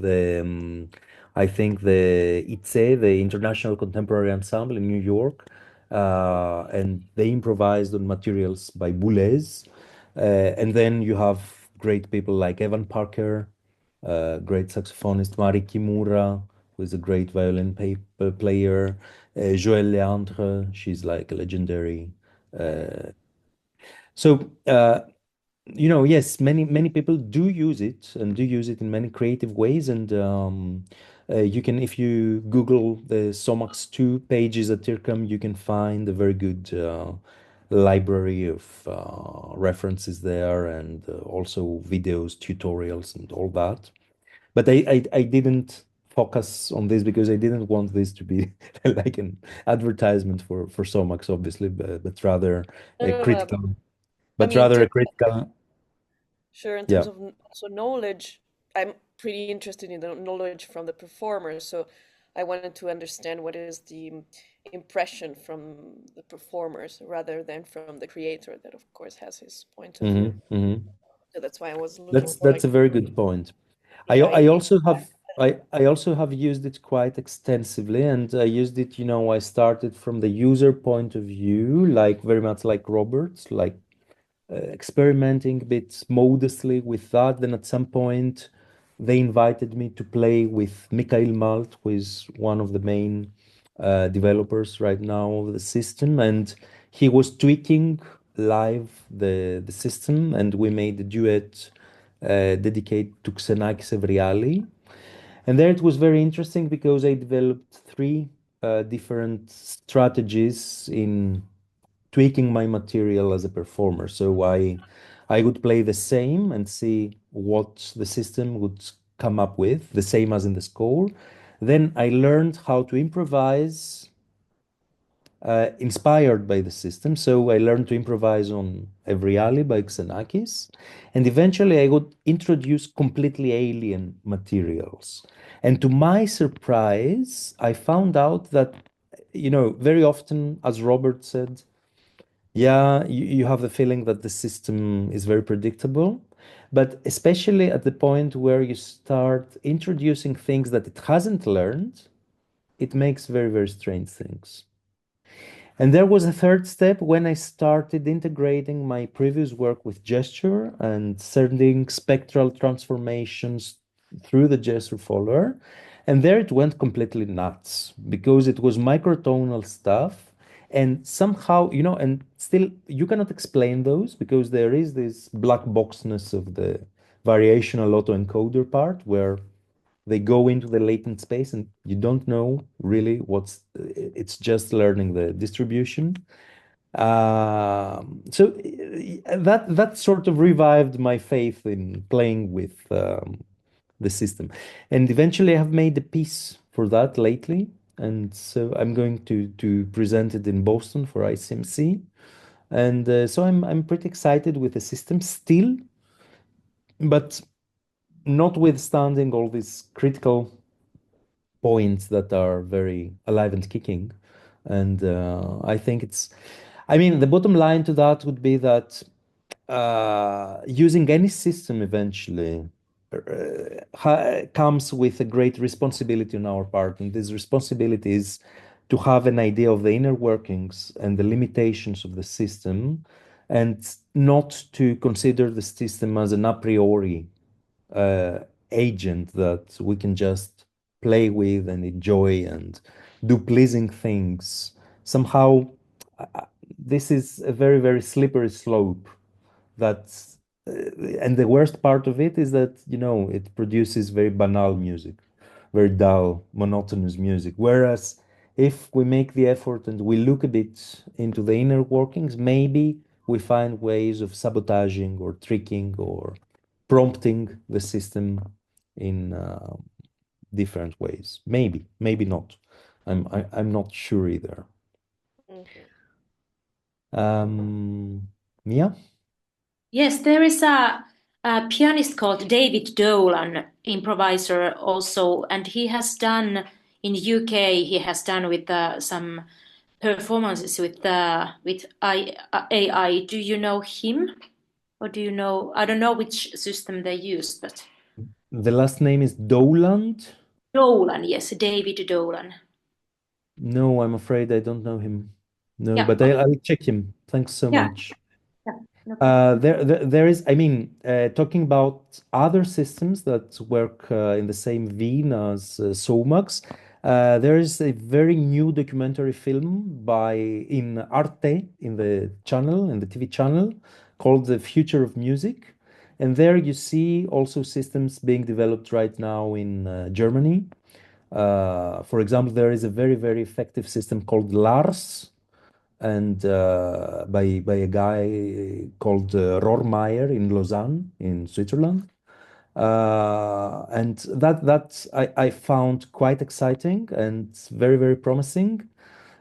I think the ITSE, the International Contemporary Ensemble in New York, and they improvised on materials by Boulez. And then you have great people like Evan Parker, great saxophonist Mari Kimura, who is a great violin player, Joël Leandre, she's like a legendary. So, yes, many people do use it and do use it in many creative ways. And you can, if you Google the SOMAX 2 pages at IRCAM, you can find a very good library of references there, and also videos, tutorials, and all that. But I didn't focus on this because I didn't want this to be like an advertisement for SOMAX, obviously, but rather No, a no, no, critical, I but mean, in rather a terms critical, sure, in yeah. terms of also knowledge, I'm pretty interested in the knowledge from the performer. So I wanted to understand what is the impression from the performers rather than from the creator, that of course has his point of view. So that's why I was looking for That's like, a very good point. yeah, I ideas. also have I also have used it quite extensively, and I used it, I started from the user point of view, like very much like Robert, like experimenting a bit modestly with that. Then at some point, they invited me to play with Mikhail Malt, who is one of the main developers right now of the system, and he was tweaking live the system, and we made a duet dedicated to Xenakis Evriali. And there it was very interesting because I developed three different strategies in tweaking my material as a performer. So I would play the same and see what the system would come up with, the same as in the score. Then I learned how to improvise inspired by the system. So I learned to improvise on Evriali by Xenakis, and eventually I would introduce completely alien materials. And to my surprise, I found out that, very often, as Robert said, yeah, you have the feeling that the system is very predictable, but especially at the point where you start introducing things that it hasn't learned, it makes very, very strange things. And there was a third step when I started integrating my previous work with gesture and sending spectral transformations through the gesture follower. And there it went completely nuts because it was microtonal stuff. And somehow, and still you cannot explain those because there is this black boxness of the variational autoencoder part where they go into the latent space and you don't know really it's just learning the distribution. So that sort of revived my faith in playing with the system. And eventually I have made a piece for that lately. And so I'm going to present it in Boston for ICMC. And so I'm pretty excited with the system still, but notwithstanding all these critical points that are very alive and kicking. And I think the bottom line to that would be that using any system eventually comes with a great responsibility on our part. And this responsibility is to have an idea of the inner workings and the limitations of the system, and not to consider the system as an a priori agent that we can just play with and enjoy and do pleasing things. Somehow, this is a very, very slippery slope. That's and the worst part of it is that, it produces very banal music, very dull, monotonous music. Whereas if we make the effort and we look a bit into the inner workings, maybe we find ways of sabotaging or tricking or prompting the system in different ways. Maybe not. I'm not sure either. Mia? Yes, there is a pianist called David Dolan, improviser also, and he has done in UK. He has done with some performances with AI. Do you know him, or do you know? I don't know which system they use, but The last name is Doland? Dolan, yes, David Dolan. No, I'm afraid I don't know him. No, Yeah. but I'll check him. Thanks so Yeah. much. Yeah. No problem. There is, talking about other systems that work in the same vein as Somax, there is a very new documentary film in Arte, in the TV channel, called The Future of Music. And there you see also systems being developed right now in Germany. For example, there is a very, very effective system called Lars, and by a guy called Rohrmeier in Lausanne, in Switzerland. And that I found quite exciting and very, very promising.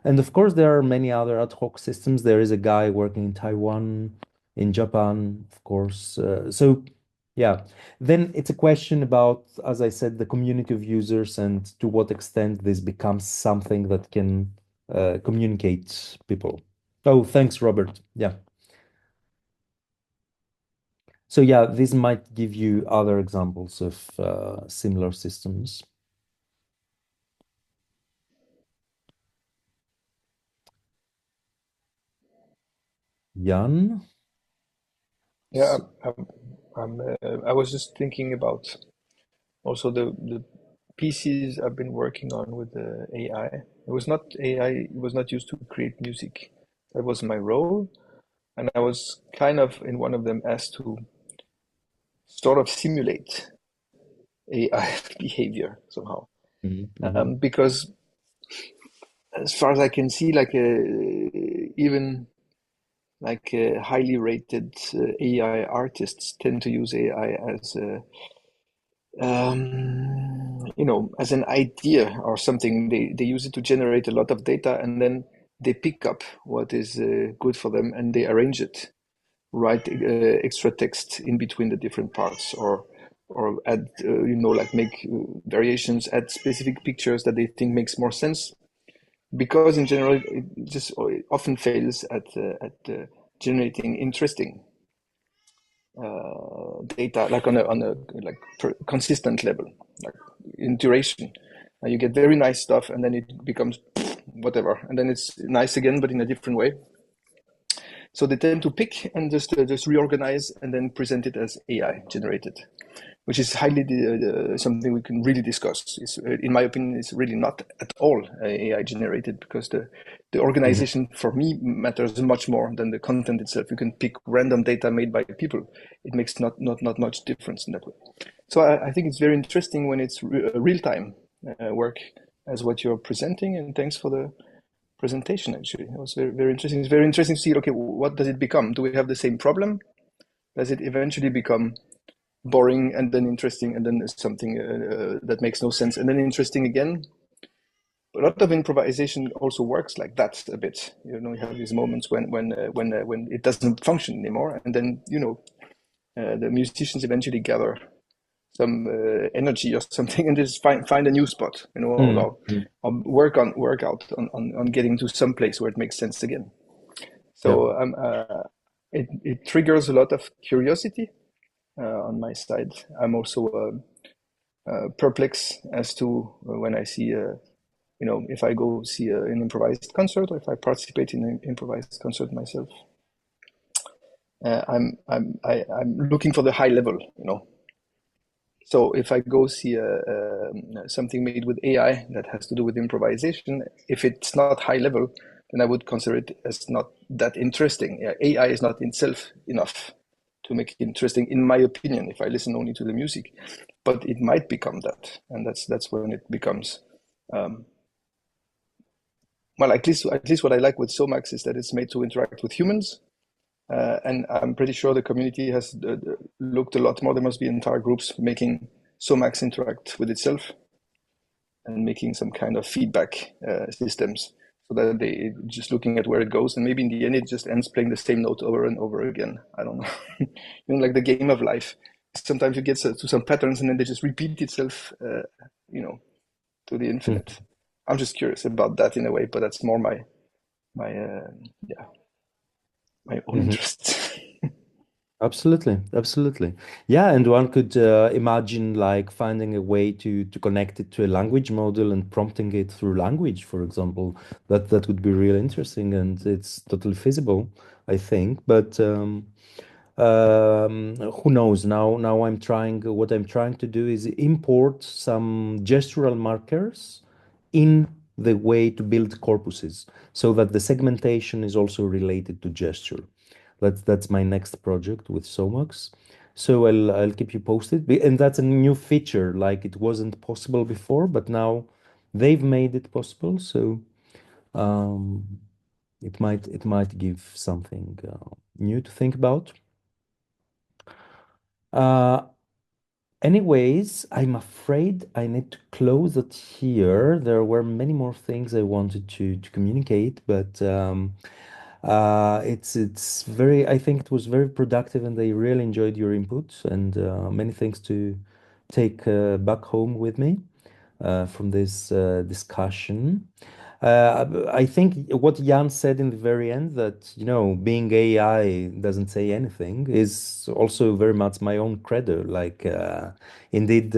And of course, there are many other ad hoc systems. There is a guy working in Taiwan, in Japan, of course. So yeah, then it's a question about, as I said, the community of users and to what extent this becomes something that can communicate people. Oh, thanks, Robert. Yeah. So yeah, this might give you other examples of similar systems. Jan? Yeah, I was just thinking about also the pieces I've been working on with the AI. It was not AI, it was not used to create music. That was my role. And I was kind of in one of them asked to sort of simulate AI behavior somehow. Because as far as I can see, even highly rated AI artists tend to use AI as as an idea or something. They use it to generate a lot of data, and then they pick up what is good for them and they arrange it, write extra text in between the different parts, or add like make variations, add specific pictures that they think makes more sense, because in general it just often fails at generating interesting data, like on a like consistent level, like in duration. You get very nice stuff and then it becomes whatever, and then it's nice again but in a different way. So they tend to pick and just reorganize and then present it as AI generated, which is highly something we can really discuss. It's, in my opinion, it's really not at all AI generated, because the organization for me matters much more than the content itself. You can pick random data made by people. It makes not much difference in that way. So I think it's very interesting when it's real-time work as what you're presenting, and thanks for the presentation. Actually, it was very, very interesting. It's very interesting to see, okay, what does it become? Do we have the same problem? Does it eventually become boring and then interesting, and then something that makes no sense and then interesting again? A lot of improvisation also works like that a bit. You have these moments when it doesn't function anymore, and then the musicians eventually gather some energy or something and just find a new spot, or work out on getting to some place where it makes sense again. So it triggers a lot of curiosity on my side. I'm also perplexed as to when I see if I go see an improvised concert, or if I participate in an improvised concert myself. I'm looking for the high level, So if I go see something made with AI that has to do with improvisation, if it's not high level, then I would consider it as not that interesting. AI is not in itself enough to make it interesting, in my opinion, if I listen only to the music. But it might become that, and that's when it becomes. Well, at least what I like with Somax is that it's made to interact with humans. And I'm pretty sure the community has looked a lot more. There must be entire groups making Somax interact with itself and making some kind of feedback systems, so that they just looking at where it goes, and maybe in the end it just ends playing the same note over and over again. I don't know. Like the game of life. Sometimes you get to some patterns and then they just repeat itself, to the infinite. I'm just curious about that in a way, but that's more my own interest. Absolutely. Yeah, and one could imagine like finding a way to connect it to a language model and prompting it through language, for example. That would be really interesting, and it's totally feasible, I think. But who knows? Now what I'm trying to do is import some gestural markers in the way to build corpuses, so that the segmentation is also related to gesture. That's my next project with Somax. So I'll keep you posted. And that's a new feature, like it wasn't possible before, but now they've made it possible. So it might give something new to think about. Anyways, I'm afraid I need to close it here. There were many more things I wanted to communicate, but it's very, I think it was very productive, and I really enjoyed your input, and many things to take back home with me from this discussion. I think what Jan said in the very end, that being AI doesn't say anything, is also very much my own credo. Like indeed,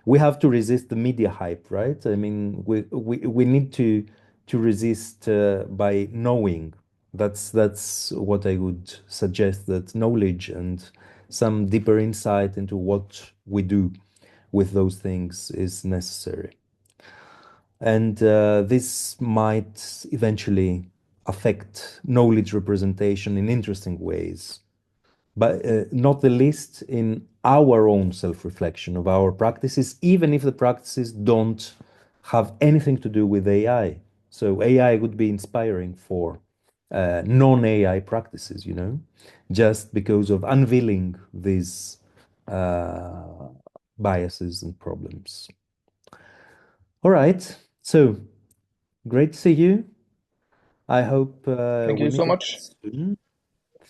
we have to resist the media hype, right? I mean, we need to resist by knowing. That's what I would suggest, that knowledge and some deeper insight into what we do with those things is necessary. And this might eventually affect knowledge representation in interesting ways, but not the least in our own self-reflection of our practices, even if the practices don't have anything to do with AI. So AI would be inspiring for non-AI practices, just because of unveiling these biases and problems. All right, so great to see you. I hope Thank we you so meet much. soon.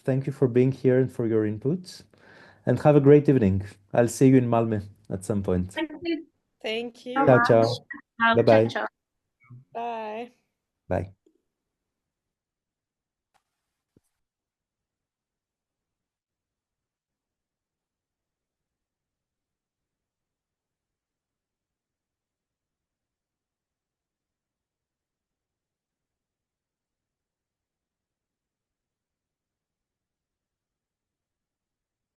Thank you for being here and for your inputs. And have a great evening. I'll see you in Malmö at some point. Thank you Thank so you. Ciao, much. ciao. Ciao, Bye-bye. ciao. Bye. Bye.